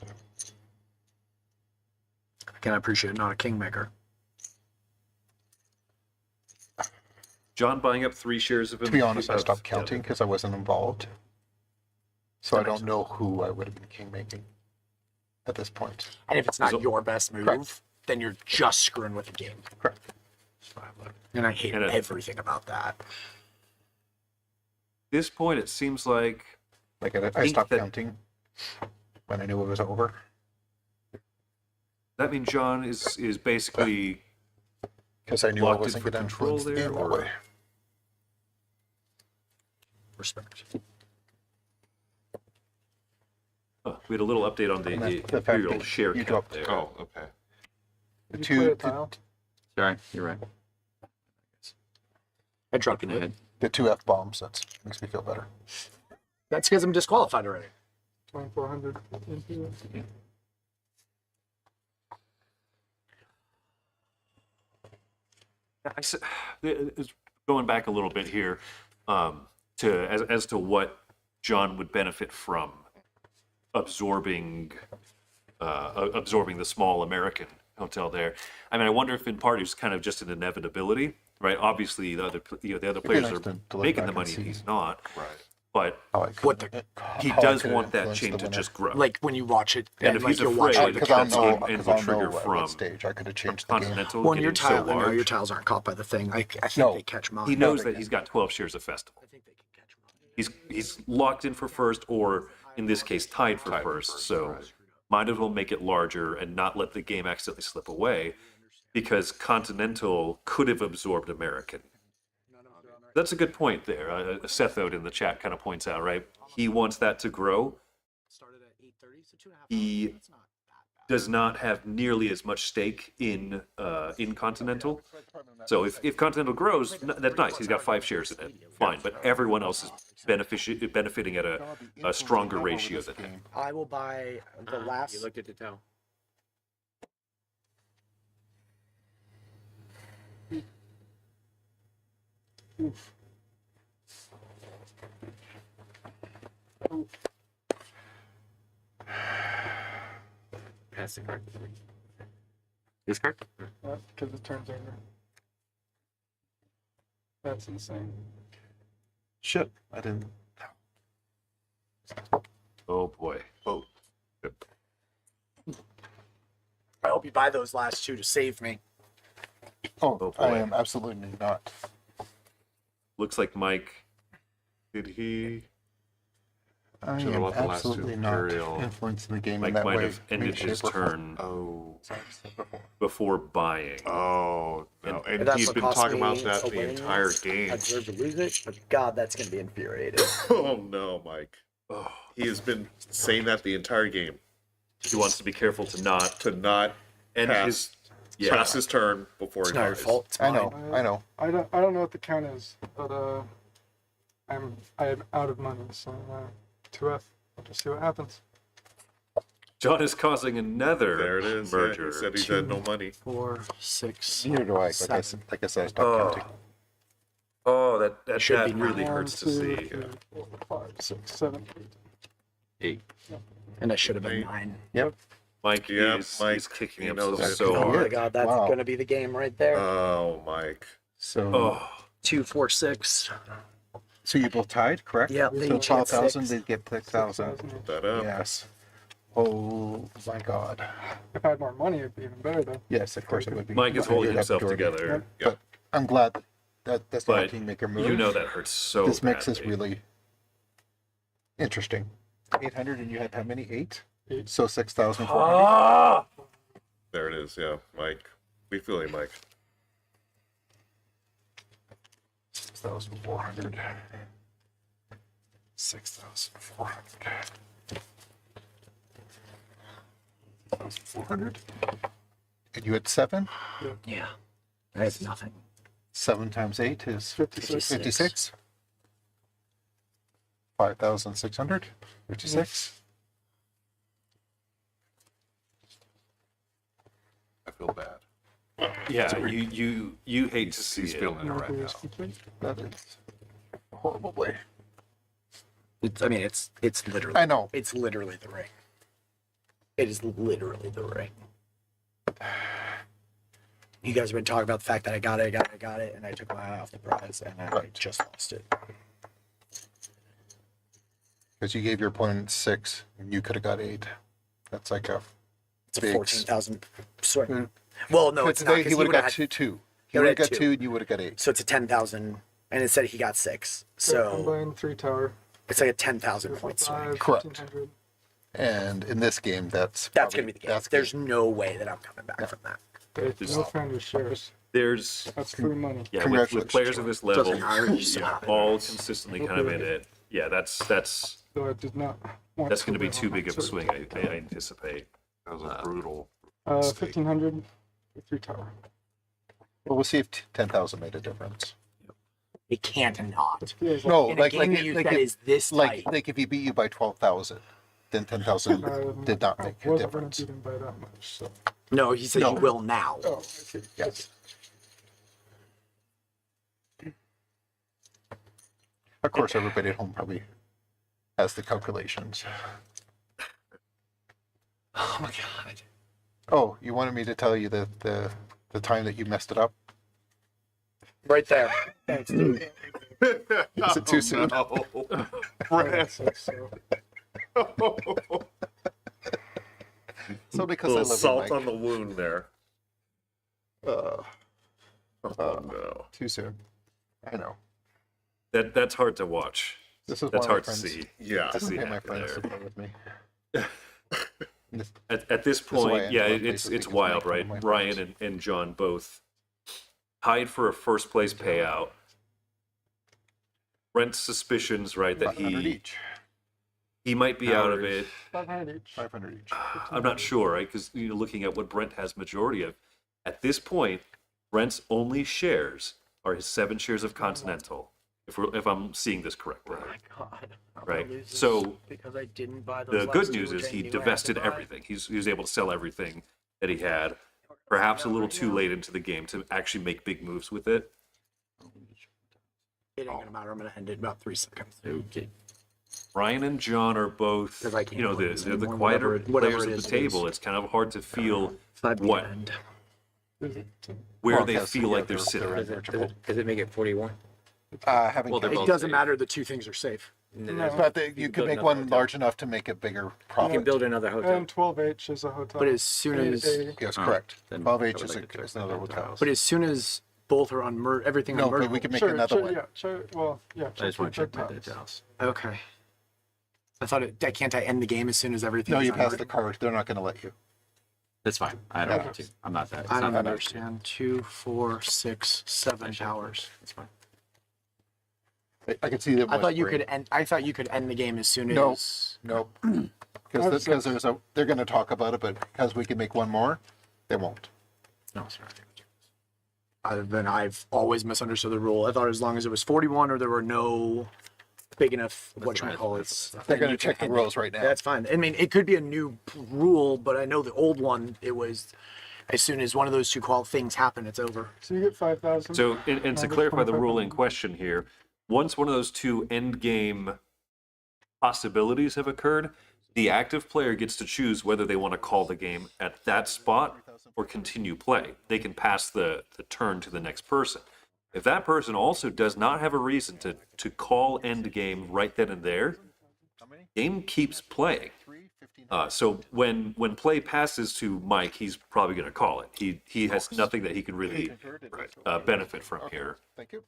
Speaker 1: Again, I appreciate not a kingmaker.
Speaker 2: John buying up 3 shares of him.
Speaker 8: To be honest, I
Speaker 2: of-
Speaker 8: stopped counting because I wasn't involved. So
Speaker 1: That
Speaker 8: I
Speaker 1: makes
Speaker 8: don't know who I would have been king making at this point.
Speaker 1: And if it's not
Speaker 2: So-
Speaker 1: your best move,
Speaker 8: Correct.
Speaker 1: then you're just screwing with the game.
Speaker 8: Correct.
Speaker 1: And I hate
Speaker 2: And
Speaker 1: everything about that.
Speaker 2: At this point, it seems like
Speaker 8: Like I
Speaker 2: think
Speaker 8: stopped
Speaker 2: that-
Speaker 8: counting when I knew it was over.
Speaker 2: that means John is basically
Speaker 8: Because I knew I
Speaker 2: locked in
Speaker 8: wasn't
Speaker 2: for
Speaker 8: going to
Speaker 2: control
Speaker 8: influence the
Speaker 2: there,
Speaker 8: game that
Speaker 2: or
Speaker 8: way.
Speaker 1: Respect.
Speaker 2: we had a little update on the
Speaker 8: And the fact
Speaker 2: Imperial
Speaker 8: that
Speaker 2: share
Speaker 8: you
Speaker 2: count
Speaker 8: dropped-
Speaker 2: there.
Speaker 3: Oh, okay.
Speaker 8: The
Speaker 6: Did you play
Speaker 8: two,
Speaker 6: a tile?
Speaker 5: Sorry, you're right.
Speaker 1: I dropped
Speaker 5: Looking
Speaker 1: it.
Speaker 5: ahead.
Speaker 8: the two F bombs, that makes me feel better.
Speaker 1: That's because I'm disqualified already.
Speaker 6: 2400 into it.
Speaker 2: Going back a little bit here, as to what John would benefit from absorbing the small American hotel there. I mean, I wonder if in part it's kind of just an inevitability, right? Obviously, the other the other
Speaker 8: be
Speaker 2: players
Speaker 8: nice
Speaker 2: are
Speaker 8: to look
Speaker 2: making
Speaker 8: back
Speaker 2: the
Speaker 8: and
Speaker 2: money,
Speaker 8: see.
Speaker 2: and he's not.
Speaker 3: Right.
Speaker 2: But
Speaker 8: How I
Speaker 1: What
Speaker 8: could,
Speaker 2: he
Speaker 8: how I
Speaker 2: does
Speaker 8: could
Speaker 2: want that
Speaker 8: influence
Speaker 2: chain
Speaker 8: the
Speaker 2: to
Speaker 8: winner.
Speaker 2: just grow.
Speaker 1: Like when you watch it,
Speaker 2: And if
Speaker 1: like
Speaker 2: he's
Speaker 1: you'll watch
Speaker 2: afraid
Speaker 1: it.
Speaker 8: Because
Speaker 2: that
Speaker 8: I'll
Speaker 2: this
Speaker 8: know,
Speaker 2: game ends
Speaker 8: because
Speaker 2: will
Speaker 8: I'll know
Speaker 2: trigger
Speaker 8: at
Speaker 2: from
Speaker 8: what stage I could have changed the game.
Speaker 2: Continental
Speaker 1: Well, and your
Speaker 2: getting so
Speaker 1: tile, I know your
Speaker 2: large.
Speaker 1: tiles aren't caught by the thing. I think
Speaker 8: No.
Speaker 1: they catch mine.
Speaker 2: He knows that he's got 12 shares of Festival.
Speaker 1: I think they can catch mine.
Speaker 2: He's locked in for first, or in this case, tied for first. So might as well make it larger and not let the game accidentally slip away, because Continental could have absorbed American. That's a good point there. Seth out in the chat kind of points out, right? He wants that to grow.
Speaker 1: Started at 8:30, so 2.5 hours.
Speaker 2: He
Speaker 1: That's not that bad.
Speaker 2: does not have nearly as much stake in Continental. So if Continental grows, that's nice. He's got 5 shares in it, fine. But everyone else is benefiting at a stronger ratio than him.
Speaker 1: I will buy the last.
Speaker 7: You looked at the towel. Pass the card. This card?
Speaker 6: Because it turns over. That's insane.
Speaker 8: Shit, I didn't.
Speaker 2: Oh boy.
Speaker 3: Oh,
Speaker 1: I hope you buy those last two to save me.
Speaker 8: Oh,
Speaker 2: Oh,
Speaker 8: I
Speaker 2: boy.
Speaker 8: am absolutely not.
Speaker 2: Looks like Mike.
Speaker 3: did he?
Speaker 8: I
Speaker 3: Should've
Speaker 8: am
Speaker 3: bought the last two
Speaker 8: absolutely not
Speaker 3: Imperial.
Speaker 8: influencing the game in
Speaker 2: Mike
Speaker 8: that
Speaker 2: might
Speaker 8: way.
Speaker 2: have ended
Speaker 8: shape,
Speaker 2: his
Speaker 8: or form.
Speaker 2: turn
Speaker 3: Oh,
Speaker 2: before buying.
Speaker 3: oh no! And
Speaker 1: That's
Speaker 3: he's
Speaker 1: what
Speaker 3: been
Speaker 1: cost
Speaker 3: talking about
Speaker 1: me
Speaker 3: that
Speaker 1: a
Speaker 3: the
Speaker 1: win.
Speaker 3: entire game.
Speaker 1: I deserve to lose it, but God, that's going to be infuriating.
Speaker 3: Oh no, Mike!
Speaker 2: Oh,
Speaker 3: He has been saying that the entire game
Speaker 2: he wants to be careful to not
Speaker 3: to not
Speaker 2: end
Speaker 3: pass,
Speaker 2: his. Yeah.
Speaker 3: pass his turn before
Speaker 1: It's
Speaker 3: he
Speaker 1: not your
Speaker 3: dies.
Speaker 1: fault. It's
Speaker 8: I
Speaker 1: mine.
Speaker 8: know, I know.
Speaker 6: I don't know what the count is, but I'm out of money, so 2F. I'll just see what happens.
Speaker 2: John is causing another
Speaker 3: There it is. Yeah,
Speaker 2: merger.
Speaker 3: he said he's had no money.
Speaker 1: 4, 6.
Speaker 8: Neither do I.
Speaker 1: Seven.
Speaker 8: Like I said, I stopped counting.
Speaker 2: Oh, that
Speaker 1: Should be
Speaker 2: really
Speaker 6: One,
Speaker 2: hurts to
Speaker 6: 2,
Speaker 2: see.
Speaker 6: 3, 4, 5, 6, 7, 8.
Speaker 1: And I should have been 9.
Speaker 2: Mike,
Speaker 3: Yeah,
Speaker 2: he's
Speaker 3: Mike,
Speaker 2: kicking
Speaker 3: he
Speaker 2: him
Speaker 3: knows
Speaker 2: so,
Speaker 3: that.
Speaker 2: so
Speaker 1: Oh my
Speaker 2: hard.
Speaker 1: God, that's
Speaker 8: Wow.
Speaker 1: going to be the game right there.
Speaker 3: Oh, Mike.
Speaker 8: So,
Speaker 2: Oh,
Speaker 1: 2, 4, 6.
Speaker 8: so you both tied, correct?
Speaker 1: Yeah, they
Speaker 8: So
Speaker 1: each get
Speaker 8: 12,000,
Speaker 1: 6.
Speaker 8: they get 6,000.
Speaker 3: Put that up.
Speaker 8: Yes. Oh my God.
Speaker 6: If I had more money, it'd be even better, though.
Speaker 8: Yes, of course it would be.
Speaker 2: Mike is
Speaker 8: You'd
Speaker 2: holding
Speaker 8: have
Speaker 2: himself
Speaker 8: Jordan.
Speaker 2: together.
Speaker 8: But I'm glad that's not a
Speaker 2: But
Speaker 8: kingmaker move.
Speaker 2: you know that hurts so
Speaker 8: This mix is
Speaker 2: badly.
Speaker 8: really interesting. 800 and you had how many? 8?
Speaker 6: Eight.
Speaker 8: So 6,400.
Speaker 2: Ah!
Speaker 3: There it is. Yeah, Mike. We feel you, Mike.
Speaker 8: 6,400. 6,400. 6,400. And you had 7?
Speaker 1: Yeah. I have nothing.
Speaker 8: 7 times 8 is
Speaker 6: 56.
Speaker 8: 56. 5,600. 56.
Speaker 3: I feel bad.
Speaker 2: Yeah, you hate to see
Speaker 3: He's
Speaker 2: it.
Speaker 3: feeling it right
Speaker 6: Mercury
Speaker 3: now.
Speaker 6: is complete.
Speaker 8: That is horribly.
Speaker 1: I mean, it's literally.
Speaker 8: I know.
Speaker 1: It's literally the ring. It is literally the ring. You guys have been talking about the fact that I got it, and I took my eye off the prize, and I
Speaker 8: Right.
Speaker 1: just lost it.
Speaker 8: Because you gave your opponent 6 and you could have got 8. That's like a.
Speaker 1: It's a
Speaker 8: Big
Speaker 1: 14,000 swing. Well, no,
Speaker 8: But
Speaker 1: it's not.
Speaker 8: today
Speaker 1: 'Cause
Speaker 8: he would
Speaker 1: would've
Speaker 8: have got
Speaker 1: had-
Speaker 8: 2.
Speaker 1: he
Speaker 8: He would have
Speaker 1: would've
Speaker 8: got
Speaker 1: had
Speaker 8: 2 and you would have got 8.
Speaker 1: So it's a 10,000, and it said he got 6. So
Speaker 6: Combined 3 tower.
Speaker 1: it's like a 10,000 point swing.
Speaker 6: 5,
Speaker 8: Correct.
Speaker 6: 1,500.
Speaker 8: And in this game, that's
Speaker 1: That's
Speaker 8: probably-
Speaker 1: gonna be the case.
Speaker 8: that's
Speaker 1: There's no way that I'm coming back from that.
Speaker 6: Hey,
Speaker 2: There's-
Speaker 6: no founders shares.
Speaker 2: There's
Speaker 6: That's free money.
Speaker 2: yeah, with
Speaker 8: Congratulations,
Speaker 2: players of this level,
Speaker 1: Doesn't hurt.
Speaker 2: yeah, all consistently kind of in it. Yeah, that's
Speaker 6: Though I did not want
Speaker 2: going to be
Speaker 6: win
Speaker 2: too
Speaker 6: on
Speaker 2: big
Speaker 6: that
Speaker 2: of a
Speaker 6: sword.
Speaker 2: swing. I anticipate.
Speaker 3: That was a brutal.
Speaker 6: 1,500 with 3 tower.
Speaker 8: Well, we'll see if 10,000 made a difference.
Speaker 1: It can't not.
Speaker 6: It feels
Speaker 8: No,
Speaker 1: In a
Speaker 8: like
Speaker 1: game that you said is this tight.
Speaker 8: like if he beat you by 12,000, then 10,000 did not make
Speaker 6: I
Speaker 8: a
Speaker 6: wasn't going
Speaker 8: difference.
Speaker 6: to beat him by that much, so.
Speaker 1: No, he said
Speaker 8: No.
Speaker 1: you will now.
Speaker 6: Oh, I see.
Speaker 8: Yes. Of course, everybody at home probably has the calculations.
Speaker 1: Oh my God.
Speaker 8: Oh, you wanted me to tell you the time that you messed it up?
Speaker 1: Right there.
Speaker 6: Thanks, dude.
Speaker 8: Is it too soon?
Speaker 3: No.
Speaker 8: So because I
Speaker 3: little
Speaker 8: love
Speaker 3: salt
Speaker 8: you,
Speaker 3: on
Speaker 8: Mike.
Speaker 3: the wound there. Oh no.
Speaker 8: Too soon. I know.
Speaker 2: That's hard to watch.
Speaker 8: This is
Speaker 2: That's
Speaker 8: why my
Speaker 2: hard to
Speaker 8: friends-
Speaker 2: see.
Speaker 3: Yeah.
Speaker 8: This is
Speaker 2: see
Speaker 8: why my
Speaker 2: happen
Speaker 8: friends
Speaker 2: there.
Speaker 8: to play with me.
Speaker 2: At this
Speaker 8: is why I
Speaker 2: point, yeah,
Speaker 8: enjoy
Speaker 2: it's
Speaker 8: places because
Speaker 2: wild,
Speaker 8: Mike, one
Speaker 2: right?
Speaker 8: of my
Speaker 2: Ryan
Speaker 8: friends.
Speaker 2: and John both tied for a first place payout. Brent's suspicions, right, that
Speaker 8: 500 each.
Speaker 2: he might be out of it.
Speaker 6: 500 each.
Speaker 8: 500 each.
Speaker 2: I'm not sure, right? Because looking at what Brent has majority of, at this point, Brent's only shares are his 7 shares of Continental. If I'm seeing this correctly,
Speaker 1: Oh my god. I'm
Speaker 2: Right.
Speaker 1: gonna lose this
Speaker 2: So,
Speaker 1: because I didn't buy those
Speaker 2: the
Speaker 1: last
Speaker 2: good
Speaker 1: two,
Speaker 2: news
Speaker 1: which
Speaker 2: is
Speaker 1: I
Speaker 2: he
Speaker 1: knew I had to
Speaker 2: divested
Speaker 1: buy.
Speaker 2: everything. He was able to sell everything that he had. Perhaps a little too late into the game to actually make big moves with it.
Speaker 1: It ain't gonna matter. I'm gonna end it in about 3 seconds.
Speaker 5: Okay.
Speaker 2: Ryan and John are both,
Speaker 1: 'Cause I can't
Speaker 2: you know,
Speaker 1: play this
Speaker 2: they're the
Speaker 1: anymore,
Speaker 2: quieter
Speaker 1: whatever
Speaker 2: players
Speaker 1: it
Speaker 2: at
Speaker 1: is,
Speaker 2: the
Speaker 1: it
Speaker 2: table.
Speaker 1: is.
Speaker 2: It's kind of hard to feel
Speaker 1: Five
Speaker 2: what
Speaker 1: end.
Speaker 2: where
Speaker 8: Well,
Speaker 2: they
Speaker 8: yes,
Speaker 2: feel
Speaker 8: yeah,
Speaker 2: like they're
Speaker 8: they're
Speaker 2: sitting.
Speaker 7: Does it make it 41?
Speaker 8: Having
Speaker 5: Well, they're
Speaker 8: cake.
Speaker 1: It
Speaker 5: both
Speaker 1: doesn't
Speaker 5: safe.
Speaker 1: matter. The two things are safe.
Speaker 6: No.
Speaker 8: But you
Speaker 7: can
Speaker 8: could
Speaker 7: build
Speaker 8: make
Speaker 7: another
Speaker 8: one
Speaker 7: hotel.
Speaker 8: large enough to make a bigger
Speaker 7: You
Speaker 8: profit.
Speaker 7: can build another hotel.
Speaker 6: And 12H is a hotel.
Speaker 1: But as soon as
Speaker 8: Yes,
Speaker 5: Oh,
Speaker 8: correct.
Speaker 5: then
Speaker 8: 12H
Speaker 5: I
Speaker 8: is,
Speaker 5: would like to
Speaker 8: is another hotel.
Speaker 1: but as soon as both are unmerged, everything
Speaker 8: No,
Speaker 1: unmerged.
Speaker 8: but we can make
Speaker 6: Sure,
Speaker 8: another
Speaker 6: sure,
Speaker 8: one.
Speaker 6: Yeah, sure. Well, yeah.
Speaker 5: I just want to check my
Speaker 6: tiles.
Speaker 5: details.
Speaker 1: Okay. I thought it. Can't I end the game as soon as everything?
Speaker 8: No,
Speaker 1: is
Speaker 8: you passed the
Speaker 1: unmerged?
Speaker 8: card. They're not going to let you.
Speaker 5: That's fine. I don't
Speaker 6: Yeah.
Speaker 5: want to. I'm not that. It's
Speaker 1: I
Speaker 5: not
Speaker 1: don't
Speaker 5: that
Speaker 1: understand. 2, 4, 6, 7 towers.
Speaker 5: That's fine.
Speaker 8: I could see that.
Speaker 1: I thought you could end. I thought you could end the game as soon
Speaker 8: No.
Speaker 1: as.
Speaker 8: Nope. Because there's a. They're going to talk about it, but because we can make one more, they won't.
Speaker 5: No, sorry.
Speaker 1: Then I've always misunderstood the rule. I thought as long as it was 41 or there were no big enough, what you call it.
Speaker 8: They're
Speaker 1: then
Speaker 8: going to
Speaker 1: you can
Speaker 8: check the
Speaker 1: end
Speaker 8: rules
Speaker 1: it.
Speaker 8: right now.
Speaker 1: That's fine. I mean, it could be a new rule, but I know the old one, it was as soon as one of those two things happen, it's over.
Speaker 6: So you get 5,000.
Speaker 2: So, and to
Speaker 6: Number
Speaker 2: clarify the
Speaker 6: 25.
Speaker 2: rule in question here, once one of those two end game possibilities have occurred, the active player gets to choose whether they want to call the game at that spot or continue play. They can pass the turn to the next person. If that person also does not have a reason to call end game right then and there, game keeps playing. So when play passes to Mike, he's probably going to call it. He has nothing that he can really benefit from here.
Speaker 8: Thank you.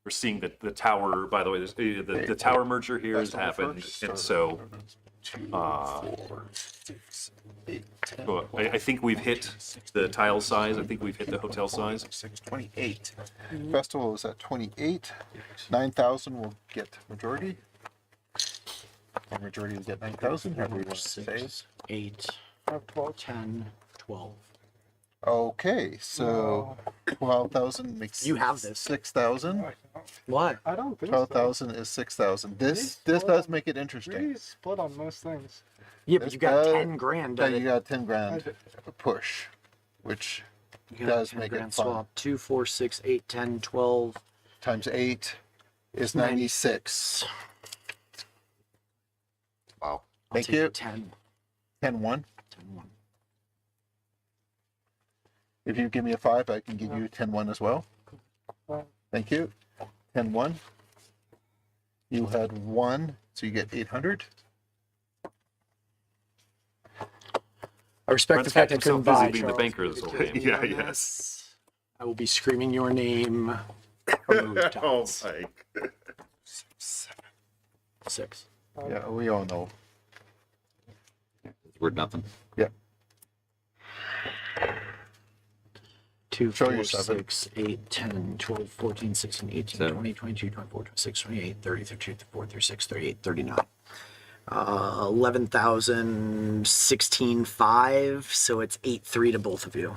Speaker 2: We're seeing that the tower, by the way, the tower merger here has happened, and so I think we've hit the tile size. I think we've hit the hotel size.
Speaker 8: 28. Festival is at 28. 9,000 will get majority. And majority will get 9,000. However we want to say.
Speaker 1: 6, 8,
Speaker 6: I have 12.
Speaker 1: 10, 12.
Speaker 8: Okay, so 12,000 makes
Speaker 1: You have this.
Speaker 8: 6,000.
Speaker 1: What?
Speaker 6: I don't think so.
Speaker 8: 12,000 is 6,000. This
Speaker 6: These
Speaker 8: does make it interesting.
Speaker 6: We split on most things.
Speaker 1: Yeah, but
Speaker 8: This
Speaker 1: you got
Speaker 8: does-
Speaker 1: 10 grand.
Speaker 8: Yeah,
Speaker 1: of
Speaker 8: you
Speaker 1: it.
Speaker 8: got 10 grand push, which
Speaker 1: You got
Speaker 8: does
Speaker 1: 10
Speaker 8: make
Speaker 1: grand
Speaker 8: it fun.
Speaker 1: swap. 2, 4, 6, 8, 10, 12.
Speaker 8: times 8 is 96. Wow.
Speaker 1: I'll
Speaker 8: Thank
Speaker 1: take
Speaker 8: you.
Speaker 1: 10.
Speaker 8: 10-1.
Speaker 1: 10-1.
Speaker 8: If you give me a 5, I can give you 10-1 as well.
Speaker 6: Well,
Speaker 8: Thank you. 10-1. You had 1, so you get 800.
Speaker 1: I respect
Speaker 2: Brent's
Speaker 1: the fact
Speaker 2: got
Speaker 1: I couldn't
Speaker 2: himself busy
Speaker 1: buy
Speaker 2: being the
Speaker 1: Charles.
Speaker 2: banker this whole game.
Speaker 3: Yeah, yes.
Speaker 1: I will be screaming your name from the
Speaker 3: Oh,
Speaker 1: rooftops.
Speaker 3: Mike.
Speaker 1: 6.
Speaker 8: Yeah, we all know.
Speaker 5: It's worth nothing.
Speaker 8: Yeah.
Speaker 1: 2,
Speaker 8: Show
Speaker 1: 4,
Speaker 8: your 7.
Speaker 1: 6, 8, 10, 12, 14, 16, 18,
Speaker 5: 7.
Speaker 1: 20, 22, 24, 26, 28, 30, 32, 34, 36, 38, 39. 11,000, 16,500, so it's 8,300 to both of you.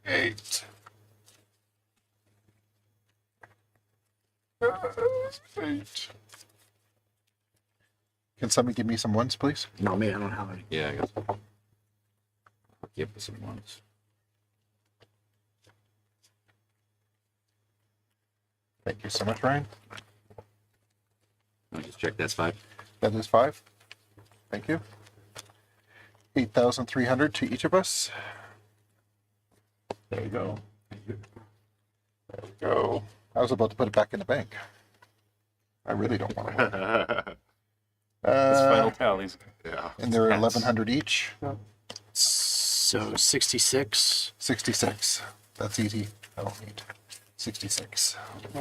Speaker 8: 8. 8. Can somebody give me some ones, please?
Speaker 1: No, me, I don't have any.
Speaker 5: Yeah, I guess. Give us some ones.
Speaker 8: Thank you so much, Ryan.
Speaker 5: Let me just check. That's 5.
Speaker 8: That is 5. Thank you. 8,300 to each of us.
Speaker 4: There you go. There we go. I was about to put it back in the bank. I really don't want to.
Speaker 2: It's final tallies.
Speaker 3: Yeah.
Speaker 4: And they're 1,100 each.
Speaker 1: So 66.
Speaker 4: 66. That's easy. I don't need 66.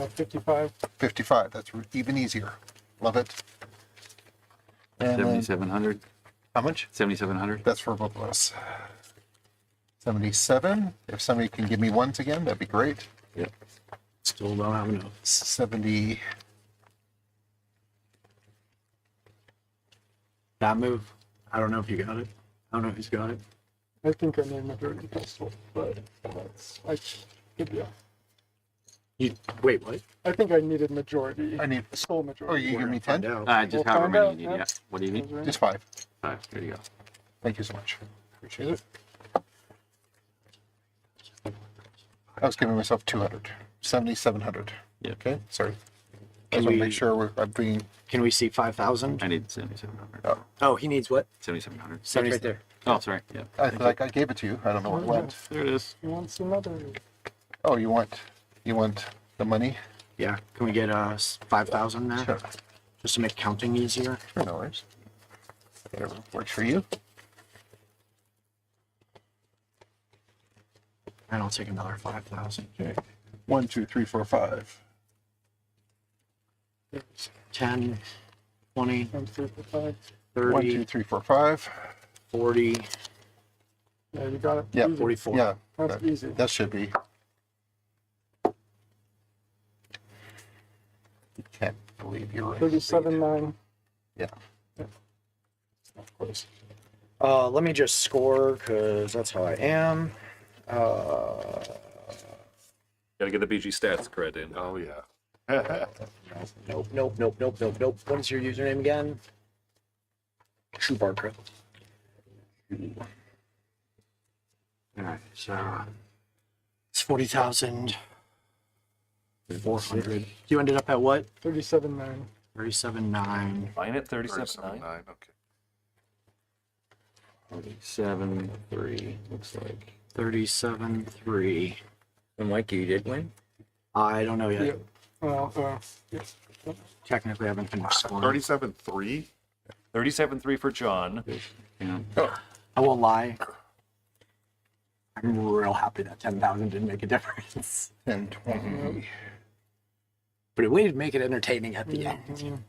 Speaker 6: 55.
Speaker 4: 55. That's even easier. Love it. And then,
Speaker 5: 7,700.
Speaker 4: how much?
Speaker 5: 7,700.
Speaker 4: That's for both of us. 77. If somebody can give me ones again, that'd be great.
Speaker 5: Yep.
Speaker 1: Still don't have enough.
Speaker 4: 70.
Speaker 1: That move. I don't know if you got it. I don't know who's got it.
Speaker 6: I think I need majority pistol, but I could be off.
Speaker 1: You wait. What?
Speaker 6: I think I needed majority.
Speaker 4: I need.
Speaker 6: Full
Speaker 4: Oh,
Speaker 6: majority.
Speaker 4: you give me 10?
Speaker 5: Just
Speaker 6: We'll
Speaker 5: however
Speaker 6: find
Speaker 5: many
Speaker 6: out,
Speaker 5: you need.
Speaker 6: yeah.
Speaker 5: Yeah. What do you need?
Speaker 4: Just 5.
Speaker 5: 5. There you go.
Speaker 4: Thank you so much. Appreciate it. I was giving myself 200. 7,700.
Speaker 5: Yeah.
Speaker 4: Okay, sorry. I
Speaker 1: Can
Speaker 4: just want to
Speaker 1: we-
Speaker 4: make sure I'm being.
Speaker 1: Can we see 5,000?
Speaker 5: I need 7,700.
Speaker 1: Oh, he needs what?
Speaker 5: 7,700.
Speaker 1: 70
Speaker 7: right there.
Speaker 5: Oh, sorry. Yeah.
Speaker 4: I feel like I gave it to you. I don't know where it went.
Speaker 5: There it is.
Speaker 6: He wants another.
Speaker 4: Oh, you want the money?
Speaker 1: Yeah. Can we get 5,000 there?
Speaker 4: Sure.
Speaker 1: Just to make counting easier.
Speaker 4: Sure, no worries. Whatever works for you.
Speaker 1: And I'll take another 5,000.
Speaker 4: Okay. 1, 2, 3, 4, 5.
Speaker 1: 10, 20,
Speaker 6: 1, 3, 4, 5.
Speaker 1: 30,
Speaker 4: 1, 2, 3, 4, 5.
Speaker 1: 40.
Speaker 6: Yeah, you got it.
Speaker 4: Yeah,
Speaker 6: Easy.
Speaker 1: 44.
Speaker 4: Yeah,
Speaker 6: That's easy.
Speaker 4: that should be. Can't believe you're right.
Speaker 6: 37.9.
Speaker 4: Yeah.
Speaker 6: Of course.
Speaker 1: Let me just score because that's how I am.
Speaker 2: Gotta get the BG stats credit in.
Speaker 3: Oh yeah.
Speaker 1: Nope. What is your username again? Chewbarker. Alright, so it's 40,400. You ended up at what?
Speaker 6: 37.9.
Speaker 1: 37.9.
Speaker 2: Mine at 37.9.
Speaker 3: 9. Okay.
Speaker 5: 47.3 looks like.
Speaker 1: 37.3.
Speaker 7: And Mikey, you did win?
Speaker 1: I don't know yet.
Speaker 6: Yeah. Well, yeah.
Speaker 1: Technically, I haven't finished scoring.
Speaker 3: 37.3.
Speaker 2: 37.3 for John.
Speaker 5: Yeah.
Speaker 1: I won't lie. I'm real happy that 10,000 didn't make a difference.
Speaker 4: 10, 20.
Speaker 1: But it would make it entertaining at the end.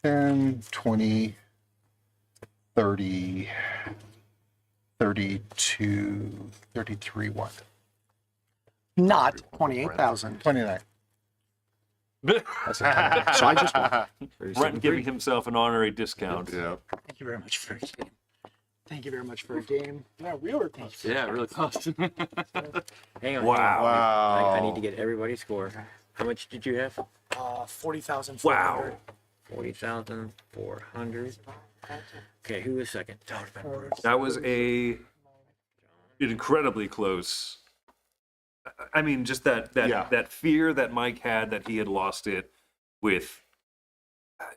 Speaker 4: 10, 20, 30, 32, 33, what?
Speaker 1: Not 28,000.
Speaker 4: 29.
Speaker 1: So I just won.
Speaker 2: Brent giving himself an honorary discount.
Speaker 3: Yeah.
Speaker 1: Thank you very much for a game. Thank you very much for a game.
Speaker 6: Yeah, we were close.
Speaker 5: Yeah, really close.
Speaker 7: Hang on.
Speaker 2: Wow.
Speaker 7: I need to get everybody's score. How much did you have?
Speaker 1: 40,000.
Speaker 2: Wow.
Speaker 7: 40,400. Okay, who was second?
Speaker 2: That was an incredibly close. I mean, just that
Speaker 3: Yeah.
Speaker 2: that fear that Mike had that he had lost it with.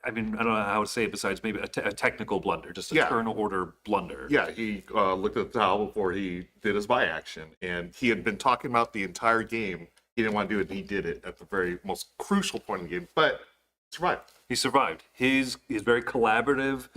Speaker 2: I mean, I don't know how to say it besides maybe a technical blunder, just a
Speaker 3: Yeah.
Speaker 2: turn order blunder.
Speaker 3: Yeah, he looked at the towel before he did his buy action, and he had been talking about the entire game. He didn't want to do it, and he did it at the very most crucial point in the game, but survived.
Speaker 2: He survived. His very collaborative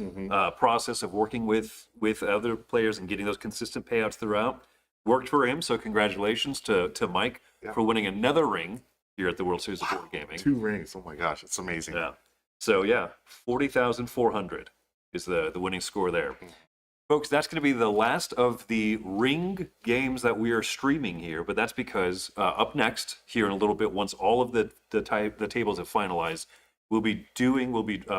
Speaker 2: process of working with other players and getting those consistent payouts throughout worked for him. So congratulations to Mike for winning another ring here at the World Series of Board Gaming.
Speaker 3: 2 rings. Oh my gosh, it's amazing.
Speaker 2: Yeah. So yeah, 40,400 is the winning score there. Folks, that's going to be the last of the ring games that we are streaming here, but that's because up next here in a little bit, once all of the tables have finalized, we'll be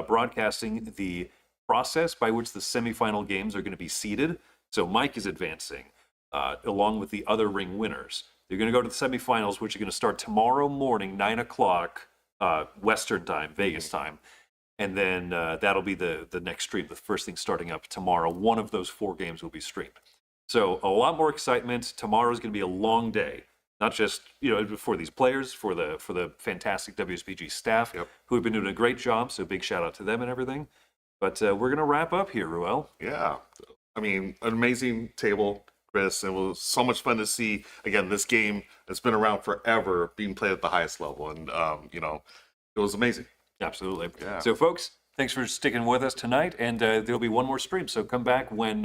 Speaker 2: broadcasting the process by which the semifinal games are going to be seeded. So Mike is advancing along with the other ring winners. They're going to go to the semifinals, which are going to start tomorrow morning, 9 o'clock Western time, Vegas time. And then that'll be the next stream, the first thing starting up tomorrow. One of those 4 games will be streamed. So a lot more excitement. Tomorrow's going to be a long day, not just for these players, for the fantastic WSBG staff who have been doing a great job. So big shout out to them and everything. But we're going to wrap up here, Ruel.
Speaker 3: Yeah. I mean, an amazing table. Chris. It was so much fun to see, again, this game that's been around forever being played at the highest level. And, you know, it was amazing.
Speaker 2: Absolutely.
Speaker 3: Yeah.
Speaker 2: So, folks, thanks for sticking with us tonight. And there'll be one more stream. So come back when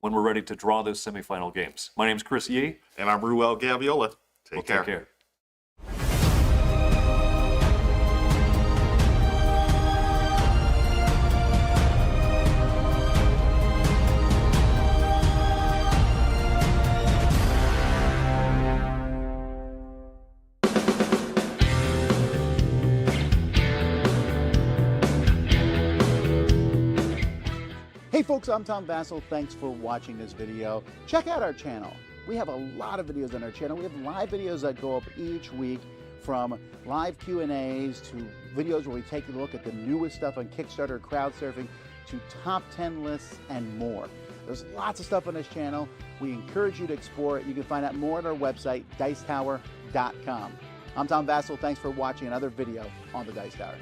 Speaker 2: we're ready to draw those semifinal games. My name's Chris Yee.
Speaker 3: And I'm Ruel Gaviola.
Speaker 2: Take
Speaker 3: care.
Speaker 2: care.
Speaker 9: Hey folks, I'm Tom Vassell. Thanks for watching this video. Check out our channel. We have a lot of videos on our channel. We have live videos that go up each week, from live Q&As to videos where we take a look at the newest stuff on Kickstarter, crowd surfing, to top 10 lists and more. There's lots of stuff on this channel. We encourage you to explore it. You can find out more at our website, dicetower.com. I'm Tom Vassell. Thanks for watching another video on the Dice Tower.